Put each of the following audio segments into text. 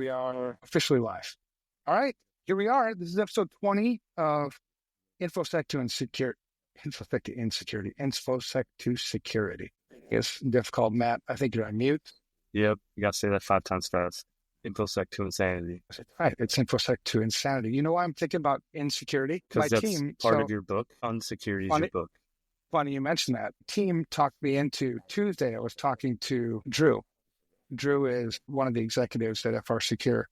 we are officially live. All right, here we are. This is episode 20 of InfoSec to Security. It's difficult, Matt. I think you're on mute. Yep, you got to say that 5 times fast. InfoSec to insanity. Right, it's InfoSec to insanity. You know why I'm thinking about insecurity? Because that's part of your book. Unsecurity is your book. Funny you mentioned that. Team talked me into Tuesday. I was talking to Drew. Drew is one of the executives at FR Secure.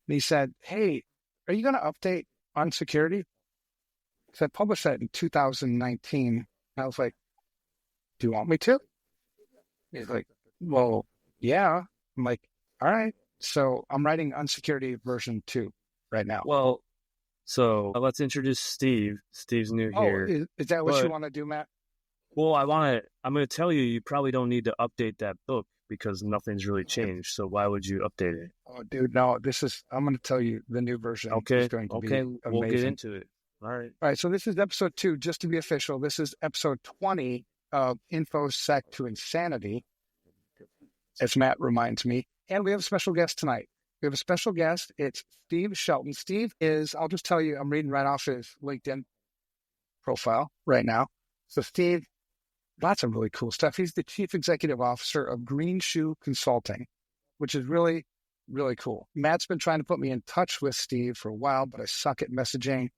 And he said, hey, are you going to update on security? Because I published that in 2019. I was like, do you want me to? He's like, well, yeah. I'm like, all right. So I'm writing Unsecurity version 2 right now. Well, so let's introduce Steve. Steve's new here. Is that what you want to do, Matt? Well, I'm going to tell you, you probably don't need to update that book because nothing's really changed. So why would you update it? Oh, dude, no, I'm going to tell you the new version is going to be amazing. We'll get into it. All right. All right. So this is episode 2, just to be official. This is episode 20 of InfoSec to Insanity, as Matt reminds me. And we have a special guest tonight. We have a special guest. It's Steve Shelton. Steve is, I'll just tell you, I'm reading right off his LinkedIn profile right now. So Steve, lots of really cool stuff. He's the Chief Executive Officer of Green Shoe Consulting, which is really, really cool. Matt's been trying to put me in touch with Steve for a while, but I suck at messaging.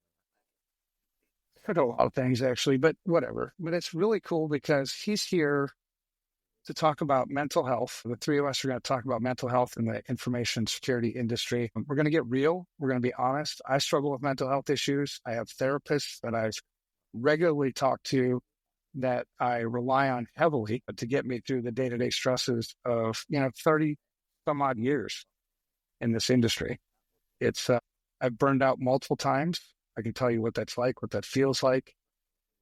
I know a lot of things, actually, but whatever. But it's really cool because he's here to talk about mental health. The three of us are going to talk about mental health in the information security industry. We're going to get real. We're going to be honest. I struggle with mental health issues. I have therapists that I regularly talk to that I rely on heavily to get me through the day-to-day stresses of, 30 some odd years in this industry. It's, I've burned out multiple times. I can tell you what that's like, what that feels like.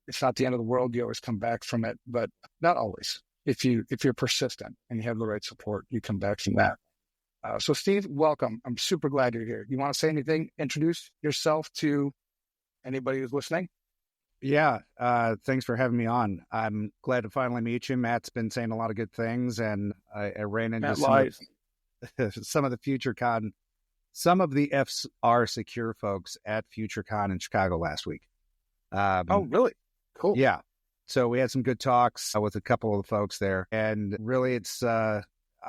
It's not the end of the world. You always come back from it, but not always. If you're persistent and you have the right support, you come back from that. So Steve, welcome. I'm super glad you're here. You want to say anything? Introduce yourself to anybody who's listening. Yeah. Thanks for having me on. I'm glad to finally meet you. Matt's been saying a lot of good things, and I ran into some of the FutureCon, some of the FR Secure folks at FutureCon in Chicago last week. Oh, really? Cool. Yeah. So we had some good talks with a couple of the folks there, and really it's, I've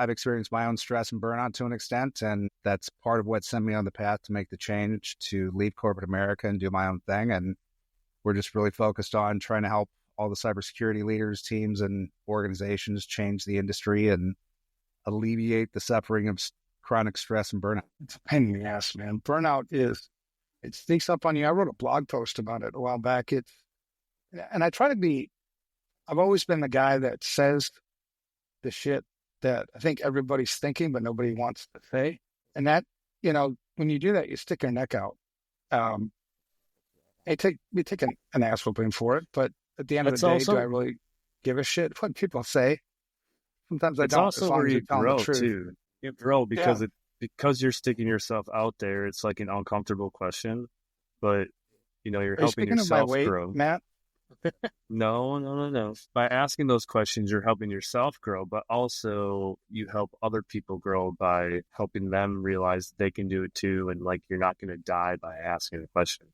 experienced my own stress and burnout to an extent, and that's part of what sent me on the path to make the change to leave corporate America and do my own thing. And we're just really focused on trying to help all the cybersecurity leaders, teams, and organizations change the industry and alleviate the suffering of chronic stress and burnout. It's a pain in the ass, man. Burnout it sneaks up on you. I wrote a blog post about it a while back. And I try to be, I've always been the guy that says the shit that I think everybody's thinking, but nobody wants to say. And that, when you do that, you stick your neck out. You take an ass whooping for it, but at the end of the day, do I really give a shit what people say? Sometimes I don't. It's also where you grow too. You grow because because you're sticking yourself out there. It's like an uncomfortable question, but you're helping yourself grow. Matt? No. By asking those questions, you're helping yourself grow, but also you help other people grow by helping them realize they can do it too, and you're not going to die by asking a question.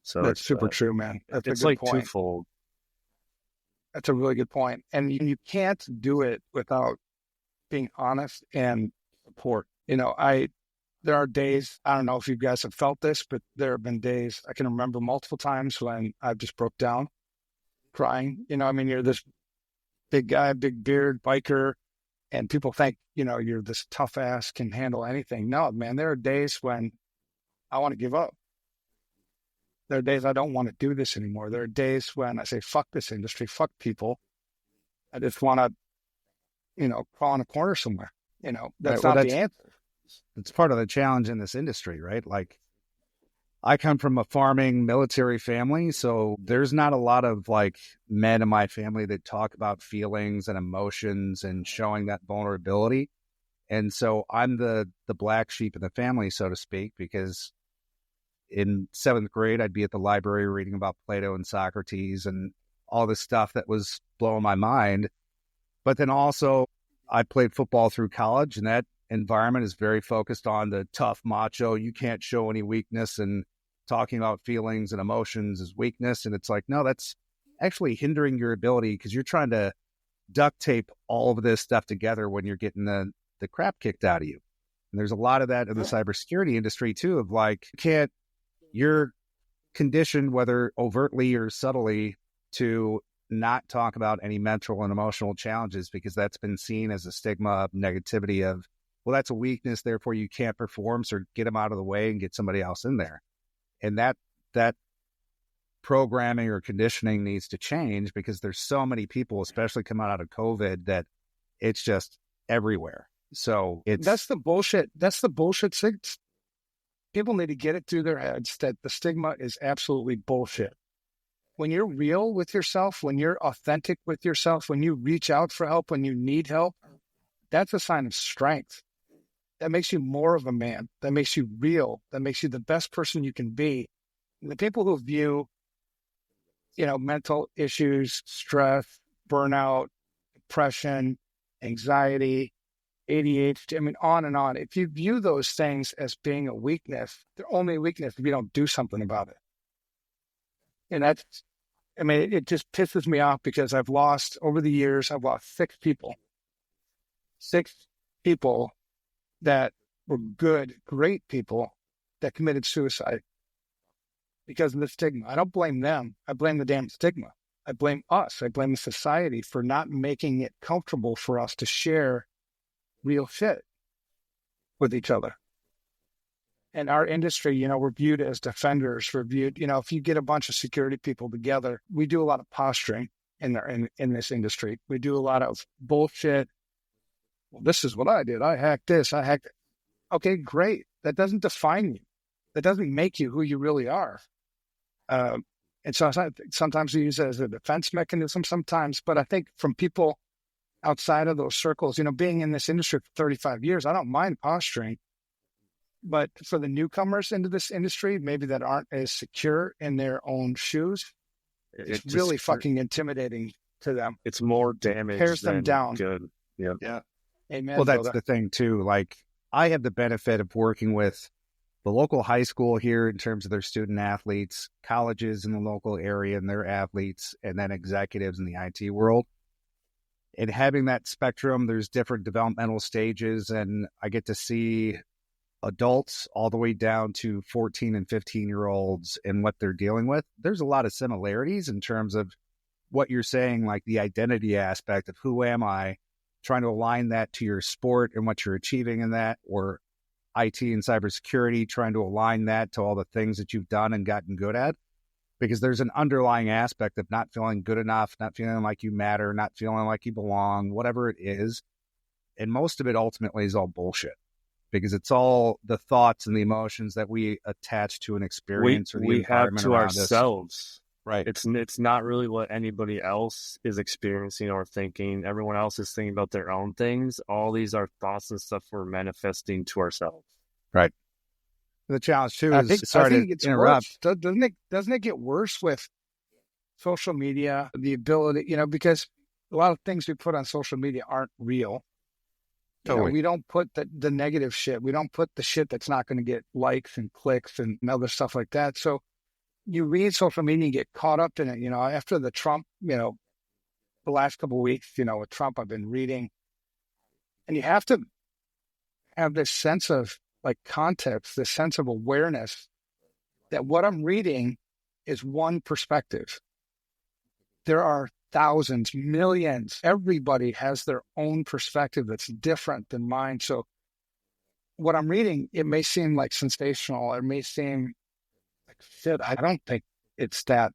So that's super true, man. That's it's a good point. Twofold. That's a really good point. And you can't do it without being honest and support. There are days, I don't know if you guys have felt this, but there have been days I can remember multiple times when I've just broke down crying. You're this big guy, big beard, biker, and people think, you're this tough ass, can handle anything. No, man, there are days when I want to give up. There are days I don't want to do this anymore. There are days when I say, fuck this industry, fuck people. I just want to, crawl in a corner somewhere. That's not the answer. It's part of the challenge in this industry, right? I come from a farming military family, so there's not a lot of men in my family that talk about feelings and emotions and showing that vulnerability. And so I'm the black sheep in the family, so to speak, because in 7th grade, I'd be at the library reading about Plato and Socrates and all this stuff that was blowing my mind. But then also I played football through college, and that environment is very focused on the tough macho. You can't show any weakness, and talking about feelings and emotions is weakness. And it's like, no, that's actually hindering your ability because you're trying to duct tape all of this stuff together when you're getting the crap kicked out of you. And there's a lot of that in the cybersecurity industry too, of like, you're conditioned, whether overtly or subtly, to not talk about any mental and emotional challenges because that's been seen as a stigma of negativity of, well, that's a weakness, therefore you can't perform, so get them out of the way and get somebody else in there. And that programming or conditioning needs to change because there's so many people, especially coming out of COVID, that it's just everywhere. So that's the bullshit. That's the bullshit. People need to get it through their heads that the stigma is absolutely bullshit. When you're real with yourself, when you're authentic with yourself, when you reach out for help, when you need help, that's a sign of strength. That makes you more of a man. That makes you real. That makes you the best person you can be. And the people who view, mental issues, stress, burnout, depression, anxiety, ADHD, on and on. If you view those things as being a weakness, they're only a weakness if you don't do something about it. And it just pisses me off because over the years, I've lost 6 people. 6 people that were good, great people that committed suicide because of the stigma. I don't blame them. I blame the damn stigma. I blame us. I blame the society for not making it comfortable for us to share real shit with each other. And our industry, we're viewed as defenders. We're viewed, if you get a bunch of security people together, we do a lot of posturing in this industry. We do a lot of bullshit. Well, this is what I did. I hacked this. I hacked it. Okay, great. That doesn't define you. That doesn't make you who you really are. And so sometimes we use it as a defense mechanism sometimes, but I think from people outside of those circles, being in this industry for 35 years, I don't mind posturing. But for the newcomers into this industry, maybe that aren't as secure in their own shoes, it's really fucking intimidating to them. It's more damage tears than them down. Good. Yeah. Yeah. Amen. Well, that's the thing too. Like, I have the benefit of working with the local high school here in terms of their student athletes, colleges in the local area and their athletes, and then executives in the IT world. And having that spectrum, there's different developmental stages, and I get to see adults all the way down to 14 and 15-year-olds and what they're dealing with. There's a lot of similarities in terms of what you're saying, like the identity aspect of who am I, trying to align that to your sport and what you're achieving in that, or IT and cybersecurity, trying to align that to all the things that you've done and gotten good at. Because there's an underlying aspect of not feeling good enough, not feeling like you matter, not feeling like you belong, whatever it is. And most of it ultimately is all bullshit. Because it's all the thoughts and the emotions that we attach to an experience or the environment have to around ourselves. Us. Right. It's not really what anybody else is experiencing or thinking. Everyone else is thinking about their own things. All these are thoughts and stuff we're manifesting to ourselves. Right. The challenge too is, I think it gets worse. Doesn't it get worse with social media? The ability, because a lot of things we put on social media aren't real. Totally. We don't put the negative shit. We don't put the shit that's not going to get likes and clicks and other stuff like that. So you read social media and get caught up in it. After the Trump, the last couple of weeks, with Trump, I've been reading, and you have to have this sense of context, this sense of awareness that what I'm reading is one perspective. There are thousands, millions. Everybody has their own perspective that's different than mine. So what I'm reading, it may seem like sensational. It may seem like shit. I don't think it's that.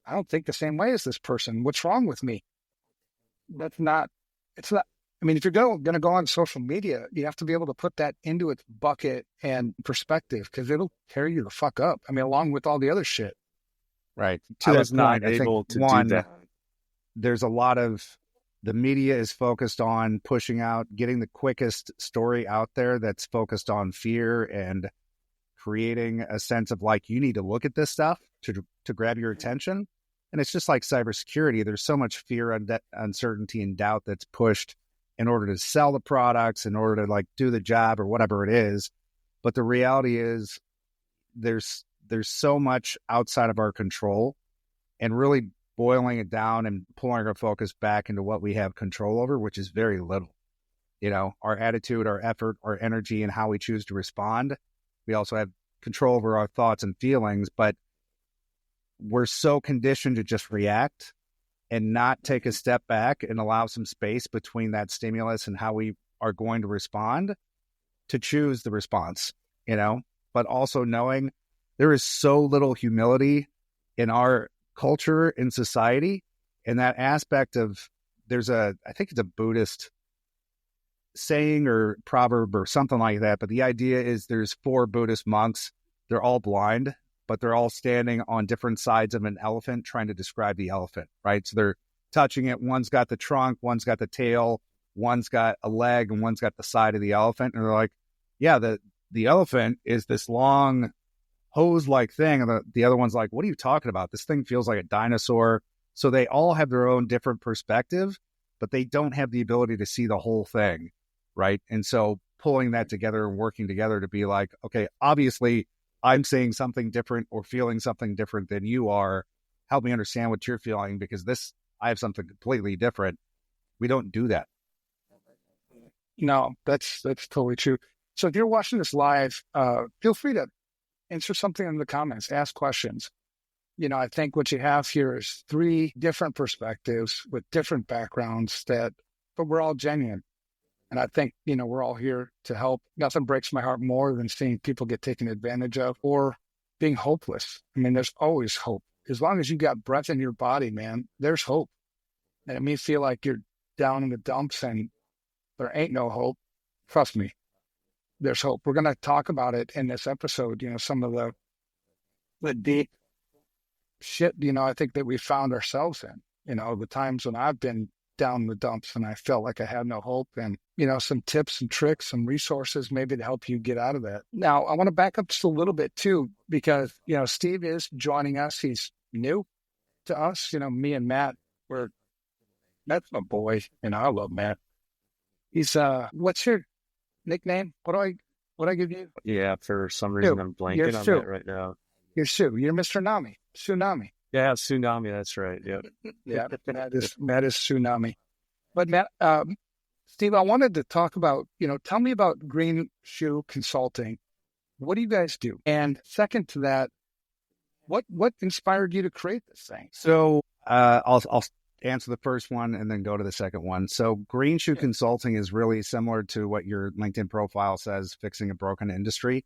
I don't think the same way as this person. What's wrong with me? It's not. If you're going to go on social media, you have to be able to put that into its bucket and perspective because it'll tear you the fuck up. Along with all the other shit. Right. I was not able to do that. There's a lot of the media is focused on pushing out, getting the quickest story out there that's focused on fear and creating a sense of you need to look at this stuff to grab your attention. And it's just like cybersecurity. There's so much fear, uncertainty, and doubt that's pushed in order to sell the products, in order to like do the job or whatever it is. But the reality is there's so much outside of our control, and really boiling it down and pulling our focus back into what we have control over, which is very little. You know, our attitude, our effort, our energy, and how we choose to respond. We also have control over our thoughts and feelings, but we're so conditioned to just react and not take a step back and allow some space between that stimulus and how we are going to respond to choose the response, you know, but also knowing there is so little humility in our culture, in society, and that aspect of I think it's a Buddhist saying or proverb or something like that, but the idea is there's 4 Buddhist monks. They're all blind, but they're all standing on different sides of an elephant trying to describe the elephant, right? So they're touching it. One's got the trunk, one's got the tail, one's got a leg, and one's got the side of the elephant. And they're like, yeah, the elephant is this long hose-like thing. And the other one's like, what are you talking about? This thing feels like a dinosaur. So they all have their own different perspective, but they don't have the ability to see the whole thing, right? And so pulling that together and working together to be like, okay, obviously I'm saying something different or feeling something different than you are. Help me understand what you're feeling, because I have something completely different. We don't do that. No, that's totally true. So if you're watching this live, feel free to answer something in the comments, ask questions. You know, I think what you have here is 3 different perspectives with different backgrounds but we're all genuine. And I think, you know, we're all here to help. Nothing breaks my heart more than seeing people get taken advantage of or being hopeless. I mean, there's always hope. As long as you got breath in your body, man, there's hope. And it may feel like you're down in the dumps and there ain't no hope. Trust me, there's hope. We're going to talk about it in this episode, you know, some of the deep shit, you know, I think that we found ourselves in, you know, the times when I've been down in the dumps and I felt like I had no hope, and, you know, some tips and tricks, some resources maybe to help you get out of that. Now, I want to back up just a little bit too, because, you know, Steve is joining us. He's new to us. You know, me and Matt, Matt's my boy, and I love Matt. He's, what's your nickname? What do I give you? Yeah, for some reason I'm blanking on that right now. You're Sue. You're Mr. Tsunami. Yeah, Tsunami, that's right. Yep. Yeah, Matt is Tsunami. But Matt, Steve, I wanted to talk about, you know, tell me about Green Shoe Consulting. What do you guys do? And second to that, what inspired you to create this thing? So I'll answer the first one and then go to the second one. So Green Shoe Consulting is really similar to what your LinkedIn profile says, fixing a broken industry.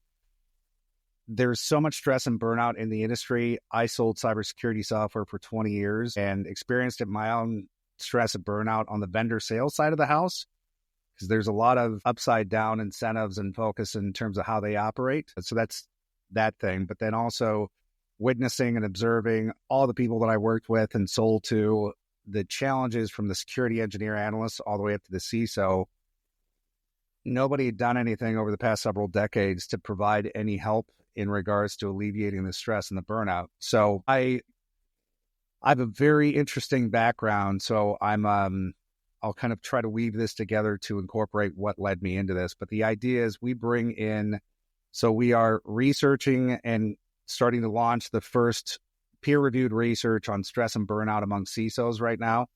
There's so much stress and burnout in the industry. I sold cybersecurity software for 20 years and experienced it my own stress and burnout on the vendor sales side of the house, because there's a lot of upside down incentives and focus in terms of how they operate. So that's that thing. But then also witnessing and observing all the people that I worked with and sold to, the challenges from the security engineer analysts all the way up to the CISO. Nobody had done anything over the past several decades to provide any help in regards to alleviating the stress and the burnout. So I have a very interesting background. So I'll kind of try to weave this together to incorporate what led me into this. But the idea is we are researching and starting to launch the first peer-reviewed research on stress and burnout among CISOs right now.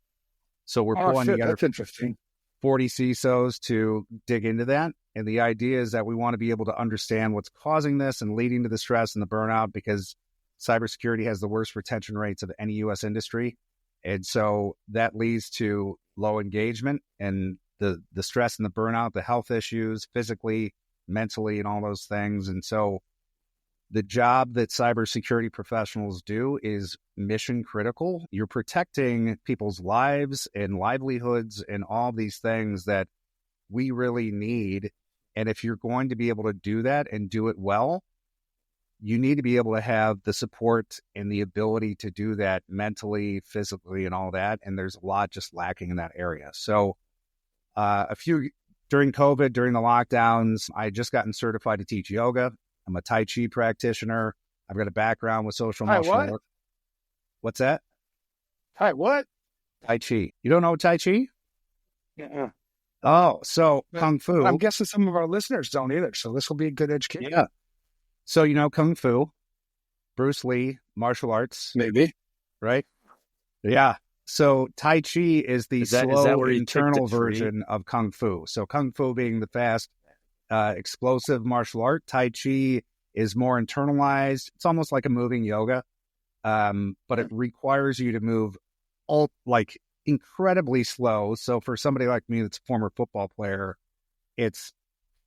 So we're pulling together that's interesting. 40 CISOs to dig into that. And the idea is that we want to be able to understand what's causing this and leading to the stress and the burnout, because cybersecurity has the worst retention rates of any U.S. industry. And so that leads to low engagement and the stress and the burnout, the health issues, physically, mentally, and all those things. And so the job that cybersecurity professionals do is mission critical. You're protecting people's lives and livelihoods and all these things that we really need. And if you're going to be able to do that and do it well, you need to be able to have the support and the ability to do that mentally, physically, and all that. And there's a lot just lacking in that area. So during COVID, during the lockdowns, I had just gotten certified to teach yoga. I'm a Tai Chi practitioner. I've got a background with social emotional work. What's that? Hi, what? Tai Chi. You don't know Tai Chi? Yeah. Oh, so Kung Fu. I'm guessing some of our listeners don't either. So this will be a good education. Yeah. So, Kung Fu, Bruce Lee, martial arts. Maybe. Right? Yeah. So Tai Chi is the slow internal version of Kung Fu. So Kung Fu being the fast, explosive martial art. Tai Chi is more internalized. It's almost like a moving yoga, but it requires you to move incredibly slow. So for somebody like me that's a former football player, it's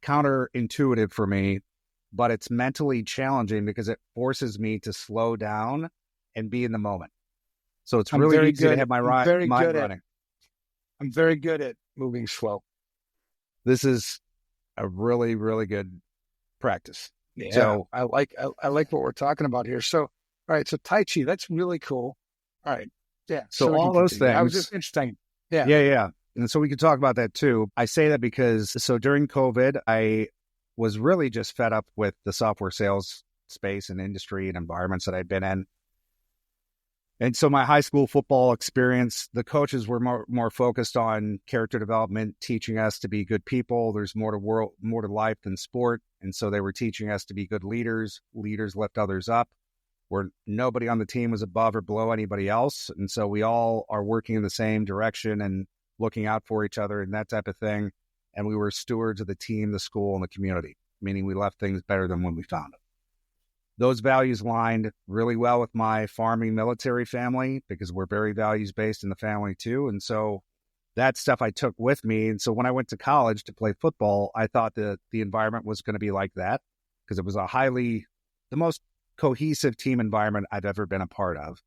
counterintuitive for me, but it's mentally challenging because it forces me to slow down and be in the moment. So it's really easy to have my mind running. I'm very good at moving slow. This is a really, really good practice. Yeah, so I like what we're talking about here. So, all right, so Tai Chi, that's really cool. All right, yeah. So all those things. I was just interesting. Yeah. Yeah. And so we could talk about that too. I say that because during COVID, I was really just fed up with the software sales space and industry and environments that I'd been in. And so my high school football experience, the coaches were more focused on character development, teaching us to be good people. There's more to life than sport. And so they were teaching us to be good leaders. Leaders lift others up, where nobody on the team was above or below anybody else. And so we all are working in the same direction and looking out for each other and that type of thing. And we were stewards of the team, the school, and the community, meaning we left things better than when we found them. Those values lined really well with my farming military family because we're very values-based in the family too. And so that stuff I took with me. And so when I went to college to play football, I thought that the environment was going to be like that because it was the most cohesive team environment I've ever been a part of.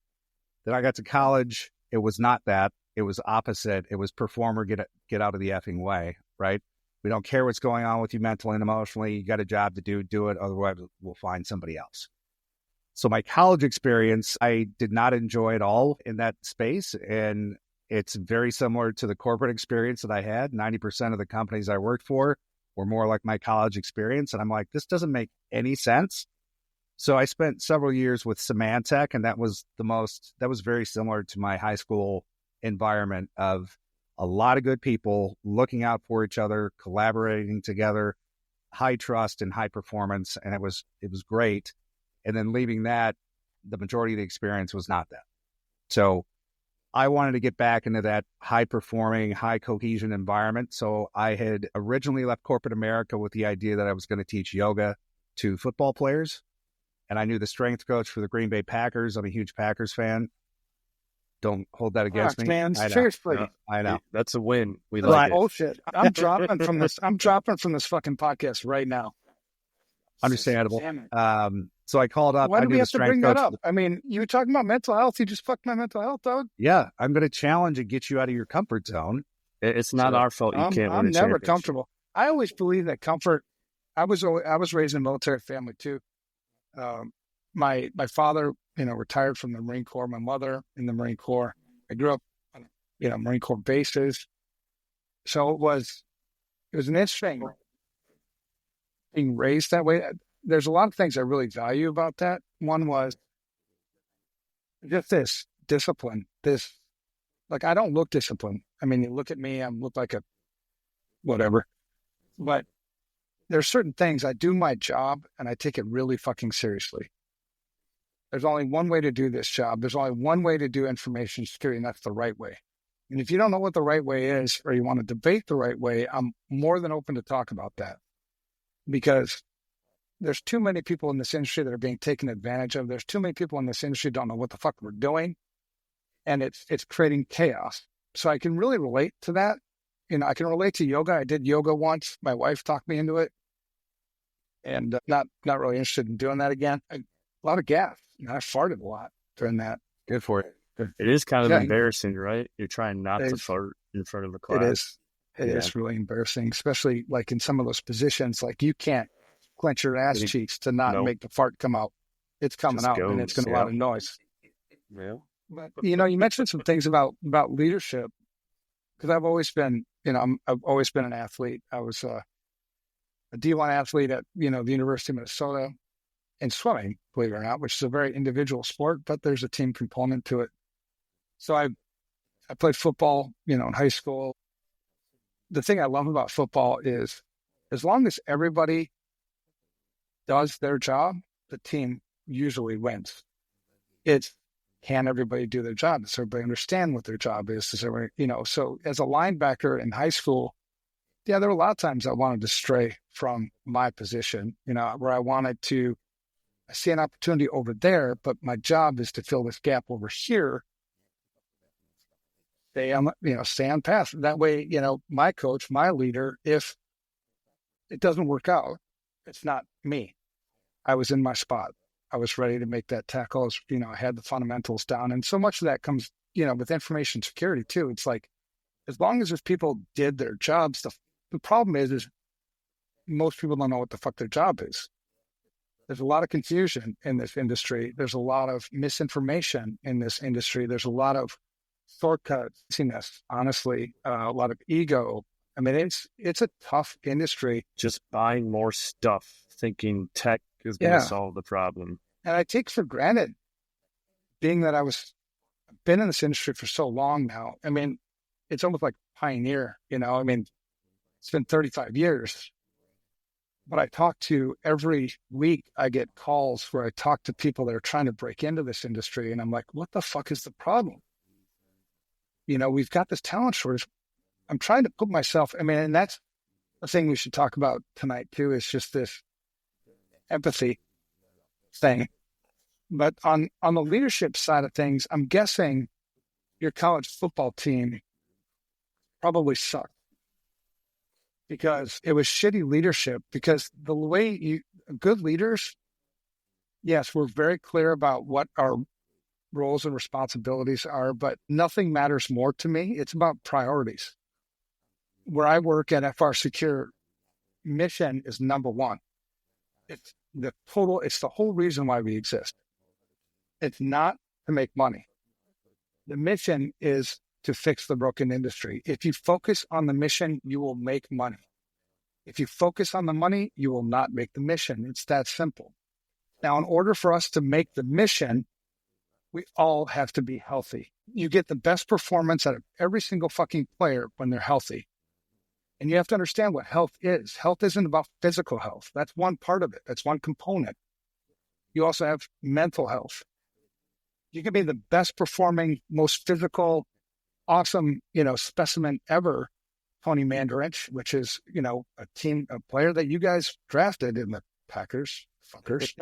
Then I got to college. It was not that. It was opposite. It was performer, get out of the effing way, right? We don't care what's going on with you mentally and emotionally. You got a job to do it. Otherwise, we'll find somebody else. So my college experience, I did not enjoy at all in that space. And it's very similar to the corporate experience that I had. 90% of the companies I worked for were more like my college experience. And I'm like, this doesn't make any sense. So I spent several years with Symantec, and that was very similar to my high school environment of a lot of good people looking out for each other, collaborating together, high trust and high performance. And it was great. And then leaving that, the majority of the experience was not that. So I wanted to get back into that high performing, high cohesion environment. So I had originally left corporate America with the idea that I was going to teach yoga to football players. And I knew the strength coach for the Green Bay Packers. I'm a huge Packers fan. Don't hold that against me. Man, seriously. I know. That's a win. We like it. Oh shit. I'm dropping from this fucking podcast right now. Understandable. Damn it. So I called up. Why do we have to bring that up? I mean, you were talking about mental health. You just fucked my mental health, dog. Yeah. I'm going to challenge and get you out of your comfort zone. It's not our fault you can't win I'm a never championship. comfortable. I always believe that comfort. I was raised in a military family too. My father, retired from the Marine Corps. My mother in the Marine Corps. I grew up on, Marine Corps bases. So it was an interesting being raised that way. There's a lot of things I really value about that. One was just this discipline. I don't look disciplined. I mean, you look at me, I look like a whatever. But there's certain things. I do my job and I take it really fucking seriously. There's only one way to do this job. There's only one way to do information security, and that's the right way. And if you don't know what the right way is, or you want to debate the right way, I'm more than open to talk about that. Because there's too many people in this industry that are being taken advantage of. There's too many people in this industry who don't know what the fuck we're doing. And it's creating chaos. So I can really relate to that. I can relate to yoga. I did yoga once. My wife talked me into it. And not really interested in doing that again. A lot of gas. I farted a lot during that. Good for it. It is kind of embarrassing, right? You're trying not to fart in front of the class. It is really embarrassing, especially like in some of those positions. Like you can't clench your ass cheeks to not make the fart come out. It's coming out and it's going to a lot of noise. Yeah. But, you mentioned some things about leadership because I've always been, I've always been an athlete. I was a D1 athlete at, the University of Minnesota in swimming, believe it or not, which is a very individual sport, but there's a team component to it. So I played football, in high school, the thing I love about football is as long as everybody does their job, the team usually wins. It's, can everybody do their job? Does everybody understand what their job is? Does everybody, so as a linebacker in high school, yeah, there were a lot of times I wanted to stray from my position, where I see an opportunity over there, but my job is to fill this gap over here. Stay on path. That way, my coach, my leader, if it doesn't work out, it's not me. I was in my spot. I was ready to make that tackle. I had the fundamentals down. And so much of that comes, with information security too. It's like, as long as people did their jobs, the problem is most people don't know what the fuck their job is. There's a lot of confusion in this industry. There's a lot of misinformation in this industry. There's a lot of shortcuts, honestly, a lot of ego. I mean, it's a tough industry. Just buying more stuff, thinking tech is going to solve the problem. And I take for granted, being that I've been in this industry for so long now. I mean, it's almost like pioneer, it's been 35 years. But I talk to every week, I get calls where I talk to people that are trying to break into this industry. And I'm like, what the fuck is the problem? We've got this talent shortage. I'm trying to put myself, and that's the thing we should talk about tonight too, is just this empathy thing. But on the leadership side of things, I'm guessing your college football team probably sucked because it was shitty leadership. Because the way good leaders, yes, we're very clear about what our roles and responsibilities are, but nothing matters more to me. It's about priorities. Where I work at FR Secure, mission is number one. It's the whole reason why we exist. It's not to make money. The mission is to fix the broken industry. If you focus on the mission, you will make money. If you focus on the money, you will not make the mission. It's that simple. Now, in order for us to make the mission, we all have to be healthy. You get the best performance out of every single fucking player when they're healthy. And you have to understand what health is. Health isn't about physical health. That's one part of it. That's one component. You also have mental health. You can be the best performing, most physical, awesome, specimen ever, Tony Mandarich, which is, a player that you guys drafted in the Packers, fuckers.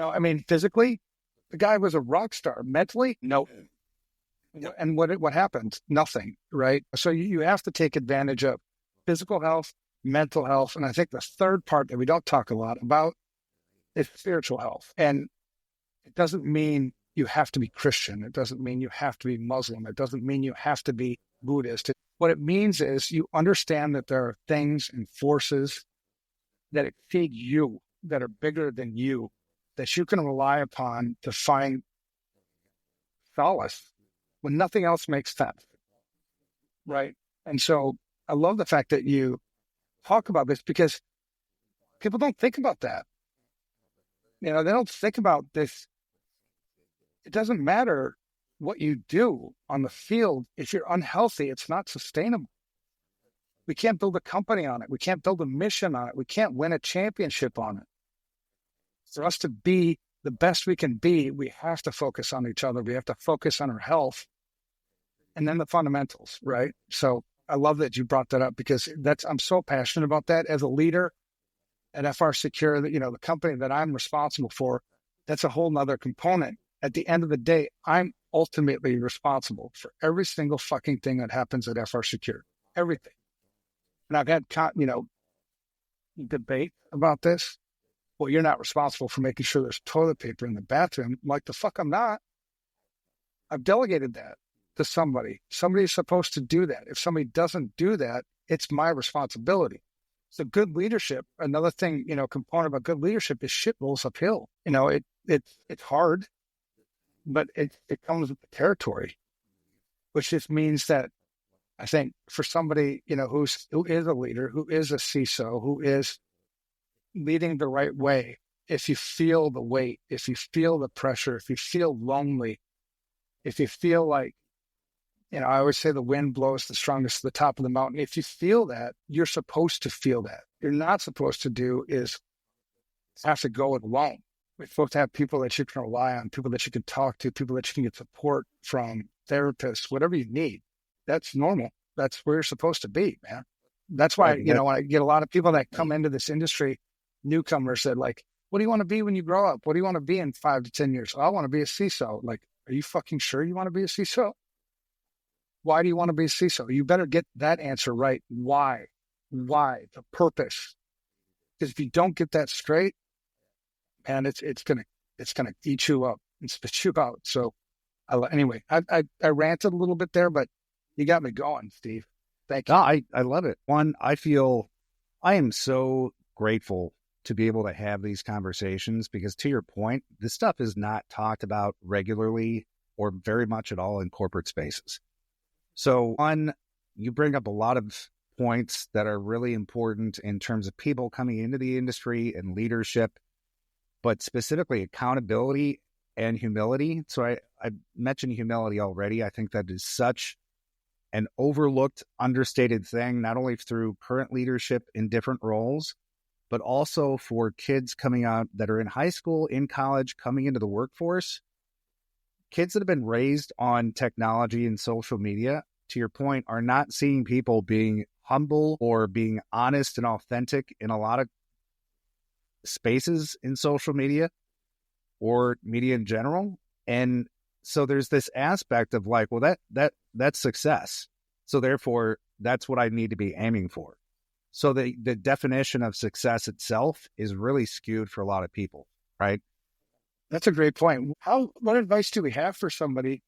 Physically, the guy was a rock star. Mentally, no. And what happened? Nothing, right? So you have to take advantage of physical health, mental health, and I think the third part that we don't talk a lot about is spiritual health. And it doesn't mean you have to be Christian. It doesn't mean you have to be Muslim. It doesn't mean you have to be Buddhist. What it means is you understand that there are things and forces that exceed you, that are bigger than you, that you can rely upon to find solace when nothing else makes sense, right? And so I love the fact that you talk about this because people don't think about that. They don't think about this. It doesn't matter what you do on the field. If you're unhealthy, it's not sustainable. We can't build a company on it. We can't build a mission on it. We can't win a championship on it. For us to be the best we can be, we have to focus on each other. We have to focus on our health and then the fundamentals, right? So I love that you brought that up because I'm so passionate about that. As a leader at FR Secure, the company that I'm responsible for, that's a whole nother component. At the end of the day, I'm ultimately responsible for every single fucking thing that happens at FR Secure. Everything. And I've had, debate about this. Well, you're not responsible for making sure there's toilet paper in the bathroom. I'm like, the fuck I'm not. I've delegated that to somebody. Somebody's supposed to do that. If somebody doesn't do that, it's my responsibility. So good leadership, another thing, component about good leadership is shit rolls uphill. It's hard, but it comes with the territory, which just means that I think for somebody, who is a leader, who is a CISO, who is leading the right way, if you feel the weight, if you feel the pressure, if you feel lonely, if you feel like I always say the wind blows the strongest to the top of the mountain. If you feel that, you're supposed to feel that. You're not supposed to do is have to go it alone. We're supposed to have people that you can rely on, people that you can talk to, people that you can get support from, therapists, whatever you need. That's normal. That's where you're supposed to be, man. That's why, when I get a lot of people that come into this industry, newcomers that like, what do you want to be when you grow up? What do you want to be in 5 to 10 years? Oh, I want to be a CISO. Like, are you fucking sure you want to be a CISO? Why do you want to be a CISO? You better get that answer right. Why? The purpose. Because if you don't get that straight, man, it's gonna eat you up and spit you out. So anyway, I ranted a little bit there, but you got me going, Steve. Thank you. No, I love it. One, I am so grateful to be able to have these conversations because, to your point, this stuff is not talked about regularly or very much at all in corporate spaces. So one, you bring up a lot of points that are really important in terms of people coming into the industry and leadership, but specifically accountability and humility. So I mentioned humility already. I think that is such an overlooked, understated thing, not only through current leadership in different roles, but also for kids coming out that are in high school, in college, coming into the workforce. Kids that have been raised on technology and social media, to your point, are not seeing people being humble or being honest and authentic in a lot of spaces in social media or media in general. And so there's this aspect of like, well, that's success. So therefore, that's what I need to be aiming for. So the definition of success itself is really skewed for a lot of people, right? That's a great point. What advice do we have for somebody?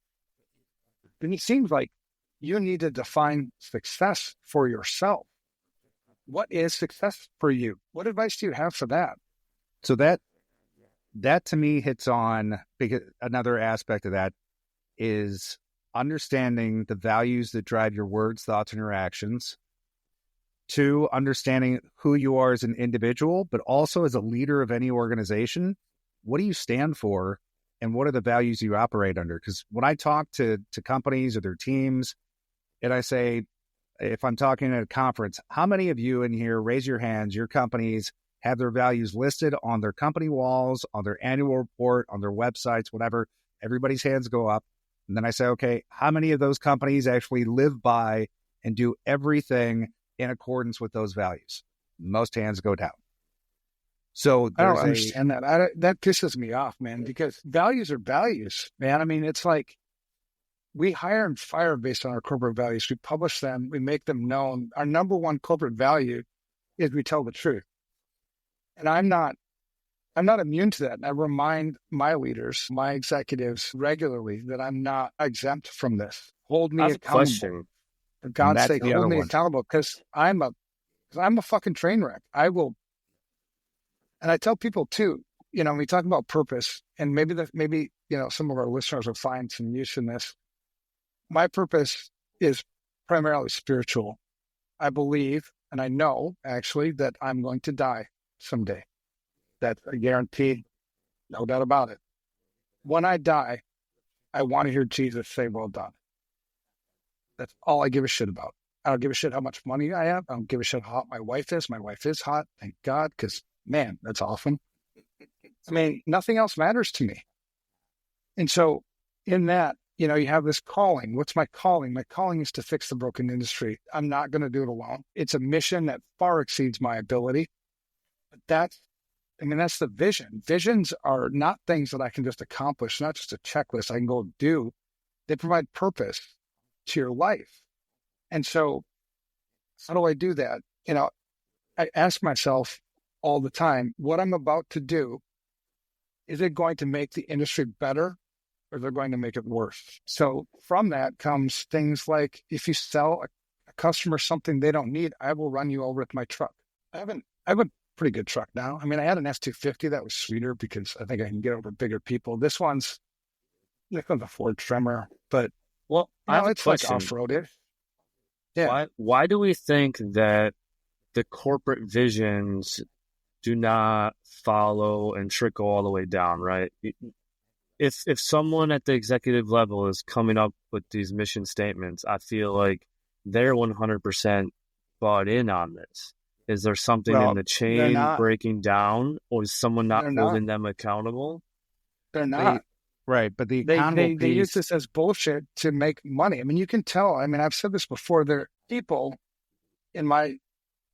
And it seems like you need to define success for yourself. What is success for you? What advice do you have for that? So that to me hits on, because another aspect of that is understanding the values that drive your words, thoughts, and your actions. 2, understanding who you are as an individual, but also as a leader of any organization. What do you stand for, and what are the values you operate under? Because when I talk to companies or their teams, and I say, if I'm talking at a conference, how many of you in here, raise your hands, your companies have their values listed on their company walls, on their annual report, on their websites, whatever? Everybody's hands go up. And then I say, okay, how many of those companies actually live by and do everything in accordance with those values? Most hands go down. So I don't understand that. That pisses me off, man, because values are values, man. I mean, it's like we hire and fire based on our corporate values. We publish them. We make them known. Our number one corporate value is we tell the truth. And I'm not immune to that. And I remind my leaders, my executives regularly that I'm not exempt from this. Hold me accountable. For God's sake, hold me accountable, because I'm a fucking train wreck. I will. And I tell people too, when we talk about purpose, and maybe some of our listeners will find some use in this. My purpose is primarily spiritual. I believe, and I know actually, that I'm going to die someday. That's a guarantee, no doubt about it. When I die, I want to hear Jesus say, "Well done." That's all I give a shit about. I don't give a shit how much money I have. I don't give a shit how hot my wife is. My wife is hot, thank God, because man, that's awesome. I mean, nothing else matters to me. And so in that, you have this calling. What's my calling? My calling is to fix the broken industry. I'm not going to do it alone. It's a mission that far exceeds my ability. But that's the vision. Visions are not things that I can just accomplish, not just a checklist I can go do. They provide purpose to your life. And so how do I do that? I ask myself all the time, what I'm about to do, is it going to make the industry better, or they're going to make it worse? So from that comes things like, if you sell a customer something they don't need, I will run you over with my truck. I have a pretty good truck now. I mean, I had an S250 that was sweeter because I think I can get over bigger people. This one's a Ford Tremor, but it's like off-roaded. Yeah. Why do we think that the corporate visions do not follow and trickle all the way down, right? if someone at the executive level is coming up with these mission statements, I feel like they're 100% bought in on this. Is there something in the chain breaking down, or is someone not holding them accountable? They're not. Right, but the accountable they use this as bullshit to make money. I mean, you can tell. I mean, I've said this before. There people, in my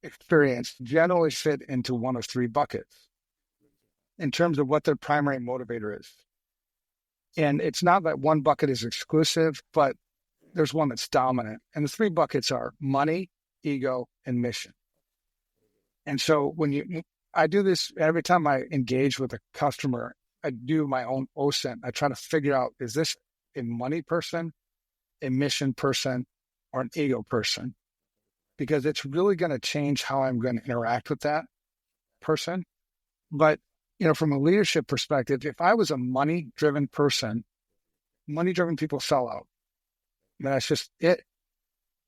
experience, generally fit into one of three buckets in terms of what their primary motivator is. And it's not that one bucket is exclusive, but there's one that's dominant. And the three buckets are money, ego, and mission. And so I do this every time I engage with a customer, I do my own OSINT. I try to figure out, is this a money person, a mission person, or an ego person? Because it's really going to change how I'm going to interact with that person. But, from a leadership perspective, if I was a money-driven person, money-driven people sell out. I mean, that's just it.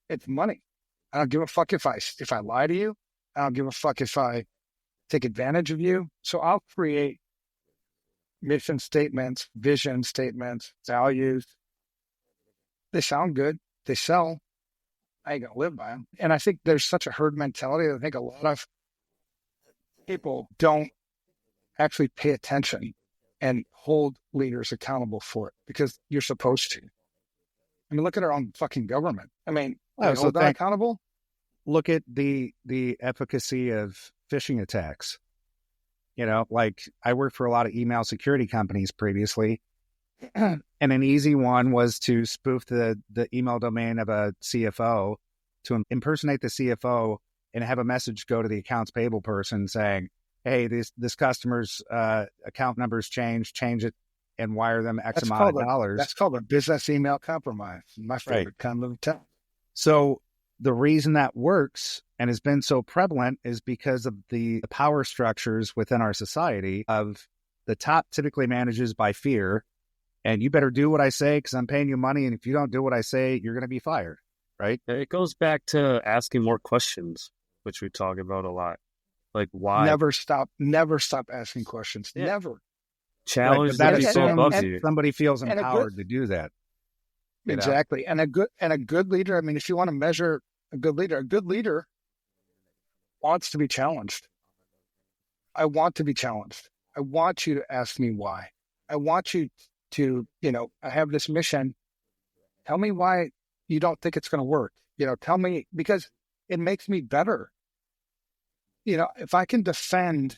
It's money. I don't give a fuck if I lie to you. I don't give a fuck if I take advantage of you. So I'll create mission statements, vision statements, values. They sound good. They sell. I ain't going to live by them. And I think there's such a herd mentality. I think a lot of people don't actually pay attention and hold leaders accountable for it because you're supposed to. I mean, look at our own fucking government. I mean, hold that accountable. Look at the efficacy of phishing attacks. Like I worked for a lot of email security companies previously, and an easy one was to spoof the email domain of a CFO to impersonate the CFO and have a message go to the accounts payable person saying, hey, this customer's account number's changed, change it and wire them X amount of dollars. That's called a business email compromise. My favorite kind of attack. So the reason that works and has been so prevalent is because of the power structures within our society of the top typically manages by fear. And you better do what I say because I'm paying you money. And if you don't do what I say, you're going to be fired. Right. It goes back to asking more questions, which we talk about a lot. Like why? Never stop asking questions. Yeah. Never. Challenge that above you. Somebody feels empowered to do that. Exactly. And a good leader, I mean, if you want to measure a good leader wants to be challenged. I want to be challenged. I want you to ask me why. I want you to, I have this mission. Tell me why you don't think it's going to work. Tell me, because it makes me better. If I can defend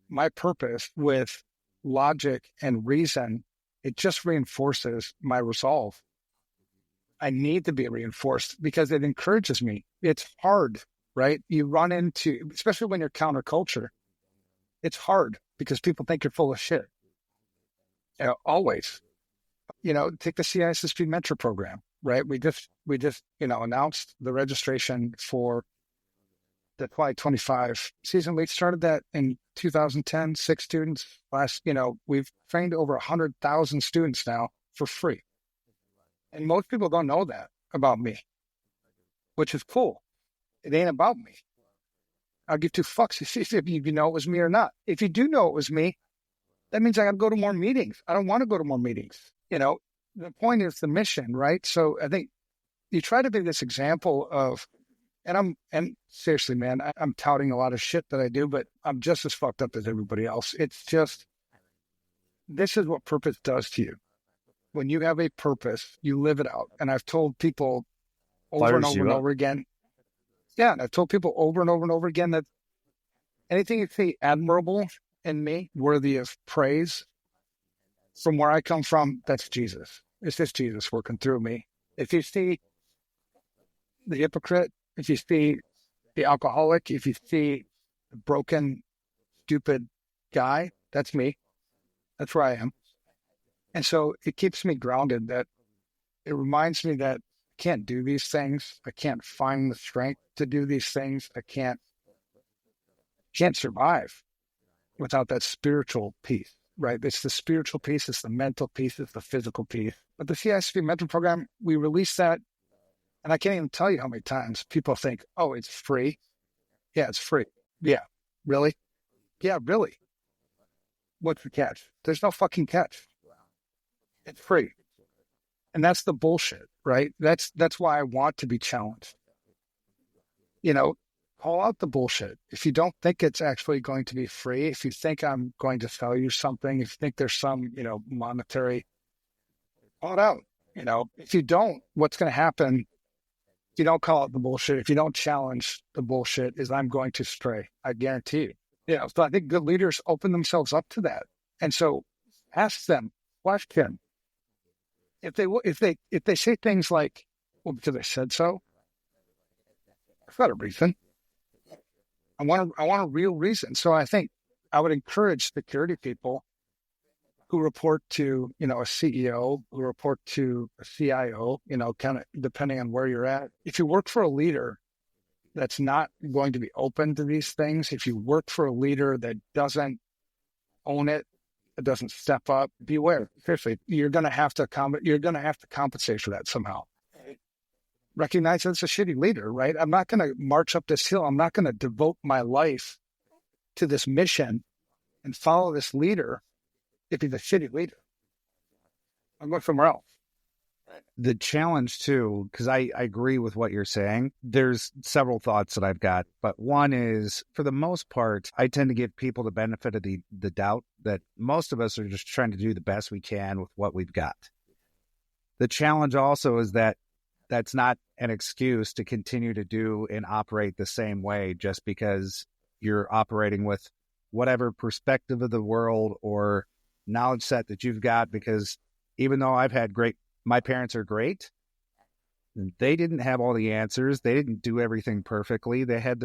my purpose with logic and reason, it just reinforces my resolve. I need to be reinforced because it encourages me. It's hard, right? You run into, especially when you're counterculture, it's hard because people think you're full of shit. Always. Take the CISSP mentor program, right? We just announced the registration for the 2025 season. We started that in 2010, 6 students. We've trained over 100,000 students now for free. And most people don't know that about me, which is cool. It ain't about me. I'll give two fucks if you know it was me or not. If you do know it was me, that means I got to go to more meetings. I don't want to go to more meetings. The point is the mission, right? So I think you try to be this example of, and seriously, man, I'm touting a lot of shit that I do, but I'm just as fucked up as everybody else. It's just, this is what purpose does to you. When you have a purpose, you live it out. And I've told people over and over again. Yeah, and I've told people over and over again that anything you see admirable in me, worthy of praise, from where I come from, that's Jesus. It's just Jesus working through me. If you see the hypocrite, if you see the alcoholic, if you see the broken, stupid guy, that's me. That's where I am. And so it keeps me grounded, that it reminds me that I can't do these things. I can't find the strength to do these things. I can't survive without that spiritual piece, right? It's the spiritual piece, it's the mental piece, it's the physical piece. But the CISP mentor program, we released that, and I can't even tell you how many times people think, oh, it's free. Yeah, it's free. Yeah, really? Yeah, really. What's the catch? There's no fucking catch. It's free. And that's the bullshit, right? That's why I want to be challenged. Call out the bullshit. If you don't think it's actually going to be free, if you think I'm going to sell you something, if you think there's some, monetary, call it out. If you don't, what's going to happen if you don't call out the bullshit, if you don't challenge the bullshit, is I'm going to stray. I guarantee you. So I think good leaders open themselves up to that. And so ask them, question. If they say things like, well, because I said so, I've got a reason. I want a real reason. So I think I would encourage security people who report to, a CEO, who report to a CIO, kind of depending on where you're at. If you work for a leader that's not going to be open to these things, if you work for a leader that doesn't own it, that doesn't step up, beware. Seriously, you're going to have to compensate for that somehow. Recognize that it's a shitty leader, right? I'm not going to march up this hill. I'm not going to devote my life to this mission and follow this leader if he's a shitty leader. I'm going somewhere else. The challenge too, because I agree with what you're saying. There's several thoughts that I've got, but one is, for the most part, I tend to give people the benefit of the doubt that most of us are just trying to do the best we can with what we've got. The challenge also is that that's not an excuse to continue to do and operate the same way just because you're operating with whatever perspective of the world or knowledge set that you've got. Because even though my parents are great, they didn't have all the answers. They didn't do everything perfectly. They have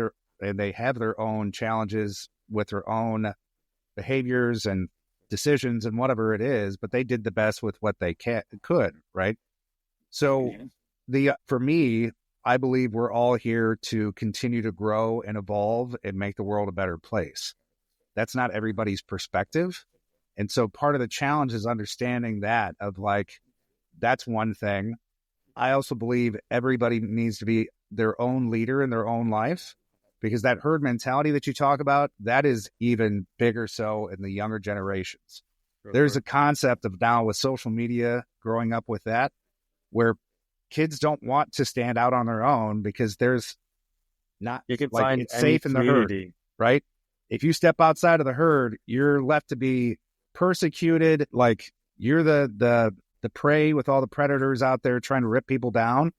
their own challenges with their own behaviors and decisions and whatever it is, but they did the best with what they could, right? So for me, I believe we're all here to continue to grow and evolve and make the world a better place. That's not everybody's perspective. And so part of the challenge is understanding that that's one thing. I also believe everybody needs to be their own leader in their own life, because that herd mentality that you talk about, that is even bigger so in the younger generations. There's a concept of now with social media, growing up with that, where kids don't want to stand out on their own because there's not, you can find it's safe in the herd, right? If you step outside of the herd, you're left to be persecuted. Like you're the prey with all the predators out there trying to rip people down,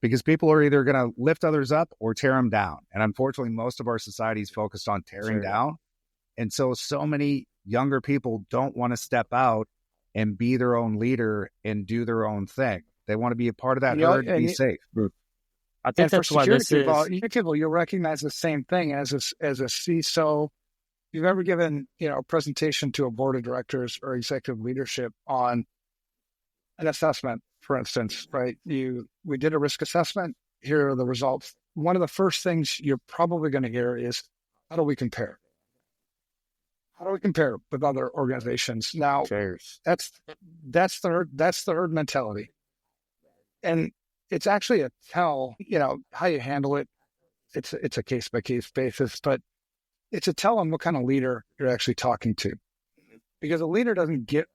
because people are either going to lift others up or tear them down. And unfortunately, most of our society is focused on tearing down. And so many younger people don't want to step out and be their own leader and do their own thing. They want to be a part of that herd and be safe. I think that's why this is... You'll recognize the same thing as a CISO. If you've ever given, a presentation to a board of directors or executive leadership on an assessment, for instance, right? We did a risk assessment. Here are the results. One of the first things you're probably going to hear is, how do we compare? How do we compare with other organizations? Now, that's the herd mentality. And it's actually a tell, how you handle it. It's a case by case basis, but it's a tell on what kind of leader you're actually talking to. Because a leader doesn't get,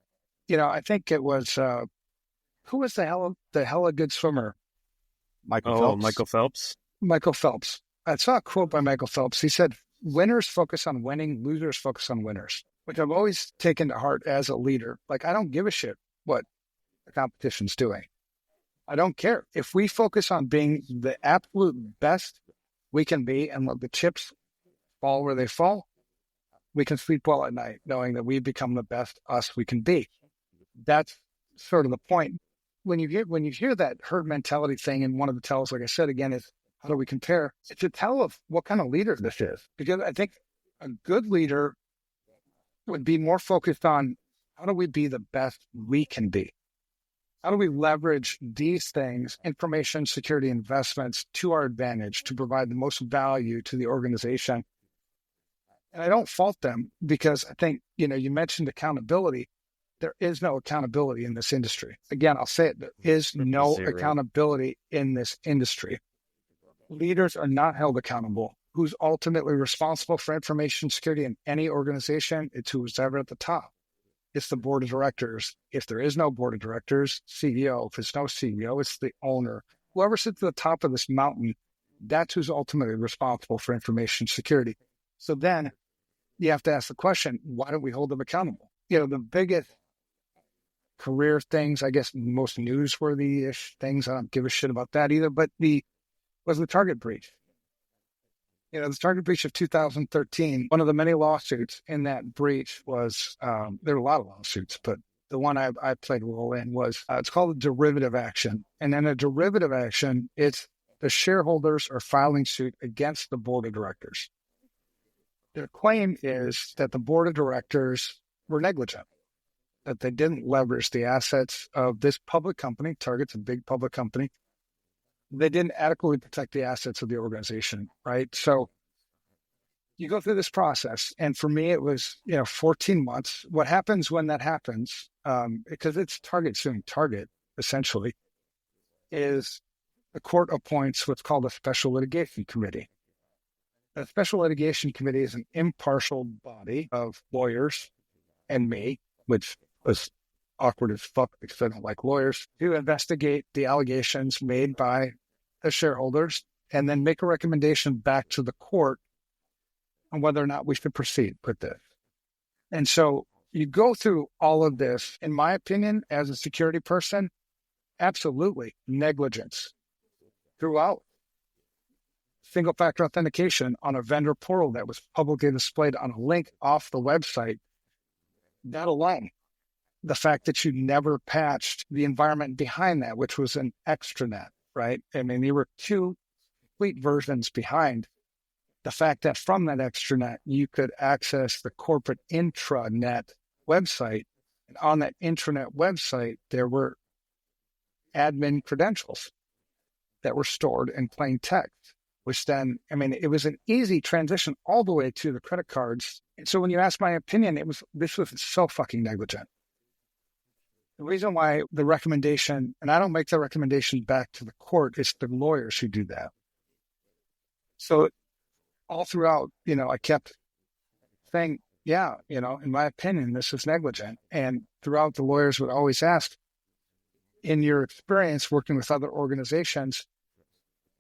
I think it was, who was the hella good swimmer? Michael Phelps. Michael Phelps. I saw a quote by Michael Phelps. He said, winners focus on winning, losers focus on winners, which I've always taken to heart as a leader. Like, I don't give a shit what the competition's doing. I don't care. If we focus on being the absolute best we can be and let the chips fall where they fall, we can sleep well at night knowing that we become the best us we can be. That's sort of the point. When you hear that herd mentality thing, and one of the tells, like I said, again, is how do we compare? It's a tell of what kind of leader this is. Because I think a good leader would be more focused on how do we be the best we can be? How do we leverage these things, information security investments, to our advantage to provide the most value to the organization? And I don't fault them, because I think, you mentioned accountability. There is no accountability in this industry. Again, I'll say it. There is no accountability in this industry. Leaders are not held accountable. Who's ultimately responsible for information security in any organization? It's who's ever at the top. it's the board of directors. If there is no board of directors, CEO. If it's no CEO, it's the owner. Whoever sits at the top of this mountain, that's who's ultimately responsible for information security. So then you have to ask the question, why don't we hold them accountable? The biggest career things, I guess, most newsworthy-ish things, I don't give a shit about that either, but was the Target breach. The Target breach of 2013, one of the many lawsuits in that breach was, there were a lot of lawsuits, but the one I played a role in was, it's called a derivative action. And in a derivative action, it's the shareholders are filing suit against the board of directors. Their claim is that the board of directors were negligent, that they didn't leverage the assets of this public company. Target's a big public company. They didn't adequately protect the assets of the organization, right? So you go through this process, and for me, it was 14 months. What happens when that happens, because it's Target suing Target, essentially, is the court appoints what's called a special litigation committee. A special litigation committee is an impartial body of lawyers and me, which was awkward as fuck because I don't like lawyers, to investigate the allegations made by the shareholders and then make a recommendation back to the court on whether or not we should proceed with this. And so you go through all of this, in my opinion, as a security person, absolutely negligence throughout. Single-factor authentication on a vendor portal that was publicly displayed on a link off the website. That alone, the fact that you never patched the environment behind that, which was an extranet, right? I mean, there were two complete versions behind. The fact that from that extranet, you could access the corporate intranet website. And on that intranet website, there were admin credentials that were stored in plain text, which then, it was an easy transition all the way to the credit cards. And so when you ask my opinion, this was so fucking negligent. The reason why the recommendation, and I don't make the recommendation back to the court, it's the lawyers who do that. So all throughout, I kept saying, in my opinion, this is negligent. And throughout, the lawyers would always ask, in your experience working with other organizations,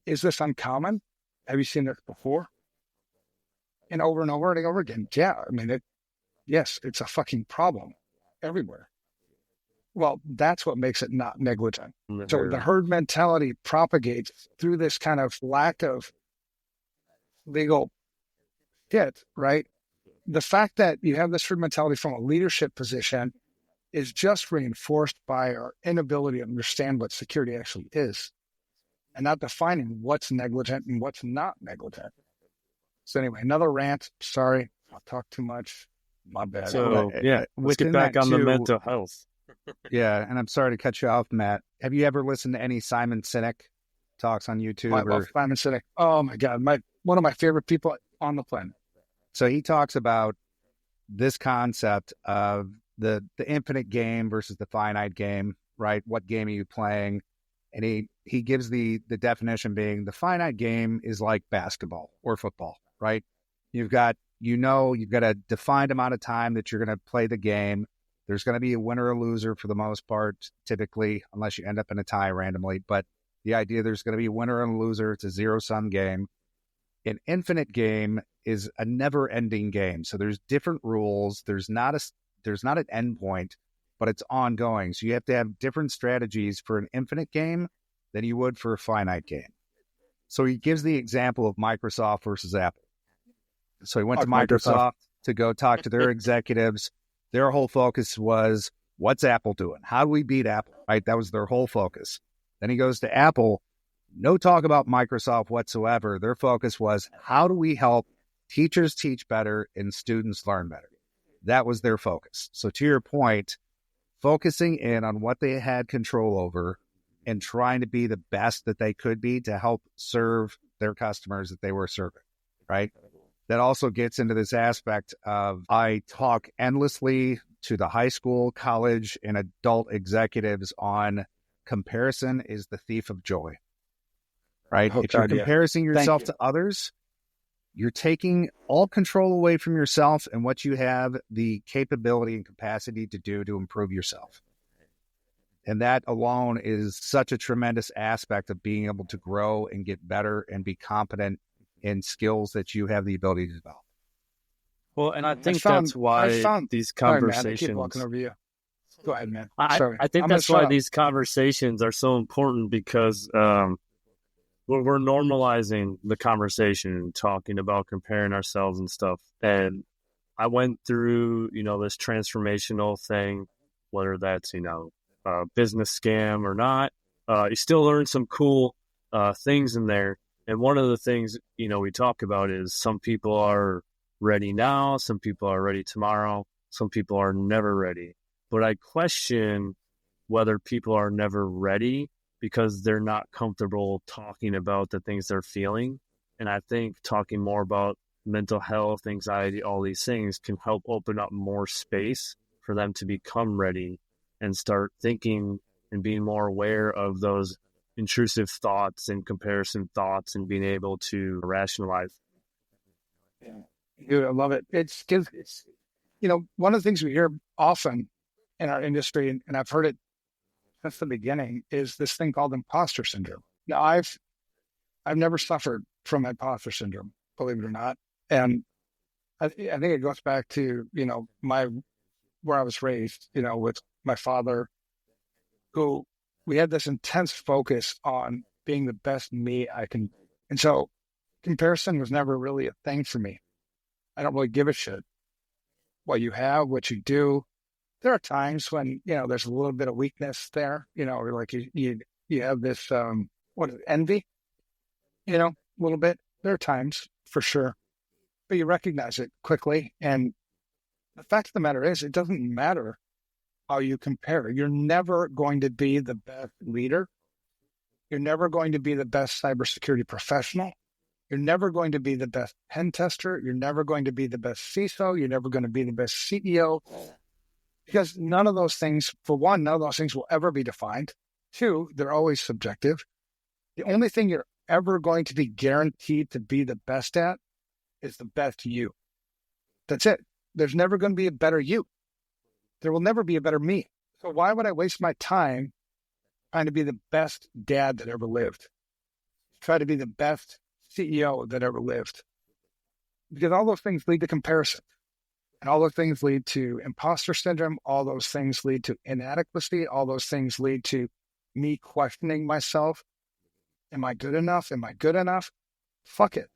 is this uncommon? Have you seen this before? And over and over again. Yeah, yes, it's a fucking problem everywhere. Well, that's what makes it not negligent. So the herd mentality propagates through this kind of lack of legal shit, right? The fact that you have this herd mentality from a leadership position is just reinforced by our inability to understand what security actually is and not defining what's negligent and what's not negligent. So anyway, another rant. Sorry, I'll talk too much. My bad. So let's get back on the mental health. Yeah, and I'm sorry to cut you off, Matt. Have you ever listened to any Simon Sinek talks on YouTube? Simon Sinek. Oh my God, one of my favorite people on the planet. So he talks about this concept of the infinite game versus the finite game, right? What game are you playing? And he gives the definition being the finite game is like basketball or football, right? You've got a defined amount of time that you're going to play the game. There's going to be a winner or loser for the most part, typically, unless you end up in a tie randomly. But the idea there's going to be a winner and a loser. It's a zero-sum game. An infinite game is a never-ending game. So there's different rules. There's not an end point, but it's ongoing. So you have to have different strategies for an infinite game than you would for a finite game. So he gives the example of Microsoft versus Apple. So he went to Microsoft to go talk to their executives. Their whole focus was, what's Apple doing? How do we beat Apple? Right? That was their whole focus. Then he goes to Apple. No talk about Microsoft whatsoever. Their focus was, how do we help teachers teach better and students learn better? That was their focus. So to your point, focusing in on what they had control over and trying to be the best that they could be to help serve their customers that they were serving, right? That also gets into this aspect of, I talk endlessly to the high school, college, and adult executives on comparison is the thief of joy, right? If you're comparing yourself to others, You're taking all control away from yourself and what you have the capability and capacity to do to improve yourself. And that alone is such a tremendous aspect of being able to grow and get better and be competent in skills that you have the ability to develop. Well, and I think that's why these conversations. Sorry, Matt, I keep walking over you. Go ahead, man. Sorry. I think that's why these conversations are so important, because we're normalizing the conversation and talking about comparing ourselves and stuff. And I went through, this transformational thing, whether that's, a business scam or not. You still learn some cool things in there. And one of the things, we talk about is some people are ready now, some people are ready tomorrow, some people are never ready. But I question whether people are never ready because they're not comfortable talking about the things they're feeling. And I think talking more about mental health, anxiety, all these things can help open up more space for them to become ready and start thinking and being more aware of those intrusive thoughts and comparison thoughts and being able to rationalize. Yeah. Dude, I love it. It's one of the things we hear often in our industry, and I've heard it since the beginning, is this thing called imposter syndrome. Now, I've never suffered from imposter syndrome, believe it or not. And I think it goes back to, where I was raised, with my father, who we had this intense focus on being the best me I can. And so comparison was never really a thing for me. I don't really give a shit what you have, what you do. There are times when, there's a little bit of weakness there, or like you have this, envy, a little bit. There are times for sure, but you recognize it quickly. And the fact of the matter is, it doesn't matter how you compare. You're never going to be the best leader. You're never going to be the best cybersecurity professional. You're never going to be the best pen tester. You're never going to be the best CISO. You're never going to be the best CEO. Because none of those things, for one, none of those things will ever be defined. Two, they're always subjective. The only thing you're ever going to be guaranteed to be the best at is the best you. That's it. There's never going to be a better you. There will never be a better me. So why would I waste my time trying to be the best dad that ever lived? Try to be the best CEO that ever lived? Because all those things lead to comparison. And all those things lead to imposter syndrome. All those things lead to inadequacy. All those things lead to me questioning myself. Am I good enough? Am I good enough? Fuck it.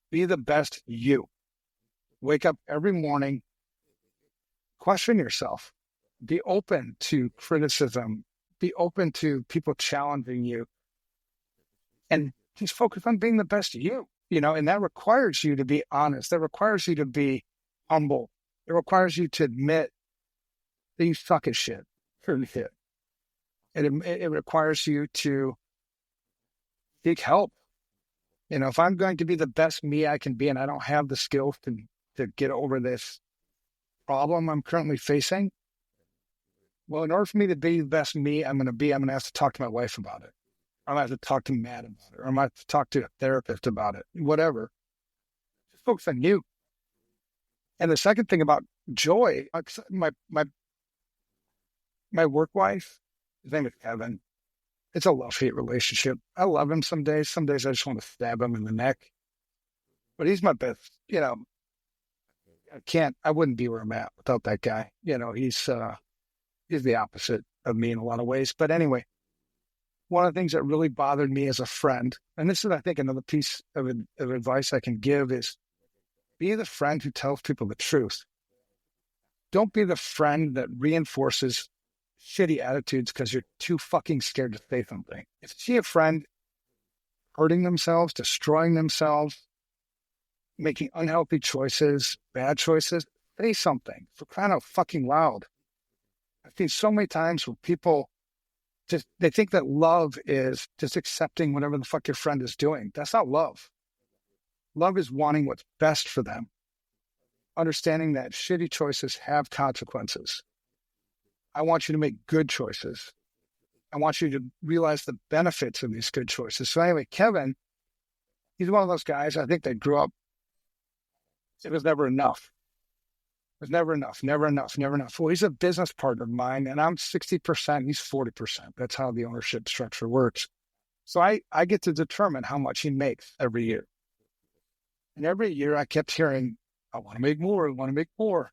Be the best you. Wake up every morning. Question yourself. Be open to criticism. Be open to people challenging you. And just focus on being the best you. And that requires you to be honest. That requires you to be humble. It requires you to admit that you suck at shit. Shit. It requires you to seek help. If I'm going to be the best me I can be and I don't have the skills to get over this problem I'm currently facing, well, in order for me to be the best me I'm going to have to talk to my wife about it. I'm going to have to talk to Matt about it. Or I'm going to have to talk to a therapist about it. Whatever. Just focus on you. And the second thing about joy, my work wife, his name is Evan. It's a love-hate relationship. I love him some days. Some days I just want to stab him in the neck. But he's my best, I wouldn't be where I'm at without that guy. He's the opposite of me in a lot of ways. But anyway, one of the things that really bothered me as a friend, and this is, I think, another piece of advice I can give, is be the friend who tells people the truth. Don't be the friend that reinforces shitty attitudes because you're too fucking scared to say something. If you see a friend hurting themselves, destroying themselves, making unhealthy choices, bad choices, say something. For crying out fucking loud. I've seen so many times where people they think that love is just accepting whatever the fuck your friend is doing. That's not love. Love is wanting what's best for them. Understanding that shitty choices have consequences. I want you to make good choices. I want you to realize the benefits of these good choices. So anyway, Kevin He's one of those guys, I think they grew up, it was never enough. It was never enough, never enough, never enough. Well, he's a business partner of mine, and I'm 60%, he's 40%. That's how the ownership structure works. So I get to determine how much he makes every year. And every year I kept hearing, I want to make more, I want to make more.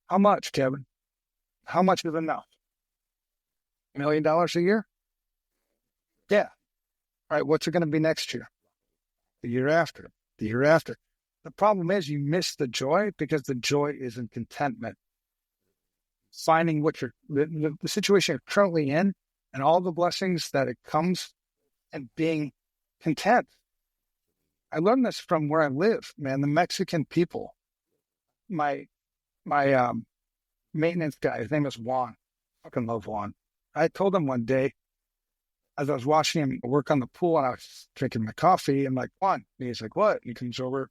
How much, Kevin? How much is enough? $1 million a year? Yeah. All right, what's it going to be next year? The year after, the year after. The problem is you miss the joy because the joy is in contentment. Finding what the situation you're currently in and all the blessings that it comes and being content. I learned this from where I live, man. The Mexican people, my maintenance guy, his name is Juan. I fucking love Juan. I told him one day, as I was watching him work on the pool and I was drinking my coffee, I'm like, Juan. And he's like, what? And he comes over.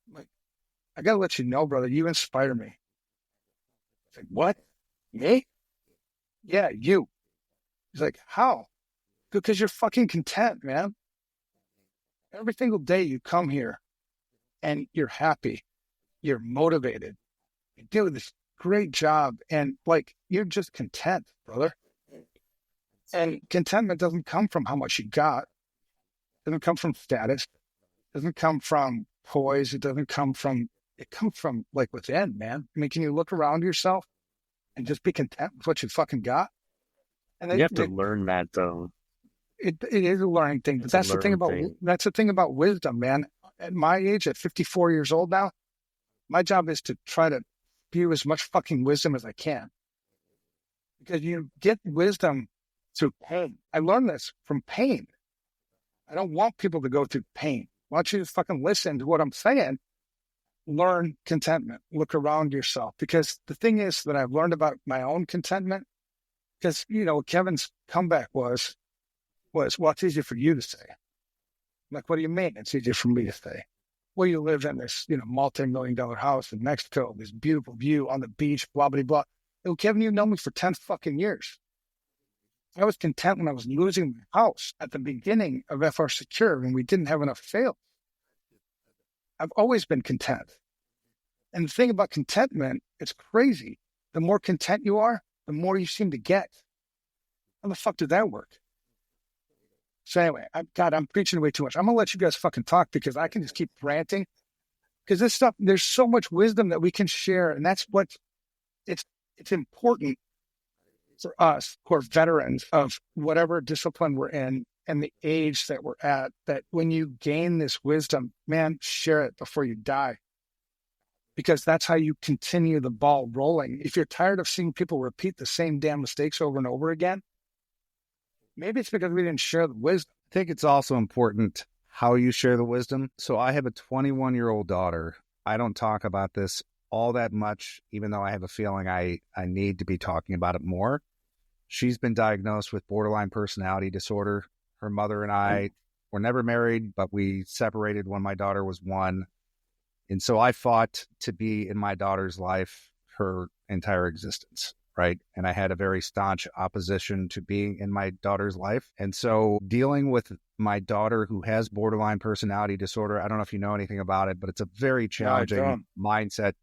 I'm like, I got to let you know, brother, you inspire me. He's like, what? Me? Yeah, you. He's like, how? Because you're fucking content, man. Every single day you come here and you're happy, you're motivated, you do this great job, and like you're just content, brother. And contentment doesn't come from how much you got. It doesn't come from status. It doesn't come from poise. It comes from like within, man. I mean, can you look around yourself and just be content with what you fucking got? And you have to learn that though. It is a learning thing, but that's the thing about wisdom, man. At my age, at 54 years old now, my job is to try to spew as much fucking wisdom as I can. Because you get wisdom through pain. I learned this from pain. I don't want people to go through pain. I want you to fucking listen to what I'm saying. Learn contentment. Look around yourself. Because the thing is that I've learned about my own contentment, because, Kevin's comeback was, well, it's easier for you to say. Like, what do you mean it's easier for me to say? Well, you live in this, multi-million-dollar house in Mexico, this beautiful view on the beach, blah, blah, blah. Well, Kevin, you've known me for 10 fucking years. I was content when I was losing my house at the beginning of FR Secure when we didn't have enough sales. I've always been content. And the thing about contentment, it's crazy. The more content you are, the more you seem to get. How the fuck did that work? So anyway, I'm preaching way too much. I'm going to let you guys fucking talk because I can just keep ranting. Because this stuff, there's so much wisdom that we can share. And that's what, it's important for us who are veterans of whatever discipline we're in and the age that we're at, that when you gain this wisdom, man, share it before you die. Because that's how you continue the ball rolling. If you're tired of seeing people repeat the same damn mistakes over and over again, maybe it's because we didn't share the wisdom. I think it's also important how you share the wisdom. So I have a 21-year-old daughter. I don't talk about this all that much, even though I have a feeling I need to be talking about it more. She's been diagnosed with borderline personality disorder. Her mother and I were never married, but we separated when my daughter was 1. And so I fought to be in my daughter's life her entire existence, right? And I had a very staunch opposition to being in my daughter's life. And so dealing with my daughter who has borderline personality disorder, I don't know if you know anything about it, but it's a very challenging mindset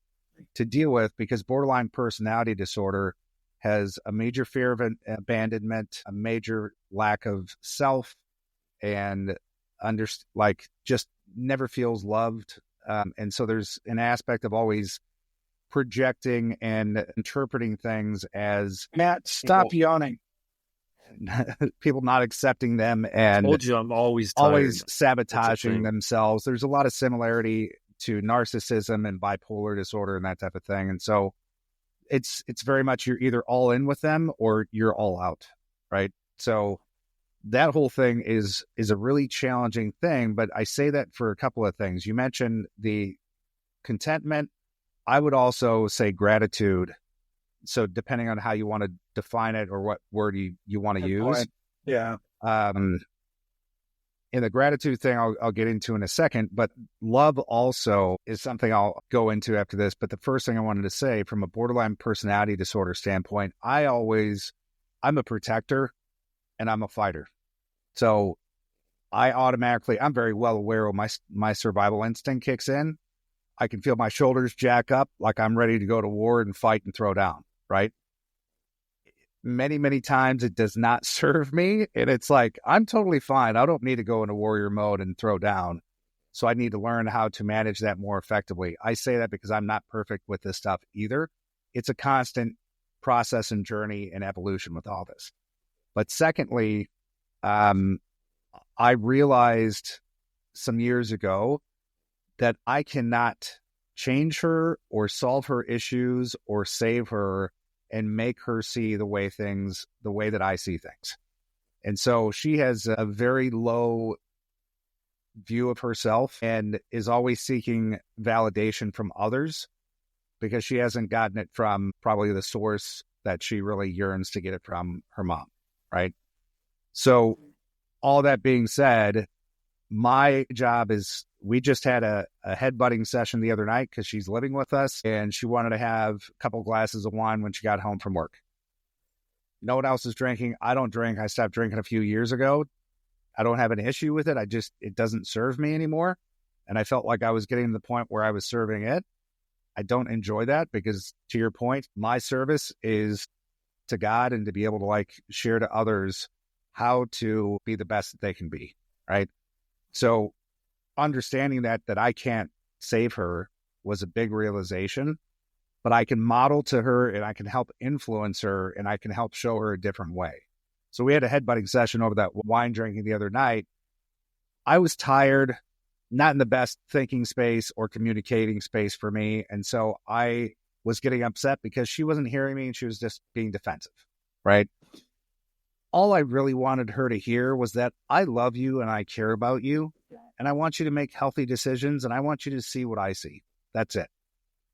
to deal with, because borderline personality disorder has a major fear of abandonment, a major lack of self, and just never feels loved. And so there's an aspect of always projecting and interpreting things as Matt, stop yawning. People not accepting them and I told you I'm always tired. Always sabotaging themselves. There's a lot of similarity to narcissism and bipolar disorder and that type of thing. And so it's very much you're either all in with them or you're all out, right? So that whole thing is a really challenging thing, but I say that for a couple of things. You mentioned the contentment. I would also say gratitude. So depending on how you want to define it or what word you want to use. Point. Yeah. In the gratitude thing, I'll get into in a second, but love also is something I'll go into after this. But the first thing I wanted to say from a borderline personality disorder standpoint, I'm a protector and I'm a fighter. So I'm very well aware when my survival instinct kicks in. I can feel my shoulders jack up like I'm ready to go to war and fight and throw down, right? Many, many times it does not serve me. And it's like, I'm totally fine. I don't need to go into warrior mode and throw down. So I need to learn how to manage that more effectively. I say that because I'm not perfect with this stuff either. It's a constant process and journey and evolution with all this. But secondly, I realized some years ago that I cannot change her or solve her issues or save her and make her see the way that I see things. And so she has a very low view of herself and is always seeking validation from others because she hasn't gotten it from probably the source that she really yearns to get it from, her mom, right? So all that being said, my job is, we just had a headbutting session the other night because she's living with us and she wanted to have a couple glasses of wine when she got home from work. No one else is drinking. I don't drink. I stopped drinking a few years ago. I don't have an issue with it. It doesn't serve me anymore. And I felt like I was getting to the point where I was serving it. I don't enjoy that because, to your point, my service is to God and to be able to share to others how to be the best that they can be, right? So understanding that I can't save her was a big realization, but I can model to her and I can help influence her and I can help show her a different way. So we had a headbutting session over that wine drinking the other night. I was tired, not in the best thinking space or communicating space for me. And so I was getting upset because she wasn't hearing me and she was just being defensive, right? All I really wanted her to hear was that I love you and I care about you and I want you to make healthy decisions and I want you to see what I see. That's it.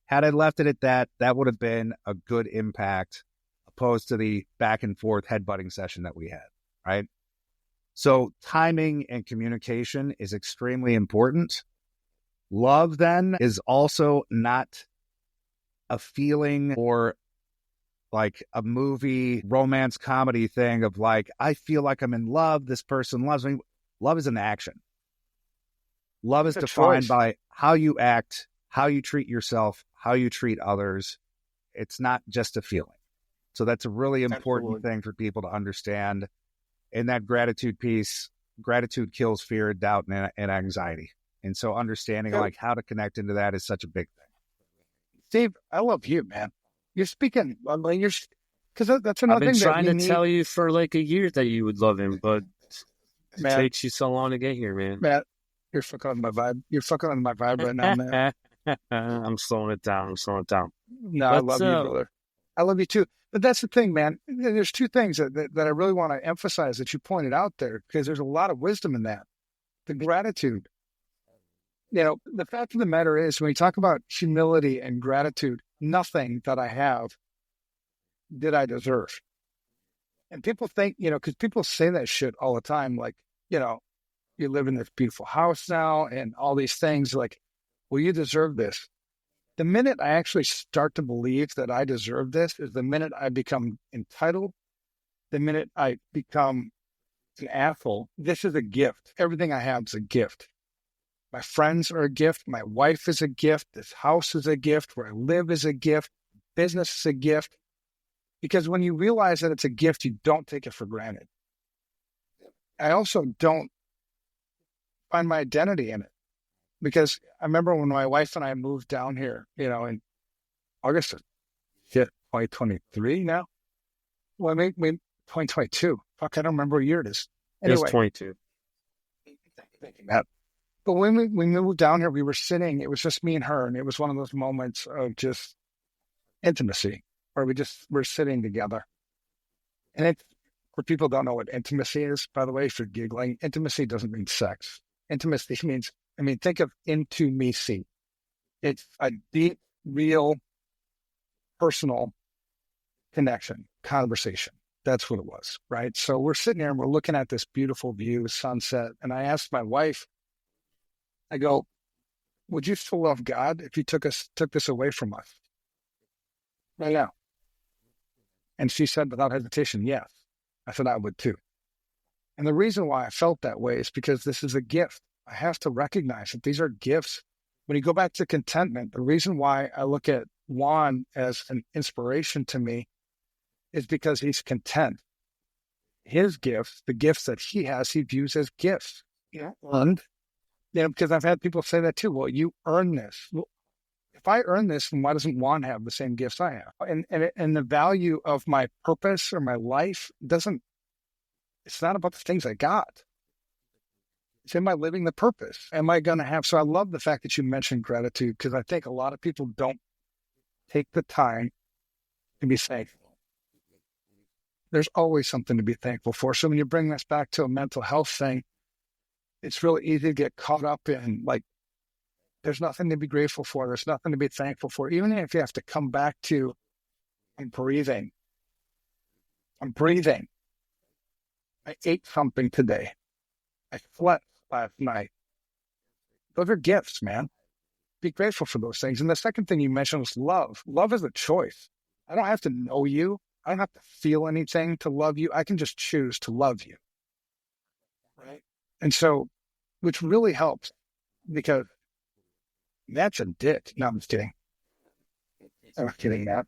Had I left it at that, that would have been a good impact opposed to the back and forth headbutting session that we had, right? So timing and communication is extremely important. Love then is also not a feeling or like a movie romance comedy thing of I feel like I'm in love. This person loves me. Love is an action. Love is defined by how you act, how you treat yourself, how you treat others. It's not just a feeling. So that's a really important thing for people to understand. In that gratitude piece, gratitude kills fear, doubt, and anxiety. And so understanding how to connect into that is such a big thing. Steve, I love you, man. You're speaking, because that's another thing. I've been trying to tell you for a year that you would love him, but it takes you so long to get here, man. Matt, you're fucking on my vibe. You're fucking on my vibe right now, man. I'm slowing it down. No, I love you, brother. I love you too. But that's the thing, man. There's two things that I really want to emphasize that you pointed out there, because there's a lot of wisdom in that. The gratitude. The fact of the matter is, when we talk about humility and gratitude, nothing that I have did I deserve. And people think, because people say that shit all the time, you live in this beautiful house now and all these things, well, you deserve this. The minute I actually start to believe that I deserve this is the minute I become entitled, the minute I become an asshole. This is a gift. Everything I have is a gift. My friends are a gift. My wife is a gift. This house is a gift. Where I live is a gift. Business is a gift. Because when you realize that it's a gift, you don't take it for granted. I also don't find my identity in it. Because I remember when my wife and I moved down here, in August of 2023 now. Well, maybe 2022. Fuck, I don't remember what year it is. Anyway, it was 22. Thank you, Matt. But when we moved down here, we were sitting, it was just me and her, and it was one of those moments of just intimacy, where we're sitting together. And for people who don't know what intimacy is, by the way, if you're giggling, intimacy doesn't mean sex. Intimacy means, think of into-me-see. It's a deep, real, personal connection, conversation. That's what it was, right? So we're sitting here and we're looking at this beautiful view, sunset, and I asked my wife, I go, would you still love God if he took this away from us right now? And she said without hesitation, yes. I said, I would too. And the reason why I felt that way is because this is a gift. I have to recognize that these are gifts. When you go back to contentment, the reason why I look at Juan as an inspiration to me is because he's content. His gifts, the gifts that he has, he views as gifts. And, because I've had people say that too. Well, you earn this. Well, if I earn this, then why doesn't Juan have the same gifts I have? And the value of my purpose or my life it's not about the things I got. It's, am I living the purpose? Am I going to have? So I love the fact that you mentioned gratitude, because I think a lot of people don't take the time to be thankful. There's always something to be thankful for. So when you bring this back to a mental health thing, it's really easy to get caught up in, like, there's nothing to be grateful for. There's nothing to be thankful for. Even if you have to come back to, I'm breathing. I'm breathing. I ate something today. I slept last night. Those are gifts, man. Be grateful for those things. And the second thing you mentioned was love. Love is a choice. I don't have to know you. I don't have to feel anything to love you. I can just choose to love you. Right? And so, which really helps, because Matt's a dick. No, I'm just kidding. I'm not kidding, Matt.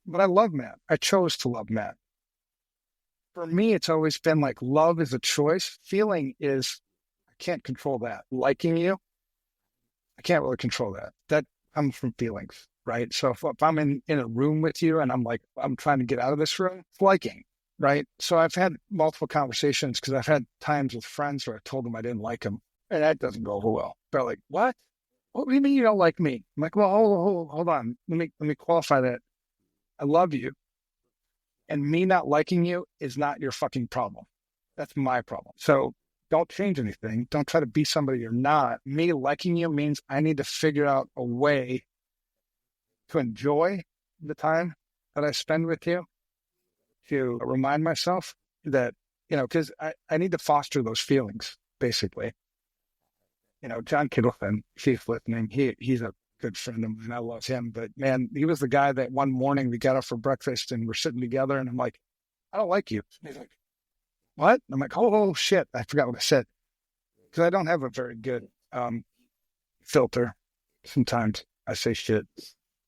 But I love Matt. I chose to love Matt. For me, it's always been like, love is a choice. Feeling is, I can't control that. Liking you, I can't really control that. That comes from feelings, right? So if I'm in a room with you and I'm like, I'm trying to get out of this room, it's liking, right? So I've had multiple conversations, because I've had times with friends where I told them I didn't like them, and that doesn't go over well. They're like, what? What do you mean you don't like me? I'm like, well, hold on. Let me qualify that. I love you. And me not liking you is not your fucking problem. That's my problem. So don't change anything. Don't try to be somebody you're not. Me liking you means I need to figure out a way to enjoy the time that I spend with you, to remind myself that, because I need to foster those feelings, basically. John Kittleton, if he's listening, he's a good friend of mine. I love him. But man, he was the guy that one morning we got up for breakfast and we're sitting together and I'm like, I don't like you. And he's like, what? I'm like, oh shit. I forgot what I said. Because I don't have a very good filter. Sometimes I say shit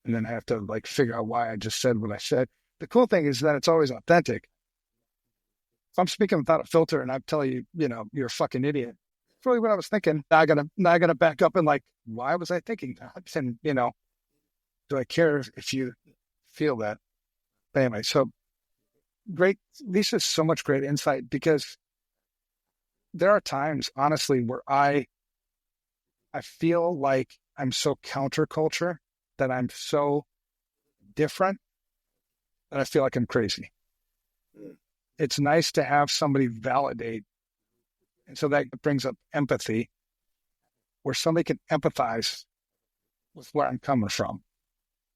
and then I have to figure out why I just said what I said. The cool thing is that it's always authentic. If I'm speaking without a filter and I tell you, you're a fucking idiot, it's really what I was thinking. Now I gotta back up and why was I thinking that? And do I care if you feel that? But anyway, so great. This is so much great insight, because there are times, honestly, where I feel like I'm so counterculture, that I'm so different, that I feel like I'm crazy. It's nice to have somebody validate. And so that brings up empathy, where somebody can empathize with where I'm coming from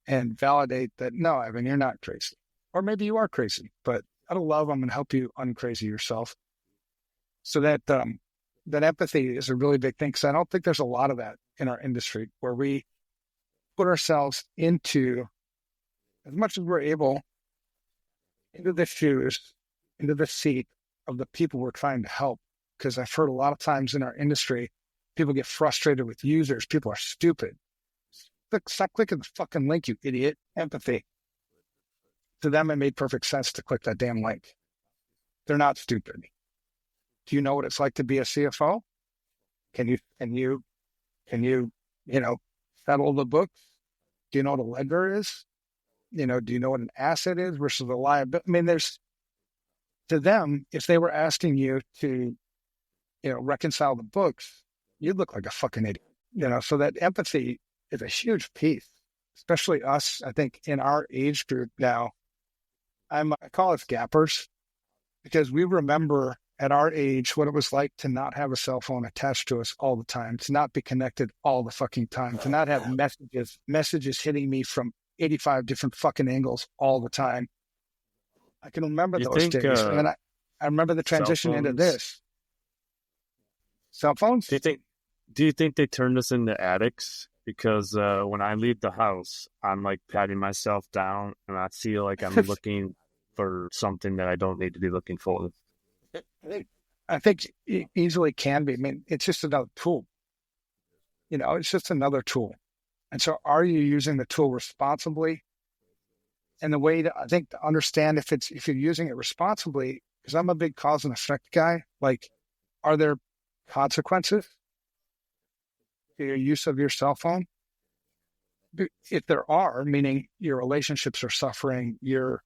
and validate that, no, Evan, you're not crazy. Or maybe you are crazy, but out of love, I'm going to help you uncrazy yourself. So that empathy is a really big thing, because I don't think there's a lot of that in our industry, where we put ourselves into, as much as we're able, into the shoes, into the seat of the people we're trying to help. Because I've heard a lot of times in our industry, people get frustrated with users. People are stupid. Stop clicking the fucking link, you idiot. Empathy. To them, it made perfect sense to click that damn link. They're not stupid. Do you know what it's like to be a CFO? Can you settle the books? Do you know what a ledger is? Do you know what an asset is versus a liability? I mean, to them, if they were asking you to, reconcile the books, you'd look like a fucking idiot. So that empathy is a huge piece, especially us, I think, in our age group now. I call us gappers, because we remember at our age what it was like to not have a cell phone attached to us all the time, to not be connected all the fucking time, to not have messages hitting me from 85 different fucking angles all the time. I can remember those days. And then I remember the transition into this. Cell phones? Do you think they turned us into addicts? Because when I leave the house, I'm patting myself down and I feel like I'm looking for something that I don't need to be looking for. I think it easily can be. I mean, it's just another tool. It's just another tool. And so are you using the tool responsibly? And the way I think to understand if you're using it responsibly, because I'm a big cause and effect guy, like, are there consequences to your use of your cell phone? If there are, meaning your relationships are suffering, you're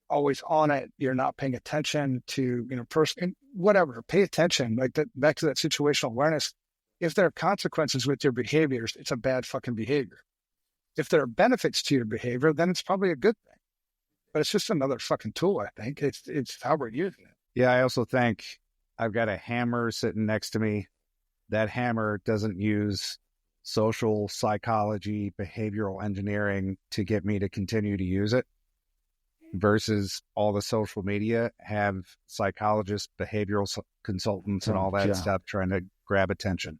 always on it, you're not paying attention to, person, whatever, pay attention, like that, back to that situational awareness. If there are consequences with your behaviors, it's a bad fucking behavior. If there are benefits to your behavior, then it's probably a good thing. But it's just another fucking tool, I think. It's how we're using it. Yeah, I also think I've got a hammer sitting next to me. That hammer doesn't use social psychology, behavioral engineering to get me to continue to use it, versus all the social media have psychologists, behavioral consultants, and all that stuff trying to grab attention.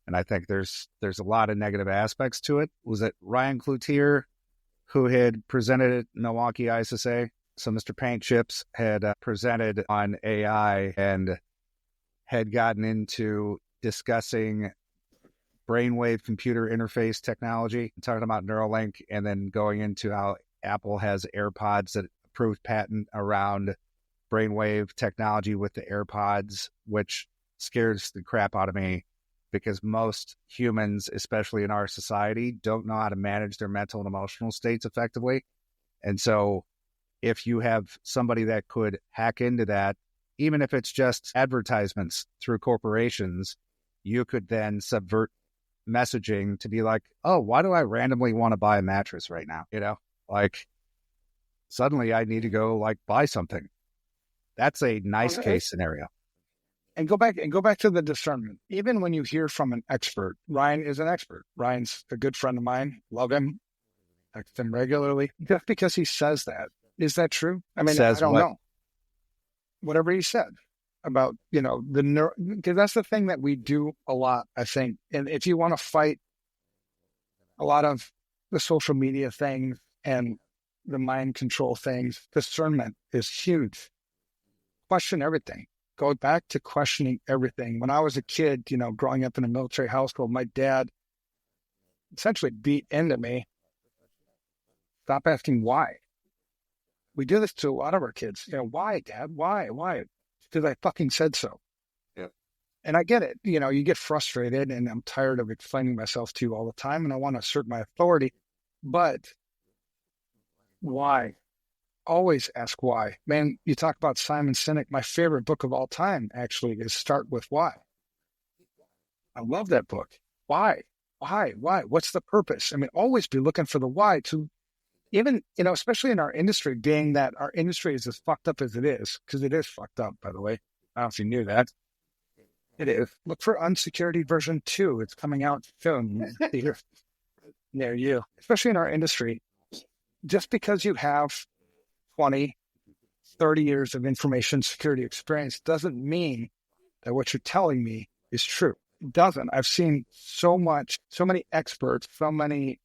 And I think there's a lot of negative aspects to it. Was it Ryan Cloutier who had presented at Milwaukee ISSA? So Mr. Paint Chips had presented on AI and had gotten into discussing brainwave computer interface technology, talking about Neuralink, and then going into how Apple has AirPods that approved patent around brainwave technology with the AirPods, which scares the crap out of me, because most humans, especially in our society, don't know how to manage their mental and emotional states effectively. And so if you have somebody that could hack into that, even if it's just advertisements through corporations, you could then subvert messaging to be like, oh, why do I randomly want to buy a mattress right now? Like, suddenly I need to go buy something. That's a nice case scenario. And go back to the discernment. Even when you hear from an expert, Ryan is an expert. Ryan's a good friend of mine. Love him. Text him regularly. Just because he says that, is that true? I mean, I don't know. Whatever he said about, because that's the thing that we do a lot, I think. And if you want to fight a lot of the social media things and the mind control things, discernment is huge. Question everything. Go back to questioning everything. When I was a kid, growing up in a military household, my dad essentially beat into me. Stop asking why. We do this to a lot of our kids. Why, Dad? Why? Because I fucking said so. Yeah. And I get it. You get frustrated, and I'm tired of explaining myself to you all the time, and I want to assert my authority. But why? Always ask why. Man, you talk about Simon Sinek. My favorite book of all time, actually, is Start With Why. I love that book. Why? What's the purpose? I mean, always be looking for the why to even, especially in our industry, being that our industry is as fucked up as it is, because it is fucked up, by the way. I don't know if you knew that. It is. Look for Unsecurity version 2. It's coming out soon. Near you. Especially in our industry. Just because you have 20, 30 years of information security experience doesn't mean that what you're telling me is true. It doesn't. I've seen so many experts, so many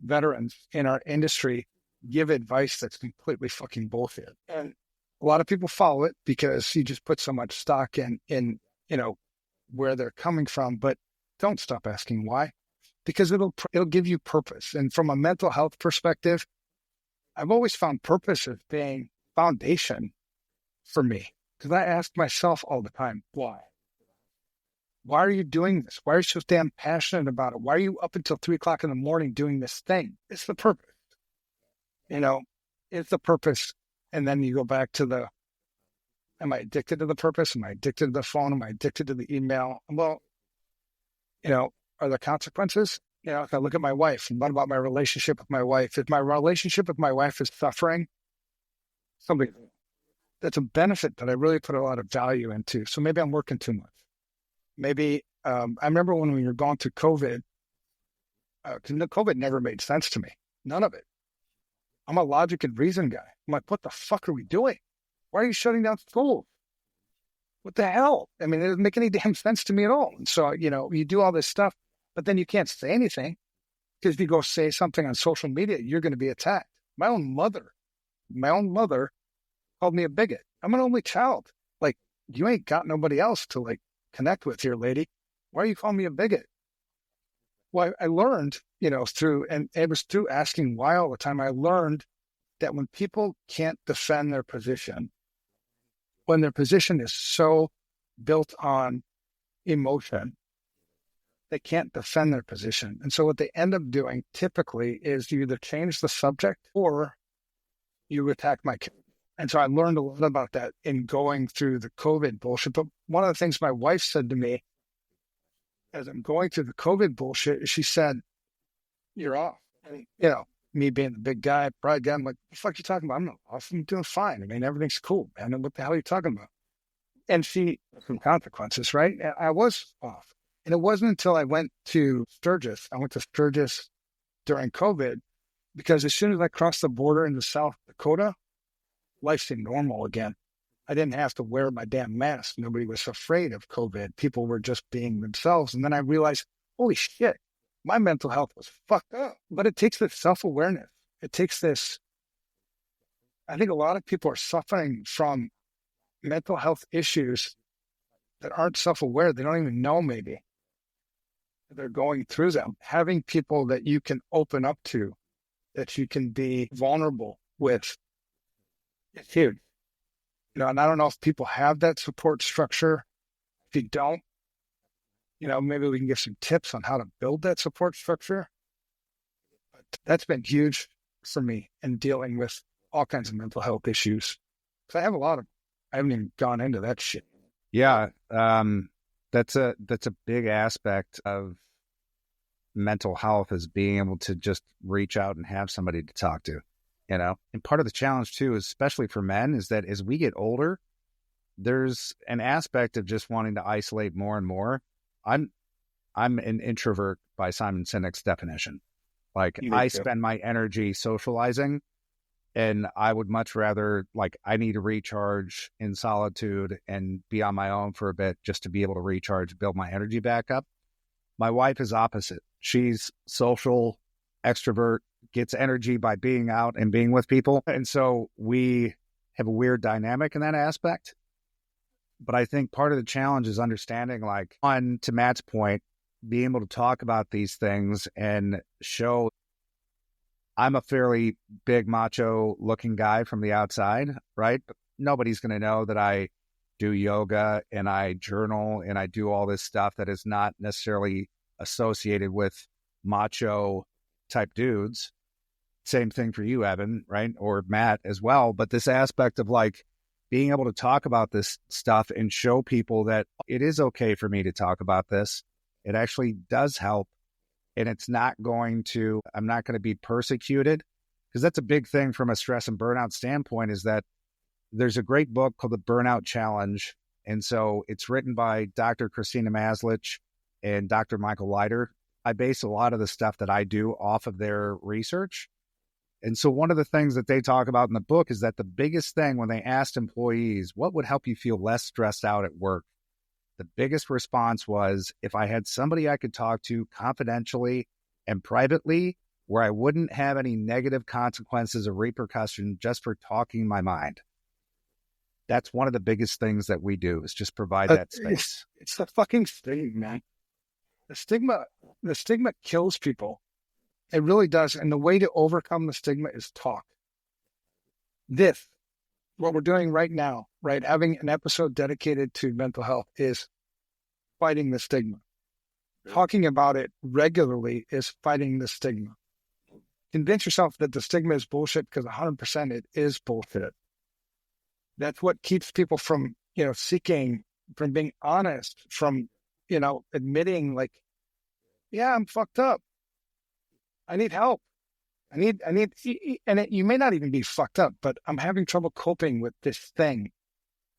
veterans in our industry give advice that's completely fucking bullshit. And a lot of people follow it because you just put so much stock in where they're coming from, but don't stop asking why, because it'll give you purpose. And from a mental health perspective, I've always found purpose as being foundation for me, because I ask myself all the time, why? Why are you doing this? Why are you so damn passionate about it? Why are you up until 3:00 in the morning doing this thing? It's the purpose. It's the purpose. And then you go back to am I addicted to the purpose? Am I addicted to the phone? Am I addicted to the email? Well, are there consequences? If I look at my wife, and what about my relationship with my wife? If my relationship with my wife is suffering, that's a benefit that I really put a lot of value into. So maybe I'm working too much. Maybe, I remember when we were going through COVID, COVID never made sense to me. None of it. I'm a logic and reason guy. I'm like, what the fuck are we doing? Why are you shutting down schools? What the hell? I mean, it doesn't make any damn sense to me at all. And so, you do all this stuff, but then you can't say anything, because if you go say something on social media, you're going to be attacked. My own mother called me a bigot. I'm an only child. Like, you ain't got nobody else to like connect with here, lady. Why are you calling me a bigot? Well, I learned, and it was through asking why all the time, I learned that when people can't defend their position, when their position is so built on emotion, they can't defend their position. And so what they end up doing typically is you either change the subject or you attack my kid. And so I learned a lot about that in going through the COVID bullshit. But one of the things my wife said to me as I'm going through the COVID bullshit, she said, you're off. And, me being the big guy, pride guy, I'm like, what the fuck are you talking about? I'm not off. I'm doing fine. I mean, everything's cool, man. What the hell are you talking about? And some consequences, right? And I was off. And it wasn't until I went to Sturgis. I went to Sturgis during COVID because as soon as I crossed the border into South Dakota, life seemed normal again. I didn't have to wear my damn mask. Nobody was afraid of COVID. People were just being themselves. And then I realized, holy shit, my mental health was fucked up. But it takes this self-awareness. It takes this. I think a lot of people are suffering from mental health issues that aren't self-aware. They don't even know maybe they're going through them. Having people that you can open up to, that you can be vulnerable with, it's huge. And I don't know if people have that support structure. If you don't, maybe we can give some tips on how to build that support structure. But that's been huge for me in dealing with all kinds of mental health issues. Because I have a lot of, I haven't even gone into that shit. Yeah. That's a big aspect of mental health, is being able to just reach out and have somebody to talk to. And part of the challenge too, especially for men, is that as we get older, there's an aspect of just wanting to isolate more and more. I'm an introvert by Simon Sinek's definition. Like, I spend my energy socializing, and I would much rather, I need to recharge in solitude and be on my own for a bit just to be able to recharge, build my energy back up. My wife is opposite. She's social, extrovert, gets energy by being out and being with people. And so we have a weird dynamic in that aspect. But I think part of the challenge is understanding, to Matt's point, being able to talk about these things and show I'm a fairly big macho looking guy from the outside, right? But nobody's going to know that I do yoga and I journal and I do all this stuff that is not necessarily associated with macho type dudes. Same thing for you, Evan, right? Or Matt as well. But this aspect of being able to talk about this stuff and show people that it is okay for me to talk about this. It actually does help. And I'm not going to be persecuted, because that's a big thing from a stress and burnout standpoint, is that there's a great book called The Burnout Challenge. And so it's written by Dr. Christina Maslich and Dr. Michael Leiter. I base a lot of the stuff that I do off of their research. And so one of the things that they talk about in the book is that the biggest thing when they asked employees, what would help you feel less stressed out at work? The biggest response was, if I had somebody I could talk to confidentially and privately, where I wouldn't have any negative consequences or repercussion just for talking my mind. That's one of the biggest things that we do, is just provide that space. It's the fucking stigma, man. The stigma kills people. It really does. And the way to overcome the stigma is talk. What we're doing right now, right? Having an episode dedicated to mental health is fighting the stigma. Talking about it regularly is fighting the stigma. Convince yourself that the stigma is bullshit, because 100% it is bullshit. That's what keeps people from, seeking, from being honest, from, admitting yeah, I'm fucked up. I need help. You may not even be fucked up, but I'm having trouble coping with this thing,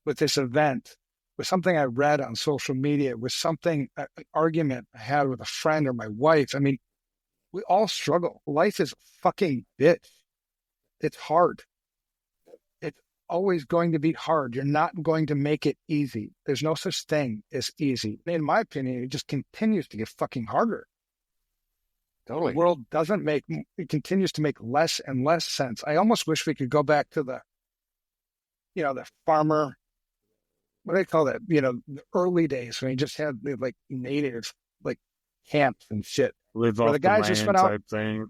with this event, with something I read on social media, with an argument I had with a friend or my wife. I mean, we all struggle. Life is a fucking bitch. It's hard. It's always going to be hard. You're not going to make it easy. There's no such thing as easy. In my opinion, it just continues to get fucking harder. Totally. The world it continues to make less and less sense. I almost wish we could go back to the farmer what do they call that? You know, the early days when you just had the, like native like camps and shit. Live Where off the the guys just land went out, type thing.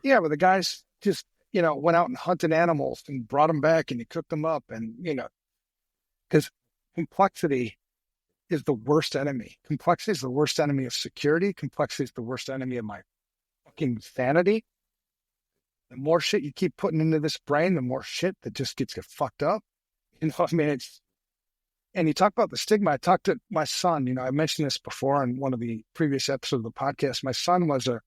yeah, where the guys just, you know, went out and hunted animals and brought them back and you cooked them up and, you know, because complexity is the worst enemy. Complexity is the worst enemy of security. Complexity is the worst enemy of my fucking sanity. The more shit you keep putting into this brain, the more shit that just gets you fucked up. You know, I mean, and you talk about the stigma. I talked to my son, you know, I mentioned this before in one of the previous episodes of the podcast. My son was a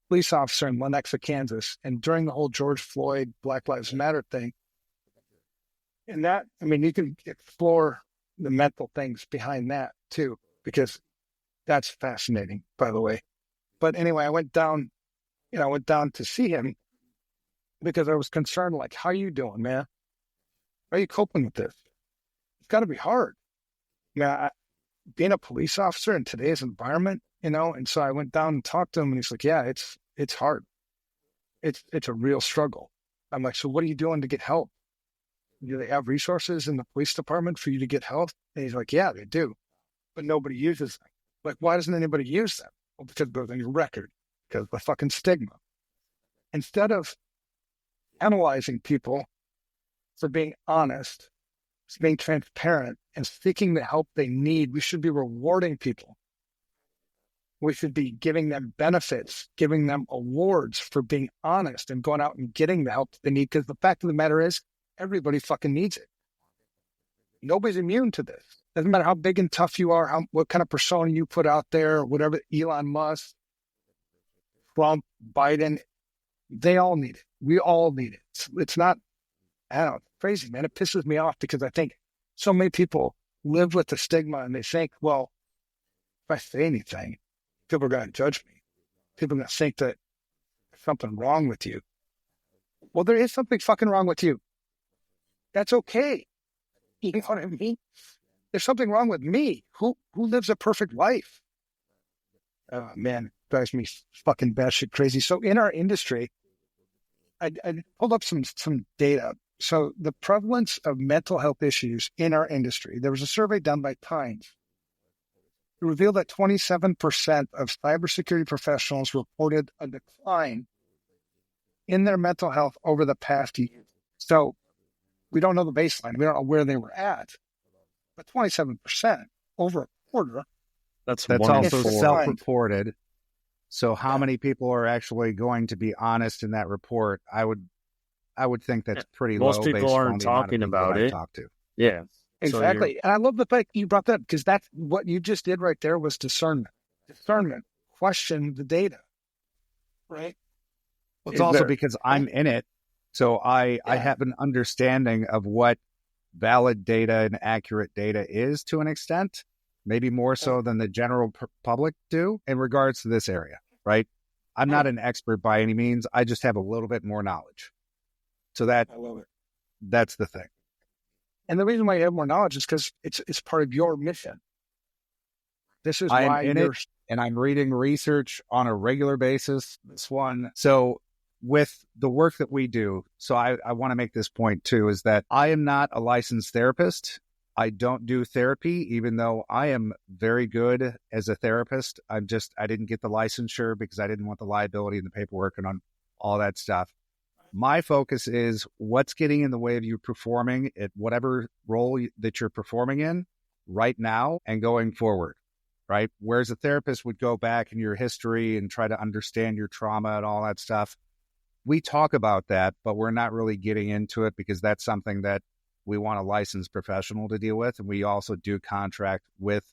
police officer in Lenexa, Kansas. And during the whole George Floyd, Black Lives Matter thing, and that, I mean, you can explore the mental things behind that too, because that's fascinating, by the way. But anyway, I went down to see him because I was concerned, like, how are you doing, man? How are you coping with this? It's got to be hard. Yeah, being a police officer in today's environment, you know, and so I went down and talked to him and he's like, yeah, it's hard. It's a real struggle. I'm like, so what are you doing to get help? Do they have resources in the police department for you to get help? And he's like, yeah, they do, but nobody uses them. Like, why doesn't anybody use them? Well, because it goes on your record, because of the fucking stigma. Instead of analyzing people for being honest, being transparent, and seeking the help they need, we should be rewarding people. We should be giving them benefits, giving them awards for being honest and going out and getting the help that they need. Because the fact of the matter is, everybody fucking needs it. Nobody's immune to this. Doesn't matter how big and tough you are, what kind of persona you put out there, whatever, Elon Musk, Trump, Biden, they all need it. We all need it. It's not, I don't know, crazy, man. It pisses me off because I think so many people live with the stigma and they think, well, if I say anything, people are going to judge me. People are going to think that there's something wrong with you. Well, there is something fucking wrong with you. That's okay. You know what I mean? There's something wrong with me. Who lives a perfect life? Oh, man, it drives me fucking batshit crazy. So in our industry, I pulled up some data. So the prevalence of mental health issues in our industry, there was a survey done by Times. It revealed that 27% of cybersecurity professionals reported a decline in their mental health over the past year. So we don't know the baseline. We don't know where they were at. But 27%, over a quarter. That's one also in four. self-reported. So how many people are actually going to be honest in that report? I would think that's pretty Most low. people based aren't on the amount of talking people about that I it. talk to. Yeah. Exactly. So and I love the fact you brought that up because that's what you just did right there was discernment. Discernment. Question the data. Right? Well, it's also because I'm in it. So I have an understanding of what valid data and accurate data is to an extent, maybe more so than the general public do in regards to this area, right? I'm not an expert by any means. I just have a little bit more knowledge. So I love it. That's the thing. And the reason why you have more knowledge is because it's part of your mission. This is I'm why in it, and I'm reading research on a regular basis. This one. So with the work that we do, so I want to make this point too, is that I am not a licensed therapist. I don't do therapy, even though I am very good as a therapist. I didn't get the licensure because I didn't want the liability and the paperwork and on all that stuff. My focus is what's getting in the way of you performing at whatever role that you're performing in right now and going forward, right? Whereas a therapist would go back in your history and try to understand your trauma and all that stuff. We talk about that, but we're not really getting into it because that's something that we want a licensed professional to deal with. And we also do contract with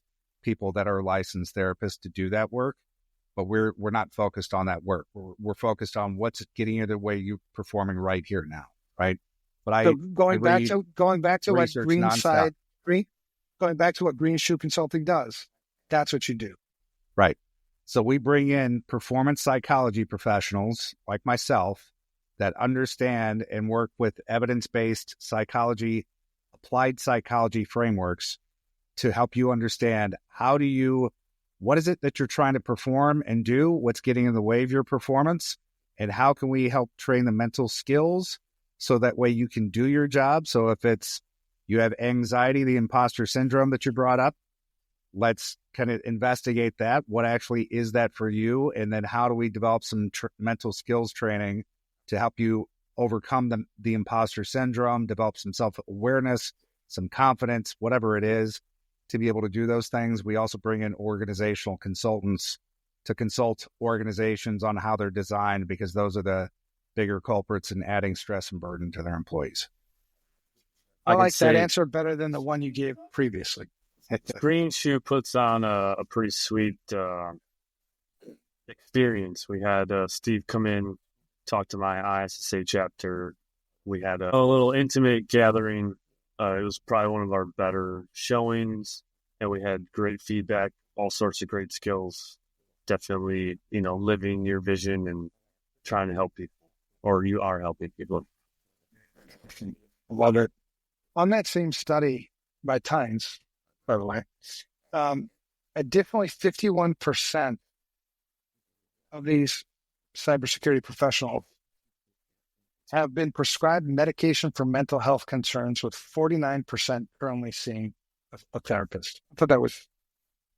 people that are licensed therapists to do that work. But we're not focused on that work. We're focused on what's getting in the way you performing right here now, right? But so going back to what Green Shoe Consulting does. That's what you do, right? So we bring in performance psychology professionals like myself that understand and work with evidence-based psychology, applied psychology frameworks to help you understand what is it that you're trying to perform and do, what's getting in the way of your performance, and how can we help train the mental skills so that way you can do your job. So if it's You have anxiety, the imposter syndrome that you brought up. Let's kind of investigate that. What actually is that for you? And then how do we develop some mental skills training to help you overcome the imposter syndrome, develop some self-awareness, some confidence, whatever it is, to be able to do those things. We also bring in organizational consultants to consult organizations on how they're designed, because those are the bigger culprits in adding stress and burden to their employees. I like that answer better than the one you gave previously. Green Shoe puts on a pretty sweet experience. We had Steve come in, talk to my ISSA chapter. We had a little intimate gathering. It was probably one of our better showings, and we had great feedback, all sorts of great skills. Definitely, living your vision and trying to help people, or you are helping people. Love it. On that same study by Times, by the way, additionally, 51% of these cybersecurity professionals have been prescribed medication for mental health concerns, with 49% currently seeing a therapist. I thought that was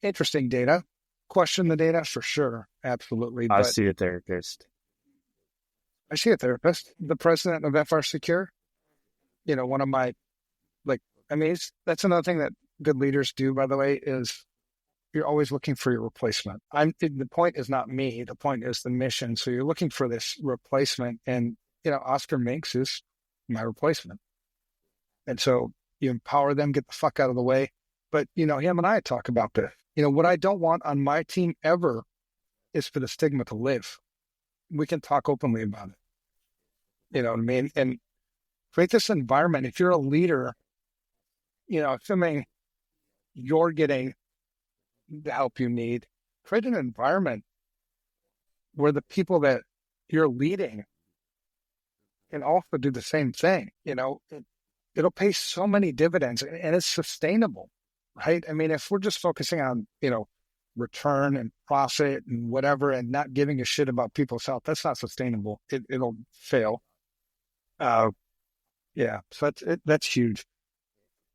interesting data. Question the data for sure. Absolutely. I see a therapist. The president of FR Secure, one of my, that's another thing that good leaders do, by the way, is you're always looking for your replacement. The point is not me. The point is the mission. So you're looking for this replacement, and, Oscar Minks is my replacement. And so you empower them, get the fuck out of the way. But, him and I talk about this. What I don't want on my team ever is for the stigma to live. We can talk openly about it. You know what I mean? And create this environment. If you're a leader, assuming you're getting the help you need, create an environment where the people that you're leading can also do the same thing. It'll pay so many dividends, and it's sustainable, right? I mean, if we're just focusing on, return and profit and whatever, and not giving a shit about people's health, that's not sustainable. It'll fail. Yeah. So that's huge.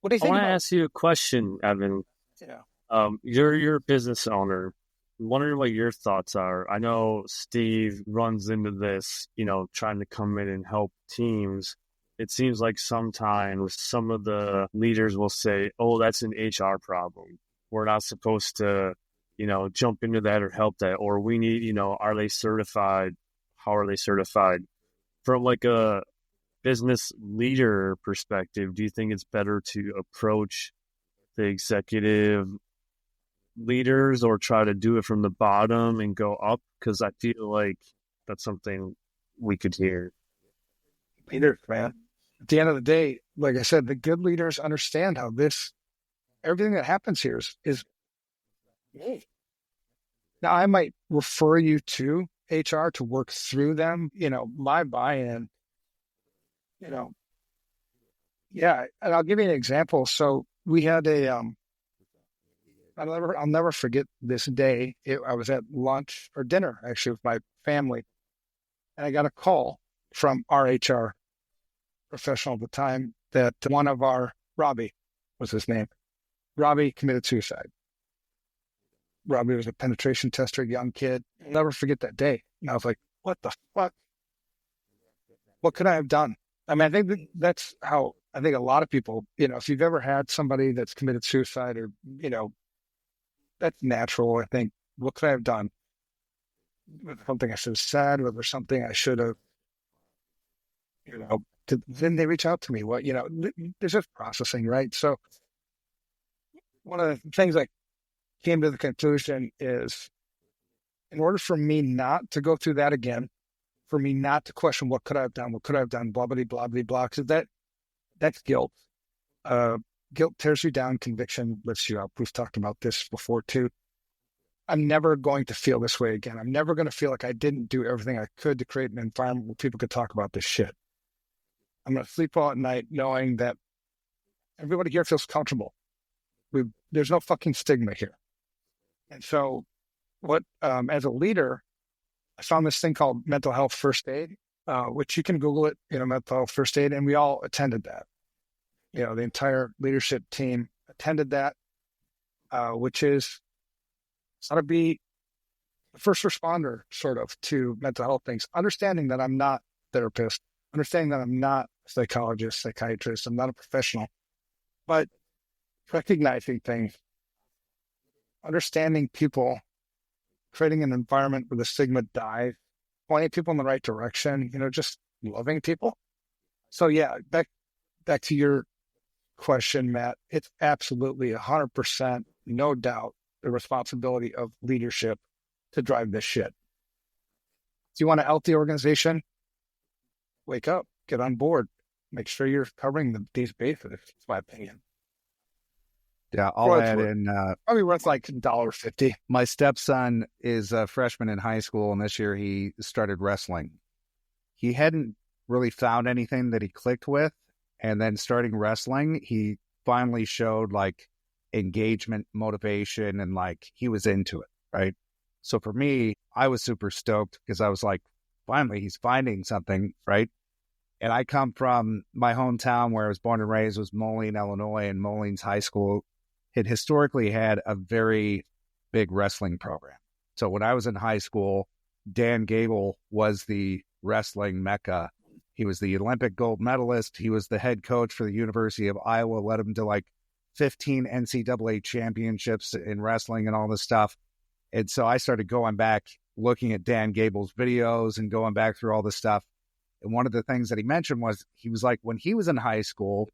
What do you think? I want to ask you a question, Evan. Yeah. You're a business owner. I'm wondering what your thoughts are. I know Steve runs into this, trying to come in and help teams. It seems like sometimes some of the leaders will say, oh, that's an HR problem. We're not supposed to, jump into that or help that. Or we need, are they certified? How are they certified? From like a business leader perspective, do you think it's better to approach the executive leaders or try to do it from the bottom and go up? Because I feel like that's something we could hear. Leaders, man. At the end of the day, like I said, the good leaders understand how everything that happens here is me. Now, I might refer you to HR to work through them, my buy-in, yeah. And I'll give you an example. So we had I'll never forget this day. I was at lunch or dinner, actually, with my family, and I got a call from our HR professional at the time that one of Robbie was his name. Robbie committed suicide. Robbie was a penetration tester, young kid. I'll never forget that day. And I was like, what the fuck? What could I have done? I mean, I think that's how I think a lot of people, if you've ever had somebody that's committed suicide or, that's natural. I think, what could I have done? Was there something I should have said? Was there something I should have, then they reach out to me. What, there's just processing, right? So one of the things I came to the conclusion is, in order for me not to go through that again, for me not to question what could I have done, blah, blah, blah, blah, blah, because that's guilt. Guilt tears you down, conviction lifts you up. We've talked about this before too. I'm never going to feel this way again. I'm never going to feel like I didn't do everything I could to create an environment where people could talk about this shit. I'm going to sleep well at night knowing that everybody here feels comfortable. There's no fucking stigma here. And so as a leader, I found this thing called mental health first aid, which you can Google it, mental health first aid, and we all attended that. the entire leadership team attended that, which is how to be a first responder sort of to mental health things, understanding that I'm not a therapist, understanding that I'm not a psychologist, psychiatrist, I'm not a professional, but recognizing things, understanding people, creating an environment where the stigma dies, pointing people in the right direction, just loving people. So yeah, back to your question, Matt, it's absolutely 100%, no doubt, the responsibility of leadership to drive this shit. If you want a healthy organization, wake up, get on board, make sure you're covering these bases, it's my opinion. Yeah, I'll add in. Probably worth like $1.50. My stepson is a freshman in high school, and this year he started wrestling. He hadn't really found anything that he clicked with, and then starting wrestling, he finally showed like engagement, motivation, and like he was into it, right? So for me, I was super stoked because I was like, finally, he's finding something, right? And I come from my hometown where I was born and raised was Moline, Illinois, and Moline's high school had historically had a very big wrestling program. So when I was in high school, Dan Gable was the wrestling mecca. He was the Olympic gold medalist. He was the head coach for the University of Iowa, led him to like 15 NCAA championships in wrestling and all this stuff. And so I started going back, looking at Dan Gable's videos and going back through all this stuff. And one of the things that he mentioned was, he was like, when he was in high school,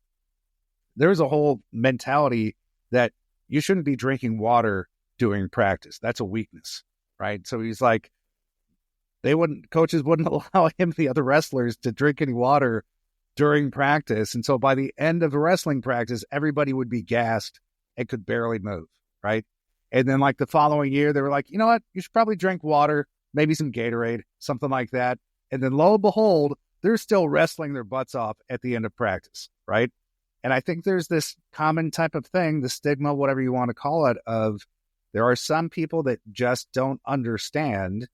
there was a whole mentality that you shouldn't be drinking water during practice. That's a weakness, right? So he's like, coaches wouldn't allow him, the other wrestlers, to drink any water during practice. And so by the end of the wrestling practice, everybody would be gassed and could barely move, right? And then like the following year, they were like, you know what? You should probably drink water, maybe some Gatorade, something like that. And then lo and behold, they're still wrestling their butts off at the end of practice, right? And I think there's this common type of thing, the stigma, whatever you want to call it, of there are some people that just don't understand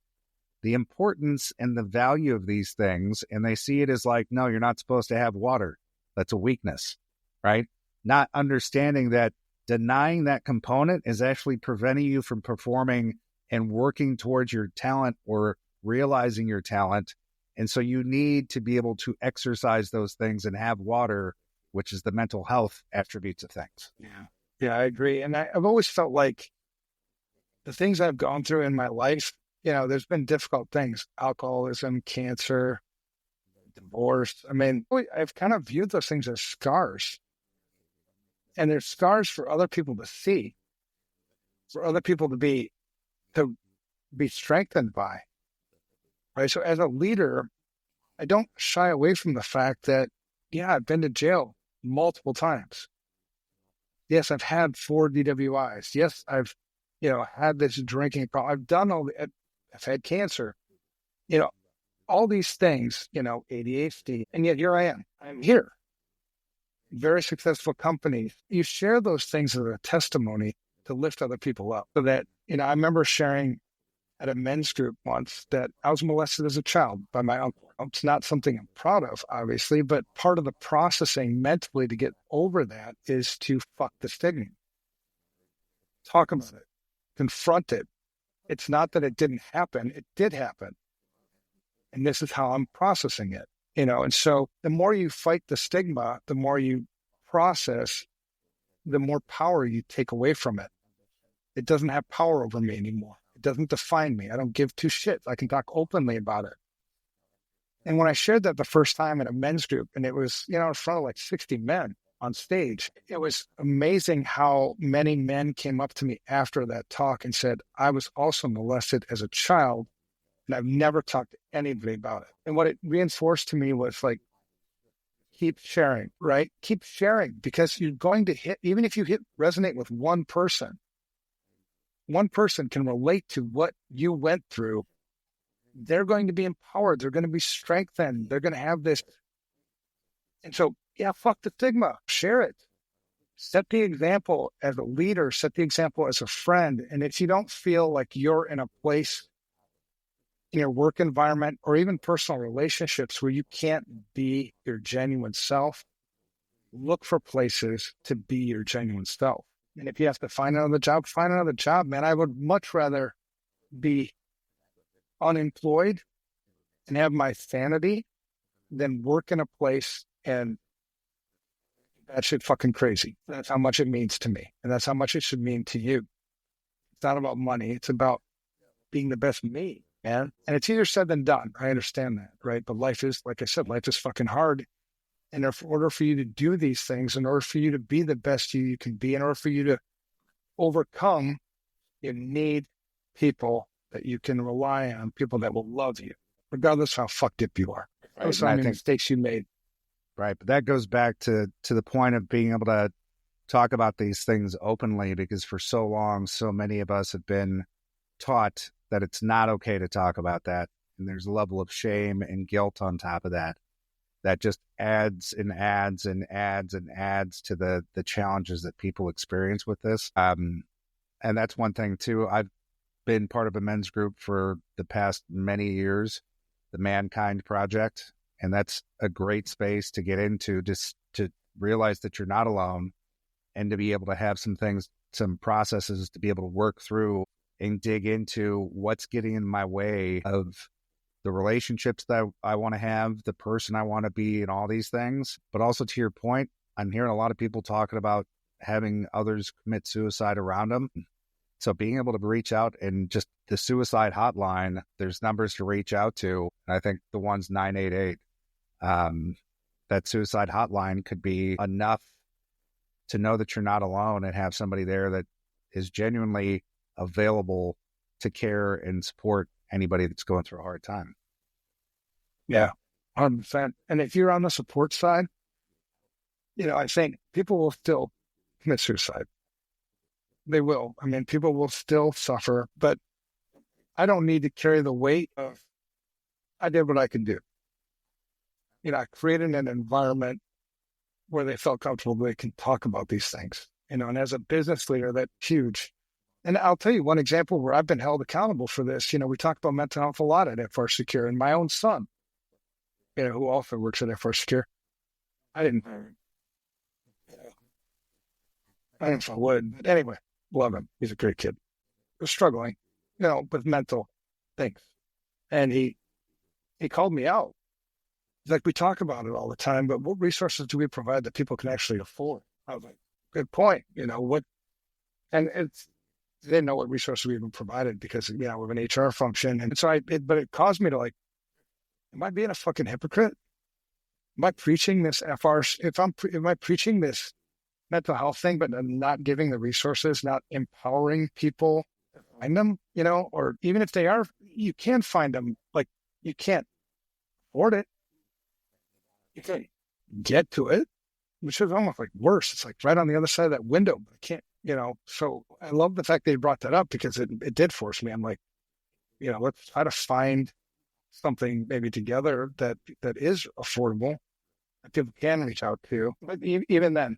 the importance and the value of these things. And they see it as like, no, you're not supposed to have water. That's a weakness, right? Not understanding that denying that component is actually preventing you from performing and working towards your talent or realizing your talent. And so you need to be able to exercise those things and have water, which is the mental health attributes of things. Yeah, I agree. And I've always felt like the things I've gone through in my life, there's been difficult things, alcoholism, cancer, divorce. I mean, I've kind of viewed those things as scars. And they're scars for other people to see, for other people to be strengthened by. Right. So as a leader, I don't shy away from the fact that, I've been to jail multiple times. Yes, I've had 4 DWIs. Yes, I've, had this drinking problem. I've done I've had cancer, all these things, ADHD. And yet here I am. I'm here. Very successful companies. You share those things as a testimony to lift other people up. So that, I remember sharing at a men's group once that I was molested as a child by my uncle. It's not something I'm proud of, obviously, but part of the processing mentally to get over that is to fuck the stigma. Talk about it. Confront it. It's not that it didn't happen. It did happen. And this is how I'm processing it. And so the more you fight the stigma, the more you process, the more power you take away from it. It doesn't have power over me anymore. It doesn't define me. I don't give 2 shits. I can talk openly about it. And when I shared that the first time at a men's group, and it was, in front of like 60 men on stage, it was amazing how many men came up to me after that talk and said, I was also molested as a child, and I've never talked to anybody about it. And what it reinforced to me was like, keep sharing, right? Keep sharing, because you're going to hit, even if you resonate with one person can relate to what you went through. They're going to be empowered. They're going to be strengthened. They're going to have this. And so, fuck the stigma. Share it. Set the example as a leader. Set the example as a friend. And if you don't feel like you're in a place in your work environment or even personal relationships where you can't be your genuine self, look for places to be your genuine self. And if you have to find another job, find another job, man. I would much rather be unemployed and have my sanity than work in a place and that shit fucking crazy. That's how much it means to me. And that's how much it should mean to you. It's not about money. It's about being the best me, man. And it's easier said than done. I understand that, right? But life is, like I said, life is fucking hard. And in order for you to do these things, in order for you to be the best you can be, in order for you to overcome, you need people that you can rely on, people that will love you, regardless of how fucked up you are. Those are the mistakes you made. Right. But that goes back to the point of being able to talk about these things openly, because for so long, so many of us have been taught that it's not okay to talk about that. And there's a level of shame and guilt on top of that, that just adds and adds and adds and adds to the challenges that people experience with this. And that's one thing too. I've been part of a men's group for the past many years, the Mankind Project. And that's a great space to get into, just to realize that you're not alone and to be able to have some things, some processes to be able to work through and dig into what's getting in my way of the relationships that I want to have, the person I want to be, and all these things. But also, to your point, I'm hearing a lot of people talking about having others commit suicide around them. So being able to reach out, and just the suicide hotline, there's numbers to reach out to. And I think the one's 988. That suicide hotline could be enough to know that you're not alone and have somebody there that is genuinely available to care and support anybody that's going through a hard time. Yeah, 100%. And if you're on the support side, I think people will still commit suicide. They will. I mean, people will still suffer, but I don't need to carry the weight of, I did what I could do. I created an environment where they felt comfortable, they can talk about these things, and as a business leader, that's huge. And I'll tell you one example where I've been held accountable for this. We talk about mental health a lot at InfoSec, and my own son, who also works at InfoSec, I didn't know if I would, but anyway, love him. He's a great kid. He was struggling, with mental things. And he called me out. He's like, we talk about it all the time, but what resources do we provide that people can actually afford? I was like, good point. What, and they didn't know what resources we even provided because, we have an HR function. And so but it caused me to am I being a fucking hypocrite? Am I preaching this am I preaching this mental health thing, but I'm not giving the resources, not empowering people to find them, or even if they are, you can find them, you can't afford it. You can get to it, which is almost worse. It's right on the other side of that window, but I can't, so I love the fact they brought that up because it did force me. I'm let's try to find something maybe together that is affordable that people can reach out to. But even then,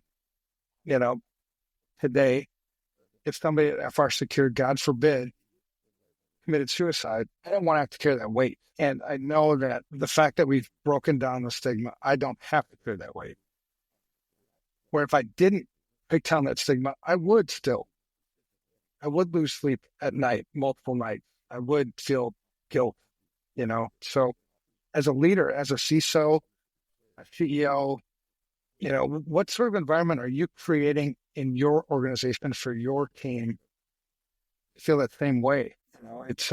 today, if somebody at FR God forbid, committed suicide, I don't want to have to carry that weight. And I know that the fact that we've broken down the stigma, I don't have to carry that weight. Where if I didn't break down that stigma, I would lose sleep at night, multiple nights. I would feel guilt, So as a leader, as a CISO, a CEO, what sort of environment are you creating in your organization for your team to feel that same way? It's,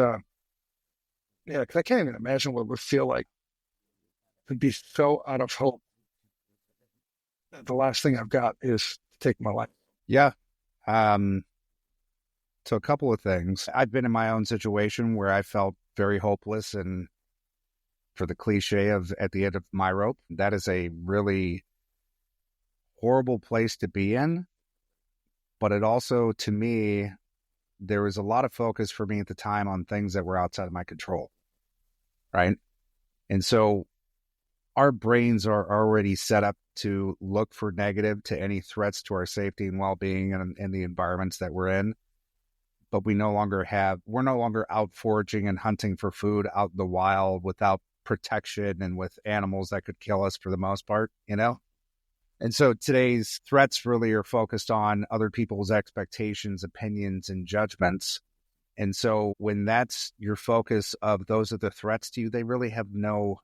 because I can't even imagine what it would feel like to be so out of hope that the last thing I've got is to take my life. Yeah. So a couple of things. I've been in my own situation where I felt very hopeless, and for the cliche of at the end of my rope, that is a really horrible place to be in. But it also, to me, there was a lot of focus for me at the time on things that were outside of my control, right? And so our brains are already set up to look for negative to any threats to our safety and well-being and the environments that we're in. But we're no longer out foraging and hunting for food out in the wild without protection and with animals that could kill us for the most part, And so today's threats really are focused on other people's expectations, opinions, and judgments. And so when that's your focus of those are the threats to you, they really have no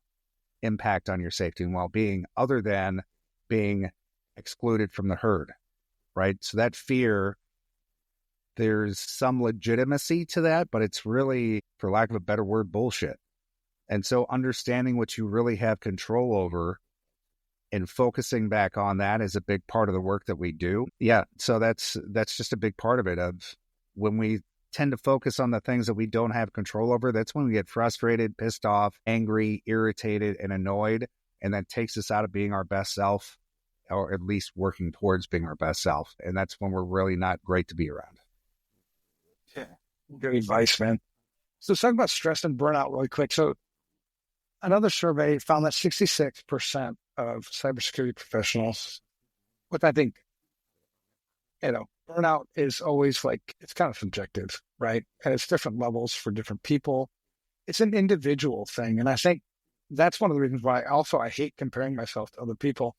impact on your safety and well-being other than being excluded from the herd, right? So that fear, there's some legitimacy to that, but it's really, for lack of a better word, bullshit. And so understanding what you really have control over and focusing back on that is a big part of the work that we do. Yeah, so that's just a big part of it. Of when we tend to focus on the things that we don't have control over, that's when we get frustrated, pissed off, angry, irritated, and annoyed, and that takes us out of being our best self, or at least working towards being our best self. And that's when we're really not great to be around. Yeah, good advice, man. So let's talk about stress and burnout really quick. So another survey found that 66% of cybersecurity professionals, which I think, burnout is always like, it's kind of subjective, right? And it's different levels for different people. It's an individual thing. And I think that's one of the reasons why I hate comparing myself to other people,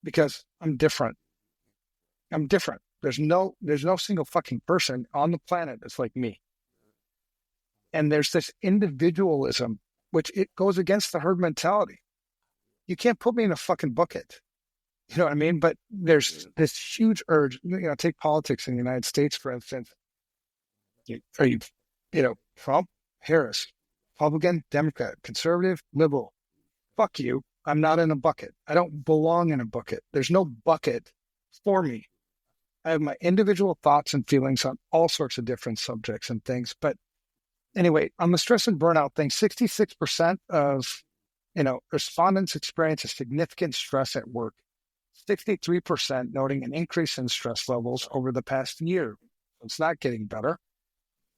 because I'm different. There's no single fucking person on the planet that's like me. And there's this individualism, which it goes against the herd mentality. You can't put me in a fucking bucket. You know what I mean? But there's this huge urge, take politics in the United States, for instance. Are you, Trump, Harris, Republican, Democrat, conservative, liberal? Fuck you. I'm not in a bucket. I don't belong in a bucket. There's no bucket for me. I have my individual thoughts and feelings on all sorts of different subjects and things. But anyway, on the stress and burnout thing, 66% of respondents experience a significant stress at work. 63% noting an increase in stress levels over the past year. It's not getting better.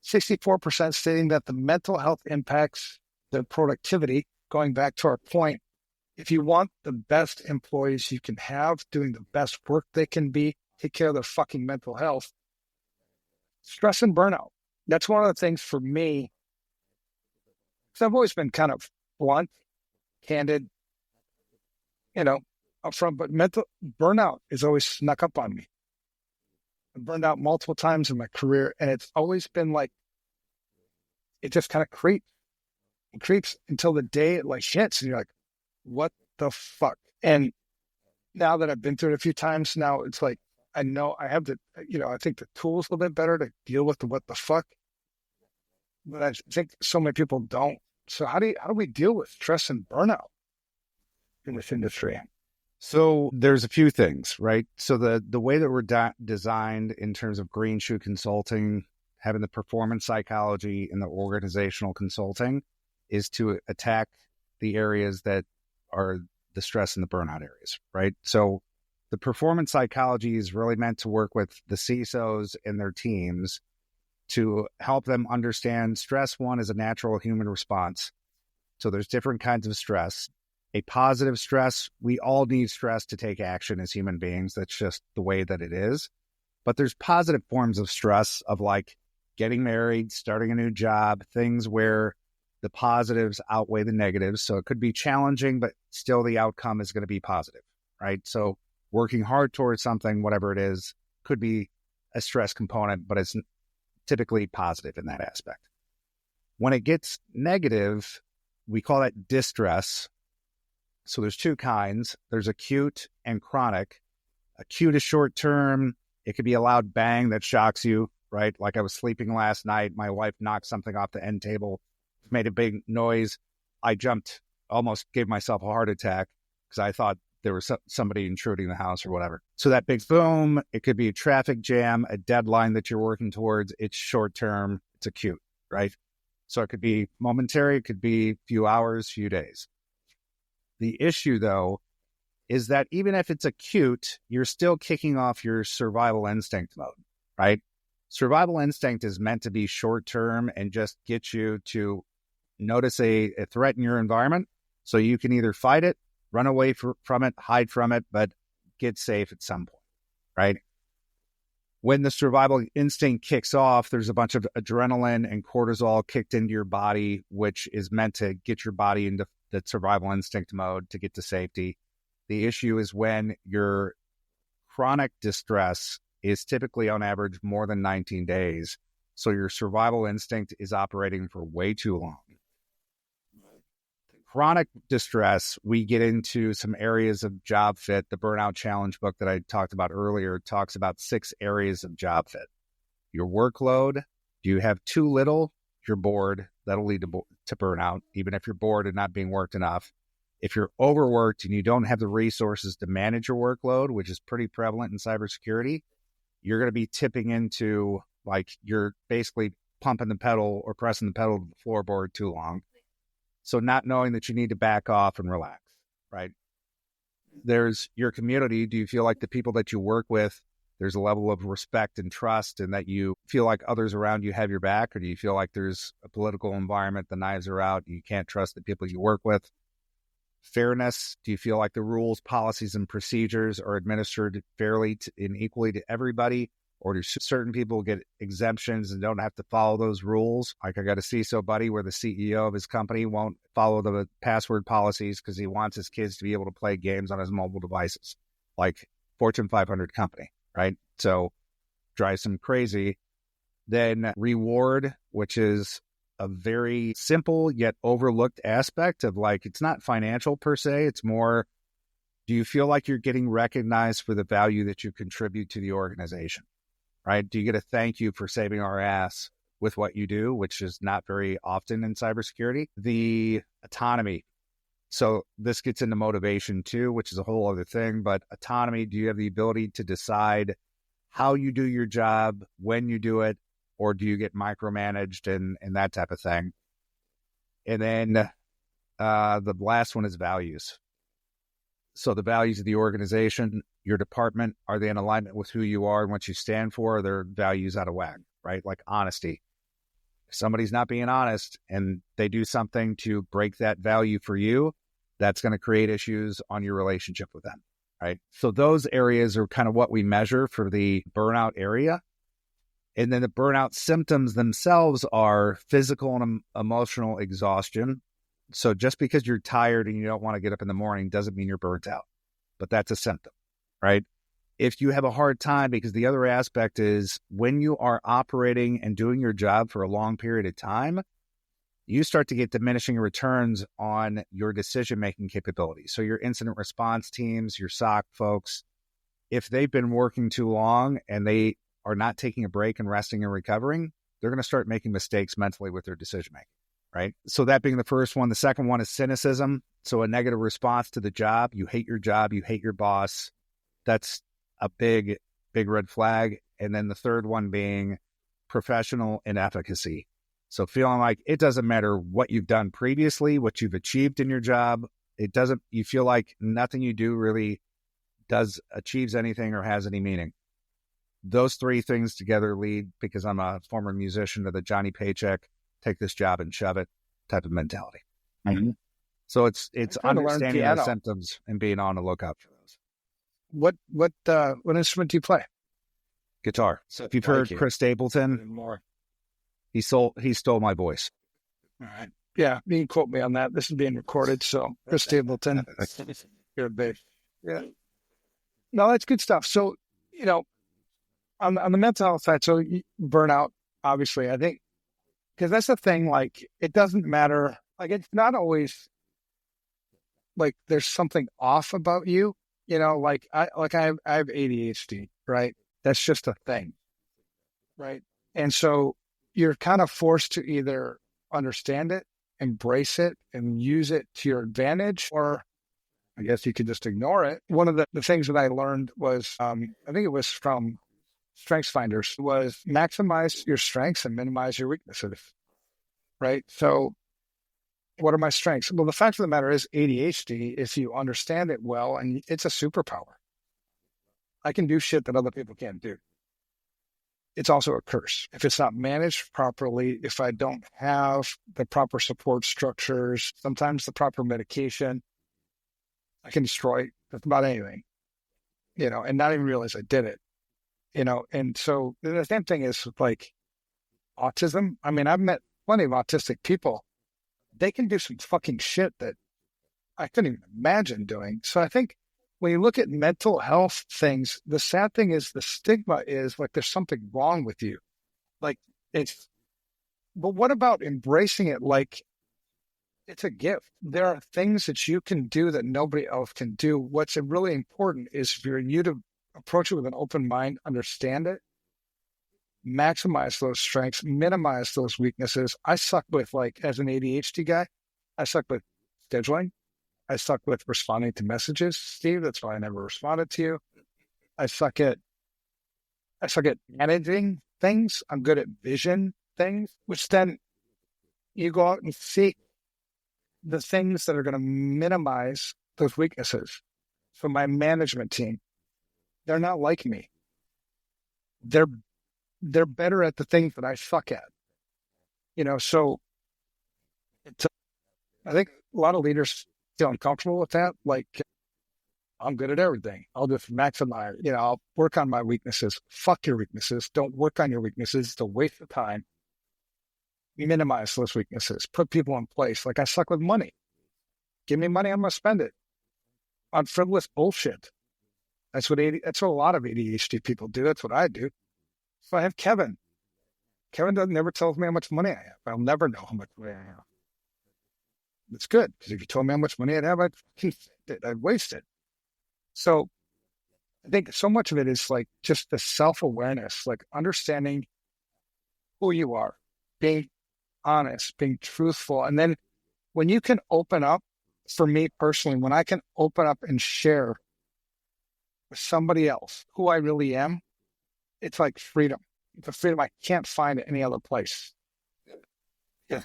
64% stating that the mental health impacts their productivity. Going back to our point, if you want the best employees you can have doing the best work they can be, take care of their fucking mental health. Stress and burnout. That's one of the things for me, because I've always been kind of blunt, candid, upfront, but mental burnout has always snuck up on me. I've burned out multiple times in my career, and it's always been like, it just kind of creeps. It creeps until the day it like hits, and you're like, what the fuck? And now that I've been through it a few times, now it's like, I know I have the, I think the tools a little bit better to deal with the what the fuck. But I think so many people don't. So how do we deal with stress and burnout in this industry? So there's a few things, right? So the way that we're designed in terms of green shoe consulting, having the performance psychology and the organizational consulting, is to attack the areas that are the stress and the burnout areas, right? So the performance psychology is really meant to work with the CISOs and their teams to help them understand stress. One is a natural human response. So there's different kinds of stress. A positive stress, we all need stress to take action as human beings. That's just the way that it is. But there's positive forms of stress of like getting married, starting a new job, things where the positives outweigh the negatives. So it could be challenging, but still the outcome is going to be positive, right? So working hard towards something, whatever it is, could be a stress component, but it's typically positive in that aspect. When it gets negative, we call that distress. So there's two kinds. There's acute and chronic. Acute is short term. It could be a loud bang that shocks you, right? Like I was sleeping last night. My wife knocked something off the end table, made a big noise. I jumped, almost gave myself a heart attack because I thought there was somebody intruding the house or whatever. So that big boom, it could be a traffic jam, a deadline that you're working towards. It's short term. It's acute, right? So it could be momentary. It could be a few hours, few days. The issue, though, is that even if it's acute, you're still kicking off your survival instinct mode, right? Survival instinct is meant to be short-term and just get you to notice a threat in your environment so you can either fight it, run away from it, hide from it, but get safe at some point, right? When the survival instinct kicks off, there's a bunch of adrenaline and cortisol kicked into your body, which is meant to get your body into the survival instinct mode to get to safety. The issue is when your chronic distress is typically on average more than 19 days. So your survival instinct is operating for way too long. Chronic distress, we get into some areas of job fit. The Burnout Challenge book that I talked about earlier talks about 6 areas of job fit. Your workload, do you have too little? You're bored. That'll lead to burnout, even if you're bored and not being worked enough. If you're overworked and you don't have the resources to manage your workload, which is pretty prevalent in cybersecurity, you're going to be tipping into like you're basically pumping the pedal or pressing the pedal to the floorboard too long. So not knowing that you need to back off and relax, right? There's your community. Do you feel like the people that you work with, there's a level of respect and trust and that you feel like others around you have your back? Or do you feel like there's a political environment, the knives are out, you can't trust the people you work with? Fairness, do you feel like the rules, policies, and procedures are administered fairly and equally to everybody? Or do certain people get exemptions and don't have to follow those rules? Like I got a CISO buddy where the CEO of his company won't follow the password policies because he wants his kids to be able to play games on his mobile devices. Like Fortune 500 company, right? So drives him crazy. Then reward, which is a very simple yet overlooked aspect of like, it's not financial per se. It's more, do you feel like you're getting recognized for the value that you contribute to the organization? Right? Do you get a thank you for saving our ass with what you do, which is not very often in cybersecurity? The autonomy. So this gets into motivation too, which is a whole other thing. But autonomy, do you have the ability to decide how you do your job, when you do it, or do you get micromanaged and that type of thing? And then the last one is values. So the values of the organization, your department, are they in alignment with who you are and what you stand for? Are their values out of whack, right? Like honesty. If somebody's not being honest and they do something to break that value for you, that's going to create issues on your relationship with them, right? So those areas are kind of what we measure for the burnout area. And then the burnout symptoms themselves are physical and emotional exhaustion. So just because you're tired and you don't want to get up in the morning doesn't mean you're burnt out, but that's a symptom, right? If you have a hard time, because the other aspect is when you are operating and doing your job for a long period of time, you start to get diminishing returns on your decision-making capabilities. So your incident response teams, your SOC folks, if they've been working too long and they are not taking a break and resting and recovering, they're going to start making mistakes mentally with their decision-making. Right. So that being the first one. The second one is cynicism. So a negative response to the job. You hate your job. You hate your boss. That's a big, big red flag. And then the third one being professional inefficacy. So feeling like it doesn't matter what you've done previously, what you've achieved in your job. You feel like nothing you do really achieves anything or has any meaning. Those three things together lead, because I'm a former musician, to the Johnny Paycheck, take this job and shove it type of mentality. Mm-hmm. So it's understanding the symptoms and being on the lookout for those. What instrument do you play? Guitar. So if you've heard Chris Stapleton, he stole my voice. All right. Yeah, you can quote me on that. This is being recorded, so Chris Stapleton, you're a big. Yeah. No, that's good stuff. So, on the mental health side, so burnout, obviously, I think, because that's the thing, like, it doesn't matter. Like, it's not always like there's something off about you, like I have ADHD, right? That's just a thing, right? And so you're kind of forced to either understand it, embrace it, and use it to your advantage, or I guess you could just ignore it. One of the things that I learned was, I think it was from Strengths Finders, was maximize your strengths and minimize your weaknesses, right? So what are my strengths? Well, the fact of the matter is ADHD, if you understand it well, and it's a superpower. I can do shit that other people can't do. It's also a curse. If it's not managed properly, if I don't have the proper support structures, sometimes the proper medication, I can destroy just about anything, and not even realize I did it. And so the same thing is like autism. I mean, I've met plenty of autistic people. They can do some fucking shit that I couldn't even imagine doing. So I think when you look at mental health things, the sad thing is the stigma is like there's something wrong with you. Like but what about embracing it like it's a gift? There are things that you can do that nobody else can do. What's really important is for you to approach it with an open mind, understand it, maximize those strengths, minimize those weaknesses. I suck with, like, as an ADHD guy, I suck with scheduling. I suck with responding to messages, Steve. That's why I never responded to you. I suck at managing things. I'm good at vision things, which then you go out and seek the things that are going to minimize those weaknesses. So my management team, they're not like me. They're better at the things that I suck at. So I think a lot of leaders feel uncomfortable with that. Like, I'm good at everything. I'll just maximize, I'll work on my weaknesses. Fuck your weaknesses. Don't work on your weaknesses. It's a waste of time. Minimize those weaknesses. Put people in place. Like, I suck with money. Give me money, I'm going to spend it on frivolous bullshit. That's what a lot of ADHD people do. That's what I do. So I have Kevin. Kevin never tells me how much money I have. I'll never know how much money I have. It's good, because if you told me how much money I'd have, I'd waste it. So I think so much of it is like just the self-awareness, like understanding who you are, being honest, being truthful. And then when you can open up, for me personally, when I can open up and share with somebody else who I really am, it's like freedom. It's a freedom I can't find at any other place. Yeah.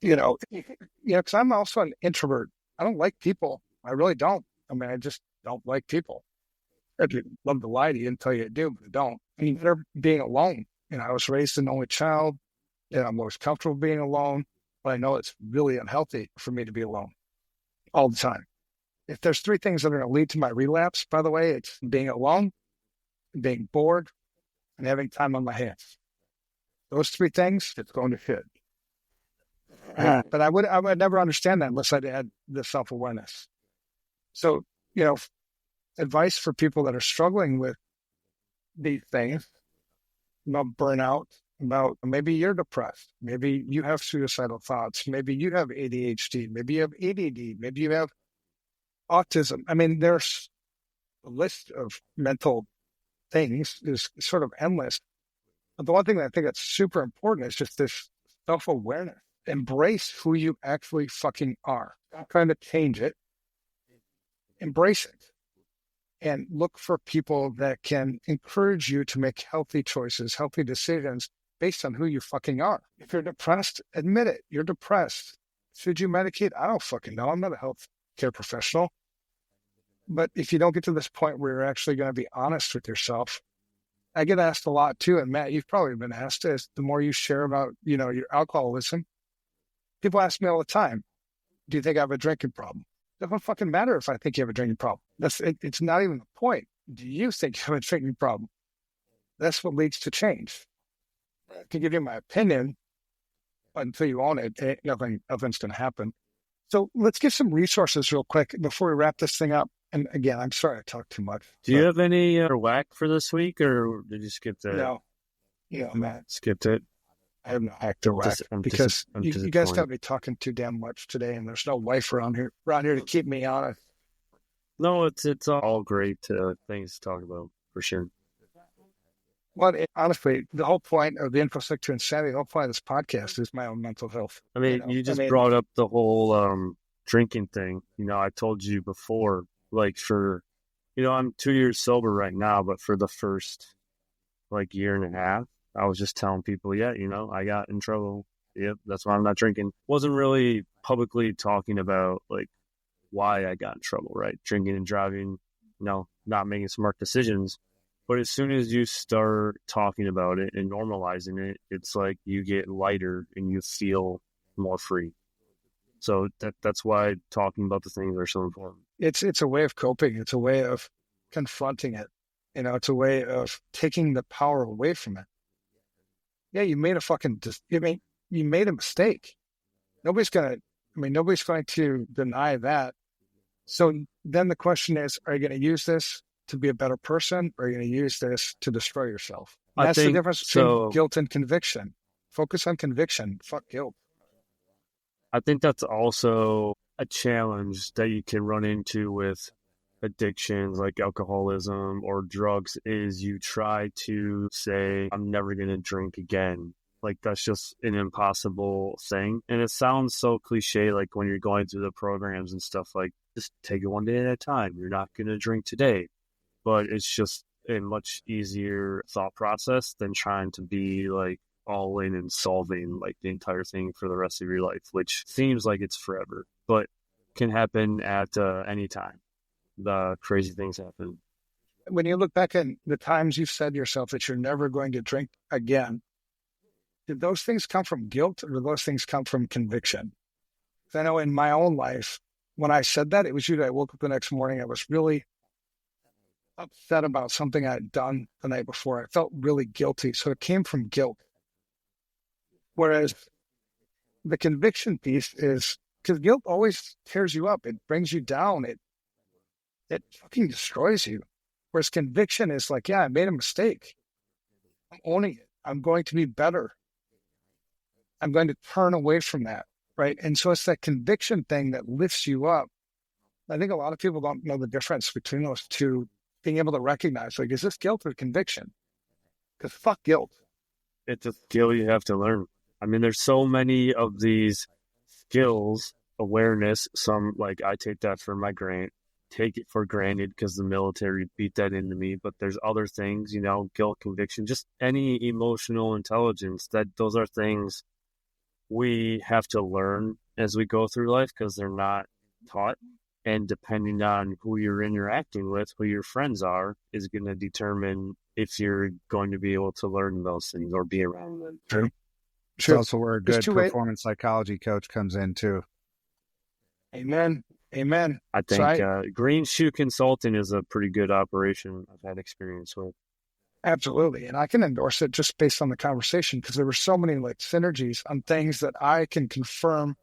Because I'm also an introvert. I don't like people. I really don't. I just don't like people. I'd love to lie to you and tell you I do, but I don't. They're being alone. I was raised an only child. I'm most comfortable being alone, but I know it's really unhealthy for me to be alone all the time. If there's three things that are going to lead to my relapse, by the way, it's being alone, being bored, and having time on my hands. Those three things, it's going to shit. But I would never understand that unless I had the self-awareness. So, advice for people that are struggling with these things, about burnout, about maybe you're depressed, maybe you have suicidal thoughts, maybe you have ADHD, maybe you have ADD, maybe you have autism. There's a list of mental things is sort of endless. But the one thing that I think that's super important is just this self-awareness. Embrace who you actually fucking are. Not trying to change it. Embrace it. And look for people that can encourage you to make healthy choices, healthy decisions based on who you fucking are. If you're depressed, admit it. You're depressed. Should you medicate? I don't fucking know. I'm not a health care professional. But if you don't get to this point where you're actually going to be honest with yourself, I get asked a lot too. And Matt, you've probably been asked this. The more you share about, your alcoholism, people ask me all the time, do you think I have a drinking problem? It doesn't fucking matter if I think you have a drinking problem. It's not even the point. Do you think you have a drinking problem? That's what leads to change. I can give you my opinion, but until you own it, nothing's going to happen. So let's give some resources real quick before we wrap this thing up. And again, I'm sorry I talked too much. Do you have any whack for this week, or did you skip that? No. Matt. Skipped it? I have no hack to whack because you guys got me talking too damn much today, and there's no wife around here to keep me honest. No, it's all great things to talk about, for sure. Well, honestly, the whole point of the InfoSec to Insanity, the whole point of this podcast is my own mental health. You just brought up the whole drinking thing. I told you before, I'm 2 years sober right now, but for the first year and a half, I was just telling people, I got in trouble. Yep, that's why I'm not drinking. Wasn't really publicly talking about why I got in trouble, right? Drinking and driving, not making smart decisions. But as soon as you start talking about it and normalizing it, it's like you get lighter and you feel more free. So that's why talking about the things are so important. It's a way of coping. It's a way of confronting it. It's a way of taking the power away from it. Yeah, you made you made a mistake. Nobody's going to deny that. So then the question is, are you going to use this to be a better person, or are you going to use this to destroy yourself? And that's the difference between guilt and conviction. Focus on conviction. Fuck guilt. I think that's also a challenge that you can run into with addictions like alcoholism or drugs is you try to say, I'm never going to drink again. Like, that's just an impossible thing. And it sounds so cliche, like when you're going through the programs and stuff, like, just take it one day at a time. You're not going to drink today. But it's just a much easier thought process than trying to be like all in and solving like the entire thing for the rest of your life, which seems like it's forever, but can happen at any time. The crazy things happen. When you look back at the times you've said to yourself that you're never going to drink again, did those things come from guilt, or did those things come from conviction? I know in my own life, when I said that, it was usually I woke up the next morning, I was really upset about something I had done the night before. I felt really guilty. So it came from guilt. Whereas the conviction piece is, because guilt always tears you up. It brings you down. It fucking destroys you. Whereas conviction is like, yeah, I made a mistake. I'm owning it. I'm going to be better. I'm going to turn away from that, right? And so it's that conviction thing that lifts you up. I think a lot of people don't know the difference between those two, being able to recognize, like, is this guilt or conviction? Because fuck guilt. It's a skill you have to learn. I mean, there's so many of these skills, awareness, some, like, I take that for take it for granted because the military beat that into me. But there's other things, you know, guilt, conviction, just any emotional intelligence, that those are things we have to learn as we go through life because they're not taught. And depending on who you're interacting with, who your friends are, is going to determine if you're going to be able to learn those things or be around them. True. It's also where a good performance psychology coach comes in too. Amen. Amen. I think Green Shoe Consulting is a pretty good operation I've had experience with. Absolutely. And I can endorse it just based on the conversation, because there were so many like synergies on things that I can confirm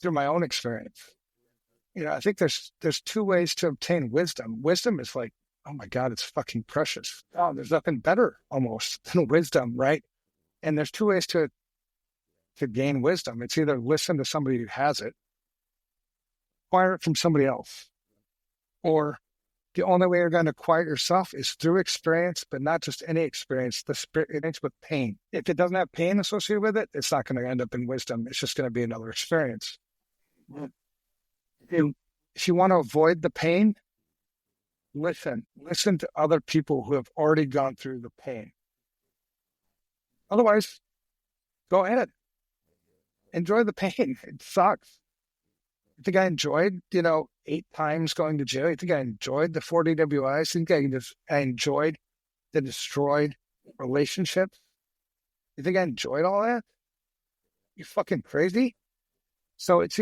through my own experience. You know, I think there's two ways to obtain wisdom. Wisdom is like, oh my God, it's fucking precious. Oh, there's nothing better almost than wisdom, right? And there's two ways to gain wisdom. It's either listen to somebody who has it, acquire it from somebody else, or the only way you're going to acquire it yourself is through experience, but not just any experience, the experience with pain. If it doesn't have pain associated with it, it's not going to end up in wisdom. It's just going to be another experience. If you want to avoid the pain, listen to other people who have already gone through the pain. Otherwise, go ahead. Enjoy the pain. It sucks. I think I enjoyed, 8 times going to jail. I think I enjoyed the 4 DWIs. I think I enjoyed the destroyed relationships. You think I enjoyed all that? You fucking crazy? So it's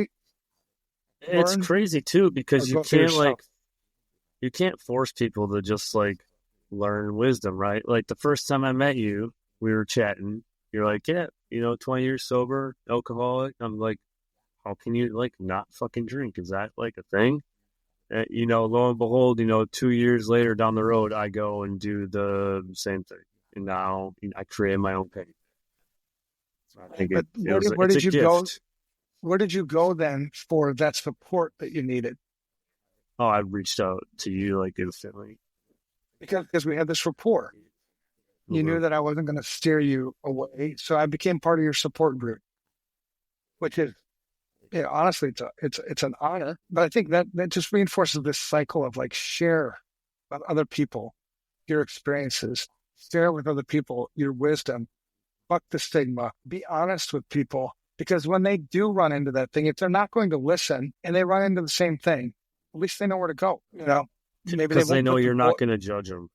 crazy too, because you can't force people to just like learn wisdom, right? Like the first time I met you, we were chatting. You're like, yeah, 20 years sober, alcoholic. I'm like, how can you like not fucking drink? Is that like a thing? Lo and behold, 2 years later down the road, I go and do the same thing. And now I create my own pain. So I think where did you go? Where did you go then for that support that you needed? Oh, I reached out to you like instantly. Because we had this rapport. You knew that I wasn't going to steer you away. So I became part of your support group, which is, honestly, it's an honor. But I think that just reinforces this cycle of like share with other people your experiences, share with other people your wisdom, fuck the stigma, be honest with people. Because when they do run into that thing, if they're not going to listen and they run into the same thing, at least they know where to go. Maybe because they know you're not going to judge them.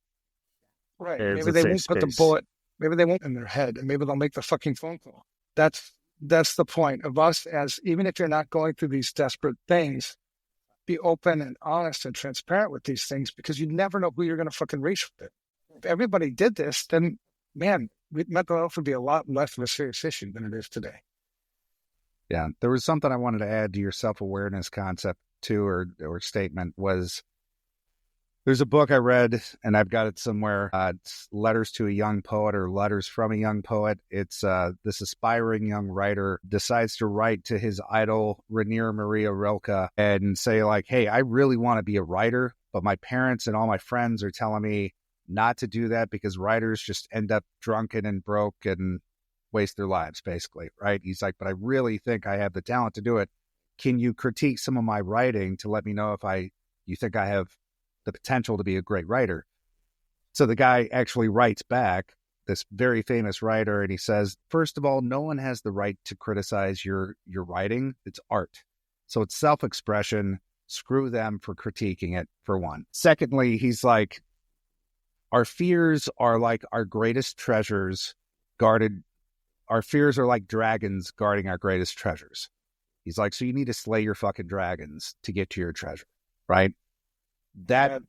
Right. Maybe they won't put the bullet. Maybe they won't in their head, and maybe they'll make the fucking phone call. That's the point of us, as even if you're not going through these desperate things, be open and honest and transparent with these things, because you never know who you're going to fucking reach with it. If everybody did this, then man, mental health would be a lot less of a serious issue than it is today. Yeah. There was something I wanted to add to your self-awareness concept too, or statement was there's a book I read and I've got it somewhere. It's Letters to a Young Poet or Letters from a Young Poet. It's this aspiring young writer decides to write to his idol, Rainier Maria Rilke, and say like, hey, I really want to be a writer, but my parents and all my friends are telling me not to do that because writers just end up drunken and broke and waste their lives, basically, right? He's like, but I really think I have the talent to do it. Can you critique some of my writing to let me know if you think I have the potential to be a great writer? So the guy actually writes back, this very famous writer, and he says, first of all, no one has the right to criticize your writing. It's art. So it's self-expression. Screw them for critiquing it, for one. Secondly, he's like, our fears are like our greatest treasures guarded. Our fears are like dragons guarding our greatest treasures. He's like, so you need to slay your fucking dragons to get to your treasure, right? That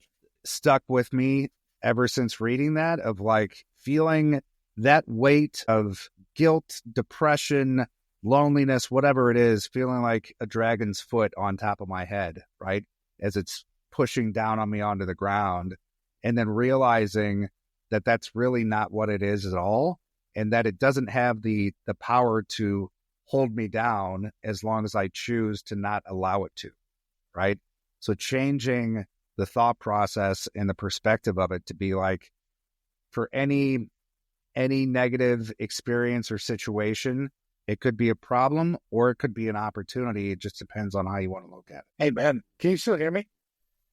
stuck with me ever since reading that, of like feeling that weight of guilt, depression, loneliness, whatever it is, feeling like a dragon's foot on top of my head, right? As it's pushing down on me onto the ground, and then realizing that that's really not what it is at all, and that it doesn't have the power to hold me down as long as I choose to not allow it to, right? So changing the thought process and the perspective of it to be like, for any negative experience or situation, it could be a problem or it could be an opportunity. It just depends on how you want to look at it. Hey, man, can you still hear me?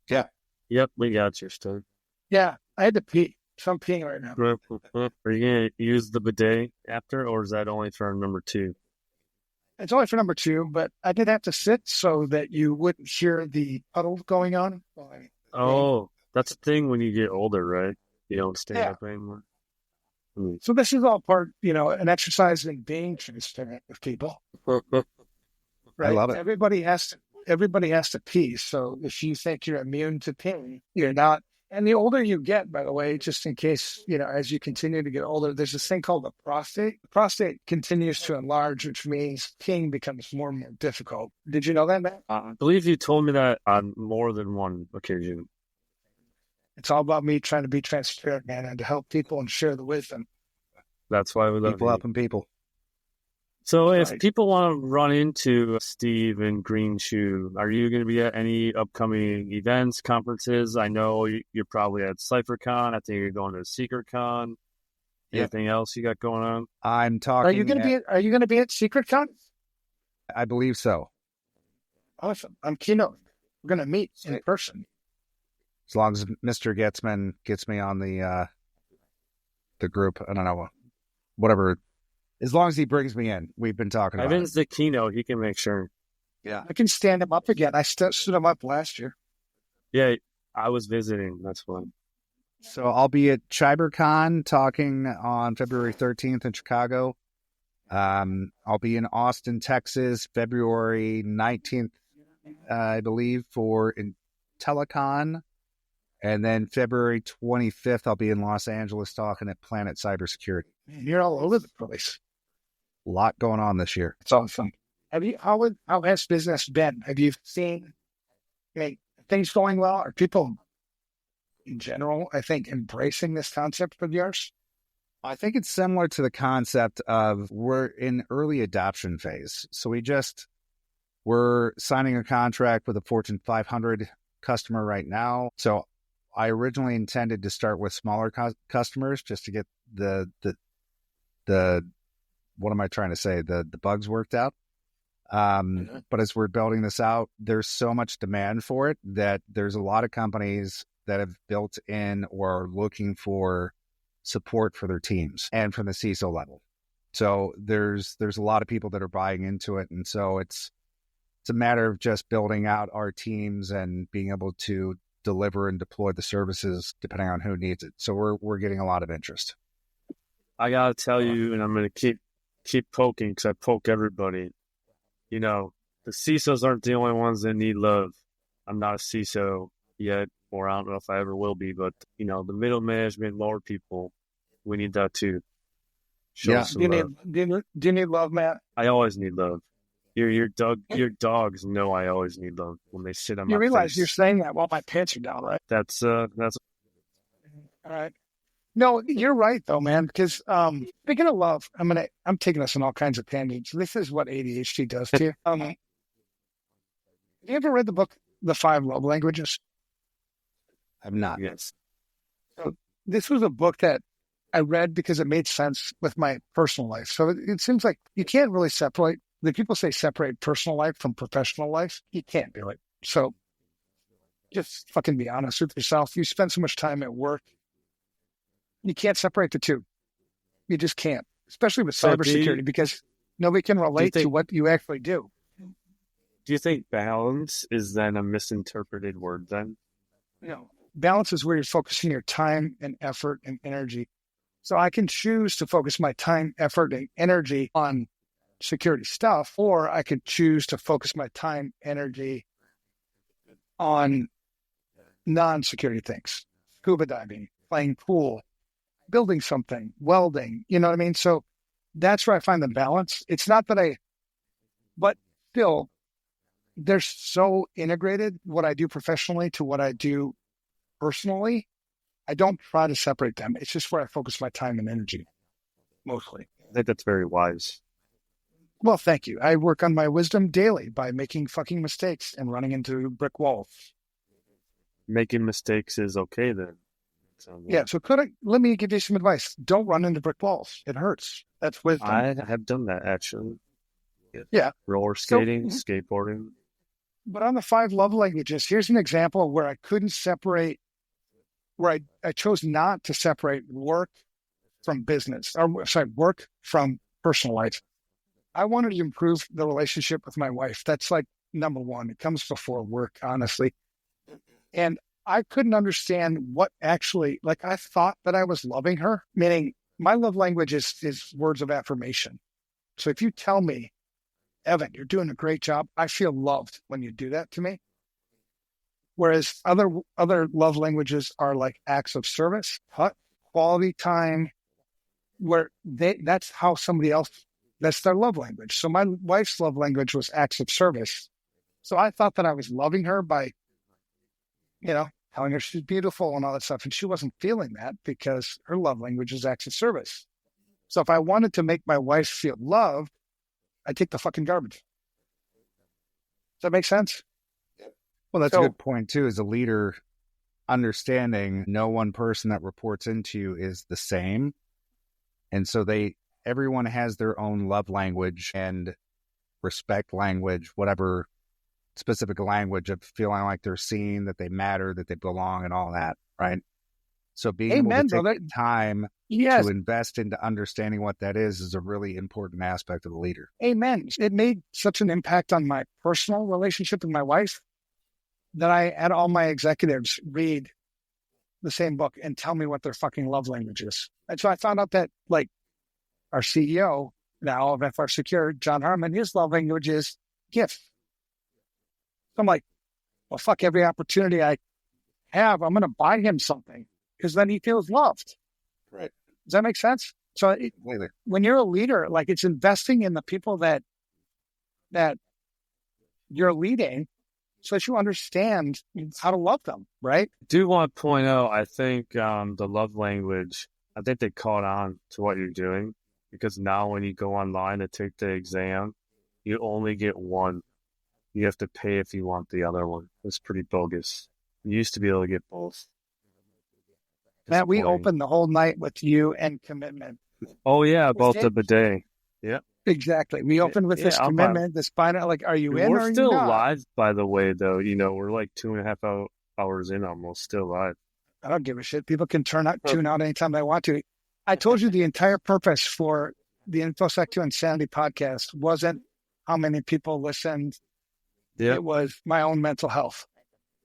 Yeah. Yep, we got you, Stan. Yeah, I had to pee. So I'm peeing right now. Are you going to use the bidet after, or is that only for number 2? It's only for number 2, but I did have to sit so that you wouldn't hear the puddle going on. Oh, that's the thing when you get older, right? You don't stand up anymore. So this is all part, an exercise in being transparent with people. Right? I love it. Everybody has to pee. So if you think you're immune to peeing, you're not. And the older you get, by the way, just in case, as you continue to get older, there's this thing called the prostate. The prostate continues to enlarge, which means peeing becomes more and more difficult. Did you know that, Matt? I believe you told me that on more than one occasion. It's all about me trying to be transparent, man, and to help people and share the wisdom. That's why we love people helping people. So if people want to run into Steve and Green Shoe, are you going to be at any upcoming events, conferences? I know you're probably at CypherCon. I think you're going to SecretCon. Anything else you got going on? I'm talking. Are you going to be at SecretCon? I believe so. Awesome. I'm keynote. We're going to meet in person. As long as Mr. Getzman gets me on the group, I don't know, whatever. As long as he brings me in, we've been talking about Evan's the keynote. He can make sure. Yeah. I can stand him up again. I stood him up last year. Yeah, I was visiting. That's fun. So I'll be at CyberCon talking on February 13th in Chicago. I'll be in Austin, Texas, February 19th, I believe, for Telecon. And then February 25th, I'll be in Los Angeles talking at Planet Cybersecurity. Man, you're all over the place. A lot going on this year. It's awesome. How has business been? Have you seen things going well? Are people in general, I think, embracing this concept of yours? I think it's similar to the concept of we're in early adoption phase. So we're signing a contract with a Fortune 500 customer right now. So I originally intended to start with smaller customers just to get the what am I trying to say? The bugs worked out. But as we're building this out, there's so much demand for it that there's a lot of companies that have built in or are looking for support for their teams and from the CISO level. So there's a lot of people that are buying into it. And so it's a matter of just building out our teams and being able to deliver and deploy the services depending on who needs it. So we're getting a lot of interest. I got to tell you, and I'm going to keep poking because I poke everybody. The CISOs aren't the only ones that need love. I'm not a CISO yet, or I don't know if I ever will be, but, the middle management, lower people, we need that too. Show some love. Do you need love, Matt? I always need love. Your dogs know I always need them when they sit on You my realize face. you're saying that while my pants are down, right? That's All right. No, you're right though, man. Because speaking of love, I'm taking us on all kinds of tangents. This is what ADHD does to you. Have you ever read the book The Five Love Languages? I'm not. yes. So this was a book that I read because it made sense with my personal life. So it seems like you can't really separate. The people say separate personal life from professional life. You can't do it. So just fucking be honest with yourself. You spend so much time at work. You can't separate the two. You just can't, especially with So cybersecurity, because nobody can relate to what you actually do. Do you think balance is then a misinterpreted word then? Balance is where you're focusing your time and effort and energy. So I can choose to focus my time, effort, and energy on security stuff, or I could choose to focus my time, energy on non-security things, scuba diving, playing pool, building something, welding, you know what I mean? So that's where I find the balance. It's not that but still, they're so integrated, what I do professionally to what I do personally. I don't try to separate them. It's just where I focus my time and energy, mostly. I think that's very wise. Well, thank you. I work on my wisdom daily by making fucking mistakes and running into brick walls. Making mistakes is okay then. Yeah, so let me give you some advice. Don't run into brick walls. It hurts. That's wisdom. I have done that actually. Yeah. Roller skating, skateboarding. But on the 5 love languages, here's an example where I couldn't separate, where I chose not to separate work from business, or sorry, work from personal life. I wanted to improve the relationship with my wife. That's like number one. It comes before work, honestly. And I couldn't understand what actually, like I thought that I was loving her, meaning my love language is words of affirmation. So if you tell me, Evan, you're doing a great job, I feel loved when you do that to me. Whereas other love languages are like acts of service, quality time, where that's how somebody else, that's their love language. So my wife's love language was acts of service. So I thought that I was loving her by, telling her she's beautiful and all that stuff. And she wasn't feeling that because her love language is acts of service. So if I wanted to make my wife feel loved, I take the fucking garbage. Does that make sense? Well, that's a good point too. As a leader, understanding no one person that reports into you is the same. And so everyone has their own love language and respect language, whatever specific language of feeling like they're seen, that they matter, that they belong, and all that, right? So being able to take the time to invest into understanding what that is a really important aspect of the leader. Amen. It made such an impact on my personal relationship with my wife that I had all my executives read the same book and tell me what their fucking love language is. And so I found out that, like, our CEO now of FR Secure, John Harmon, his love language is gift. So I'm like, well, fuck, every opportunity I have, I'm going to buy him something because then he feels loved. Right. Does that make sense? So when you're a leader, like, it's investing in the people that you're leading so that you understand how to love them, right? I do want to point out, I think the love language, I think they caught on to what you're doing, because now when you go online to take the exam, you only get one. You have to pay if you want the other one. It's pretty bogus. You used to be able to get both. Matt, we opened the whole night with you and commitment. Oh, yeah, about the bidet. Yeah. Exactly. We opened with this commitment, this final, like, are you in or are you not? We're still live, by the way, though. We're like 2.5 hours in almost, still live. I don't give a shit. People can tune out anytime they want to. I told you the entire purpose for the InfoSec to Insanity podcast wasn't how many people listened. Yep. It was my own mental health.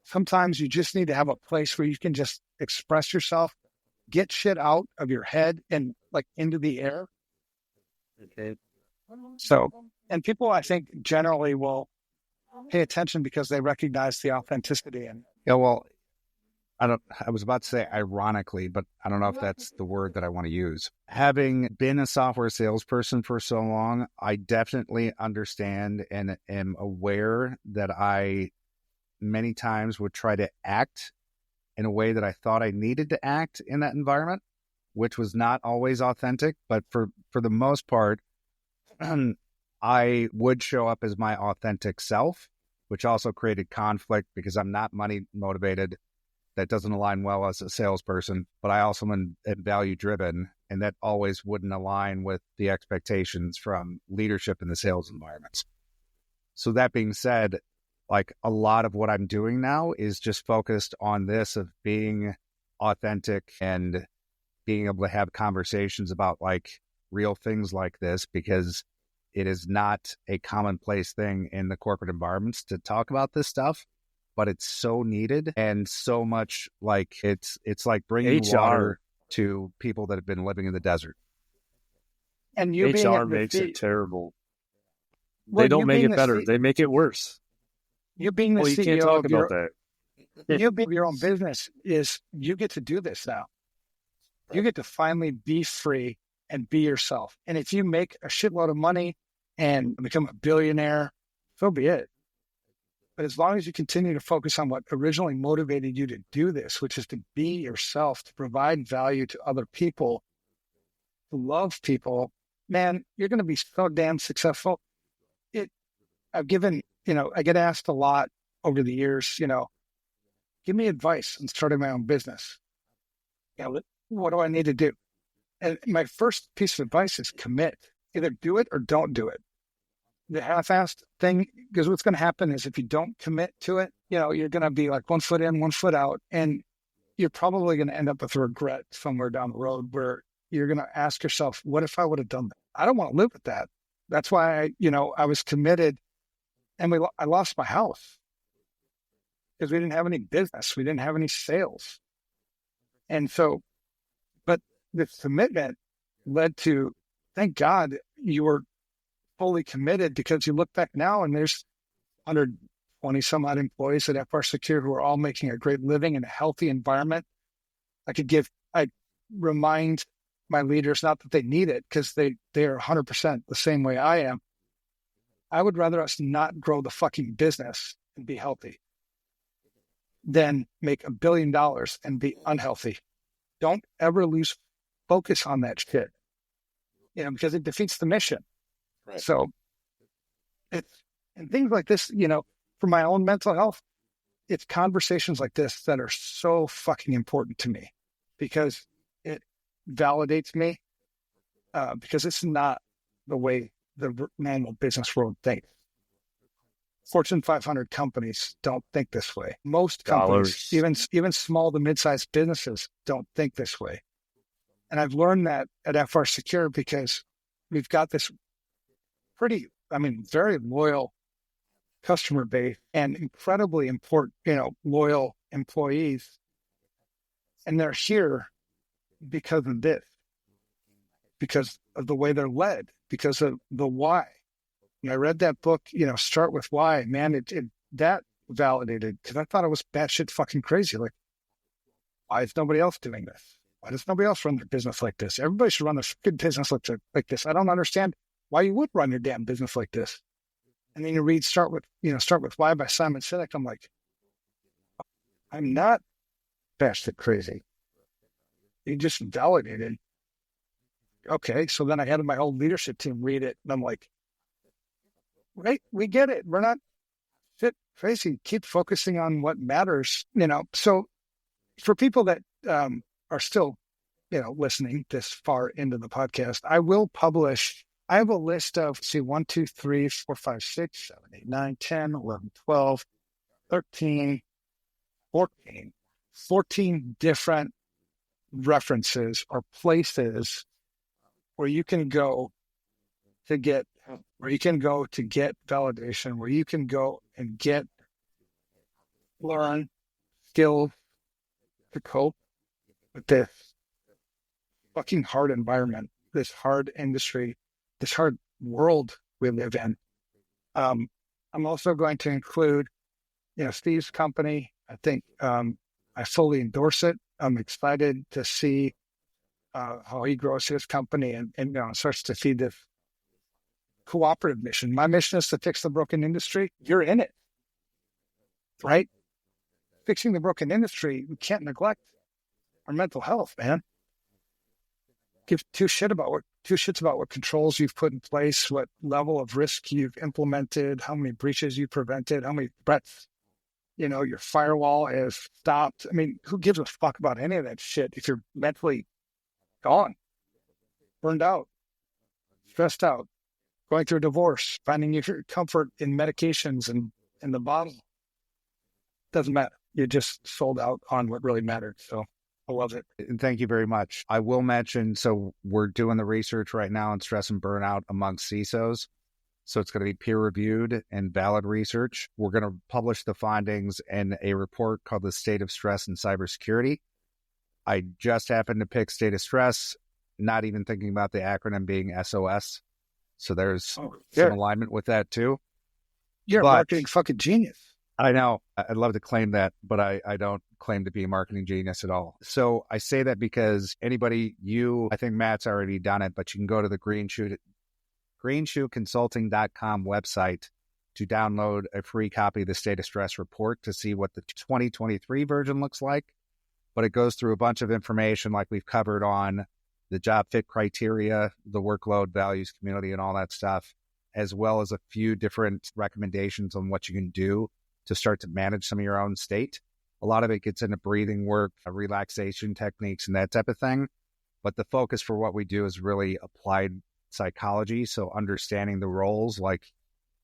Sometimes you just need to have a place where you can just express yourself, get shit out of your head and like into the air. Okay. So, and people, I think, generally will pay attention because they recognize the authenticity. And yeah, well, I was about to say ironically, but I don't know if that's the word that I want to use. Having been a software salesperson for so long, I definitely understand and am aware that I many times would try to act in a way that I thought I needed to act in that environment, which was not always authentic. But for the most part, I would show up as my authentic self, which also created conflict because I'm not money motivated. That doesn't align well as a salesperson, but I also am value driven, and that always wouldn't align with the expectations from leadership in the sales environments. So that being said, like a lot of what I'm doing now is just focused on this of being authentic and being able to have conversations about like real things like this, because it is not a commonplace thing in the corporate environments to talk about this stuff. But it's so needed, and so much like it's like bringing water to people that have been living in the desert. And you HR makes it terrible. They don't make it better. They make it worse. You being the CEO you can't talk about that. You being your own business is you get to do this now. You get to finally be free and be yourself. And if you make a shitload of money and become a billionaire, so be it. But as long as you continue to focus on what originally motivated you to do this, which is to be yourself, to provide value to other people, to love people, man, you're going to be so damn successful. I get asked a lot over the years, give me advice on starting my own business. What do I need to do? And my first piece of advice is commit. Either do it or don't do it. The half-assed thing, because what's going to happen is if you don't commit to it, you're going to be like 1 foot in, 1 foot out, and you're probably going to end up with regret somewhere down the road where you're going to ask yourself, what if I would have done that? I don't want to live with that. That's why I was committed, and I lost my house because we didn't have any business. We didn't have any sales. And so, but the commitment led to, thank God you were fully committed, because you look back now and there's 120 some odd employees at FR Secure who are all making a great living in a healthy environment. I remind my leaders, not that they need it, because they are 100% the same way I am. I would rather us not grow the fucking business and be healthy than make $1 billion and be unhealthy. Don't ever lose focus on that shit, because it defeats the mission. Right. So and things like this, for my own mental health, it's conversations like this that are so fucking important to me, because it validates me, because it's not the way the normal business world thinks. Fortune 500 companies don't think this way. Most companies, even small to mid-sized businesses, don't think this way. And I've learned that at FR Secure because we've got this very loyal customer base and incredibly important, loyal employees. And they're here because of this, because of the way they're led, because of the why. And I read that book, Start With Why, man, that validated, because I thought it was batshit fucking crazy. Like, why is nobody else doing this? Why does nobody else run their business like this? Everybody should run their good business like this. I don't understand why you would run your damn business like this. And then you read Start With Why by Simon Sinek. I'm like, I'm not batshit crazy. You just validated. Okay, so then I had my whole leadership team read it, and I'm like, right, we get it. We're not shit crazy. Keep focusing on what matters, So for people that are still, listening this far into the podcast, I have a list of, 1, 2, 3, 4, 5, 6, 7, 8, 9, 10, 11, 12, 13, 14 different references or places where you can go to get validation, where you can go and learn skills to cope with this fucking hard environment, this hard industry, this hard world we live in. I'm also going to include, Steve's company. I think I fully endorse it. I'm excited to see how he grows his company and starts to feed this cooperative mission. My mission is to fix the broken industry. You're in it, right? Fixing the broken industry, we can't neglect our mental health, man. Give two shits about what controls you've put in place, what level of risk you've implemented, how many breaches you prevented, how many threats, your firewall has stopped. I mean, who gives a fuck about any of that shit if you're mentally gone, burned out, stressed out, going through a divorce, finding your comfort in medications and the bottle? Doesn't matter. You just sold out on what really mattered. So I love it. And thank you very much. I will mention, so we're doing the research right now on stress and burnout amongst CISOs. So it's going to be peer-reviewed and valid research. We're going to publish the findings in a report called The State of Stress and Cybersecurity. I just happened to pick state of stress, not even thinking about the acronym being SOS. So there's some alignment with that too. You're a marketing fucking genius. I know. I'd love to claim that, but I don't claim to be a marketing genius at all. So I say that because I think Matt's already done it, but you can go to the greenshoeconsulting.com website to download a free copy of the State of Stress report to see what the 2023 version looks like. But it goes through a bunch of information like we've covered on the job fit criteria, the workload, values, community, and all that stuff, as well as a few different recommendations on what you can do to start to manage some of your own state. A lot of it gets into breathing work, relaxation techniques, and that type of thing. But the focus for what we do is really applied psychology. So understanding the roles, like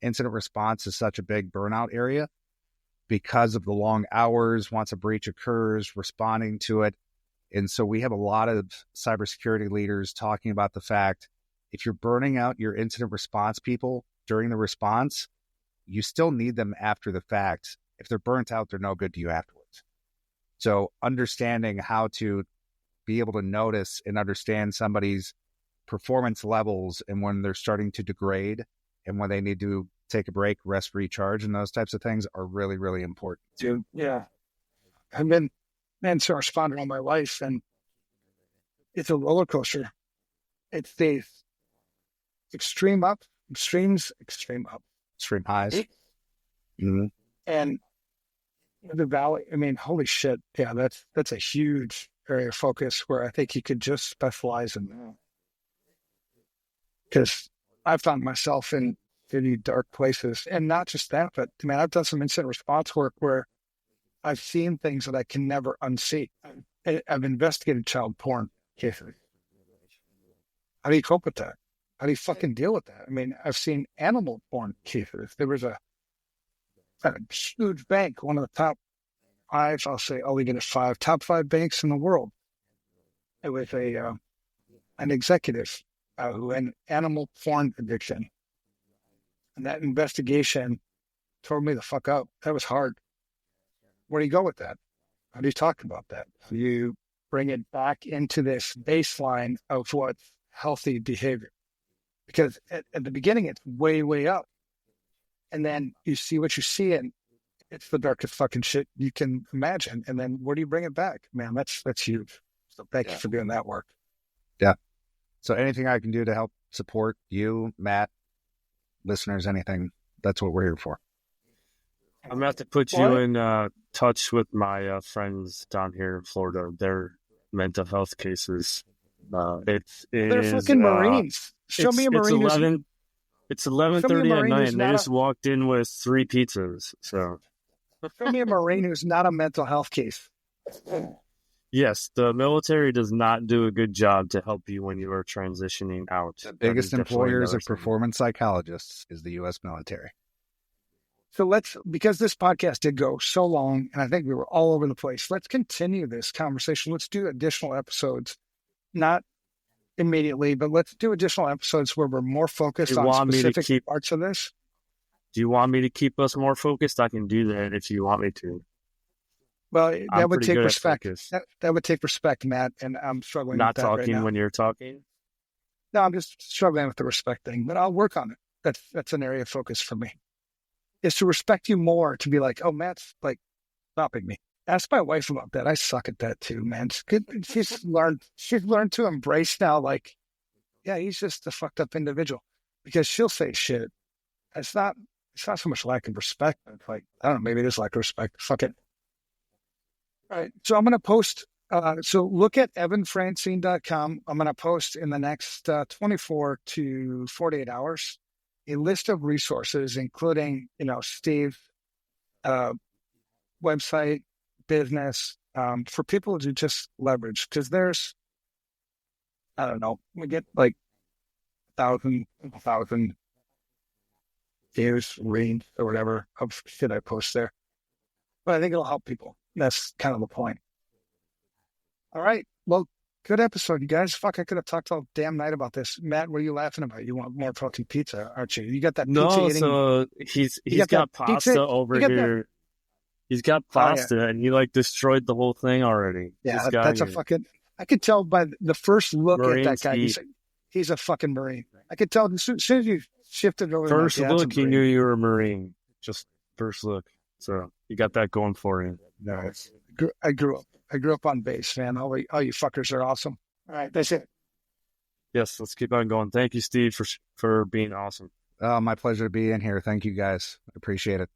incident response is such a big burnout area because of the long hours once a breach occurs, responding to it. And so we have a lot of cybersecurity leaders talking about the fact, if you're burning out your incident response people during the response, you still need them after the fact. If they're burnt out, they're no good to you afterwards. So understanding how to be able to notice and understand somebody's performance levels and when they're starting to degrade and when they need to take a break, rest, recharge, and those types of things are really, really important. Dude, yeah. I've been an incident responder all my life, and it's a roller coaster. It stays extreme up, extremes, extreme up. Extreme highs. Mm-hmm. And the valley, I mean, holy shit. Yeah, that's a huge area of focus where I think you could just specialize in that. Because I've found myself in really dark places. And not just that, but man, I've done some incident response work where I've seen things that I can never unsee. I've investigated child porn cases. How do you cope with that? How do you fucking deal with that? I mean, I've seen animal porn cases. There was a huge bank, one of the top five, I'll leave it at five, top five banks in the world. It was an executive who had an animal porn addiction. And that investigation tore me the fuck up. That was hard. Where do you go with that? How do you talk about that? You bring it back into this baseline of what's healthy behavior. Because at the beginning, it's way, way up. And then you see what you see, and it's the darkest fucking shit you can imagine. And then where do you bring it back? Man, that's huge. So thank you for doing that work. Yeah. So anything I can do to help support you, Matt, listeners, anything, that's what we're here for. I'm going to have to put you in touch with my friends down here in Florida. Their mental health cases. They're fucking Marines. Show me a Marine. It's 11:30 at night, and they just walked in with 3 pizzas. So, show me a Marine who's not a mental health case. Yes, the military does not do a good job to help you when you are transitioning out. The biggest employers of performance psychologists is the U.S. military. So because this podcast did go so long, and I think we were all over the place, let's continue this conversation. Let's do additional episodes, not immediately, but let's do additional episodes where we're more focused on specific parts of this. Do you want me to keep us more focused? I can do that if you want me to. Well, that would take respect. That would take respect, Matt, and I'm struggling with that right now. Not talking when you're talking? No, I'm just struggling with the respect thing, but I'll work on it. That's an area of focus for me. Is to respect you more, to be like, oh, Matt's like stopping me. Ask my wife about that. I suck at that too, man. She's learned to embrace now, like, yeah, he's just a fucked up individual. Because she'll say shit. It's not so much lack of respect. It's like, I don't know, maybe it is lack of respect. Fuck it. All right. So I'm gonna post so look at evanfrancen.com. I'm gonna post in the next 24 to 48 hours a list of resources, including, Steve, website, business, for people to just leverage, because there's, I don't know, we get like 1,000 views, reads, or whatever of shit I post there. But I think it'll help people. That's kind of the point. All right. Well, good episode, you guys. Fuck, I could have talked all damn night about this. Matt, what are you laughing about? You want more fucking pizza, aren't you? You got that pizza No, eating? so he's got pasta pizza? over here. He's got pasta, and he like destroyed the whole thing already. Yeah, that's a fucking. I could tell by the first look Marine at that guy. He's a fucking Marine. I could tell as soon as you shifted over. First look, he knew you were a Marine. Just first look. So you got that going for you. No, I grew up on base, man. All you fuckers are awesome. All right, that's it. Yes, let's keep on going. Thank you, Steve, for being awesome. My pleasure to be in here. Thank you, guys. I appreciate it.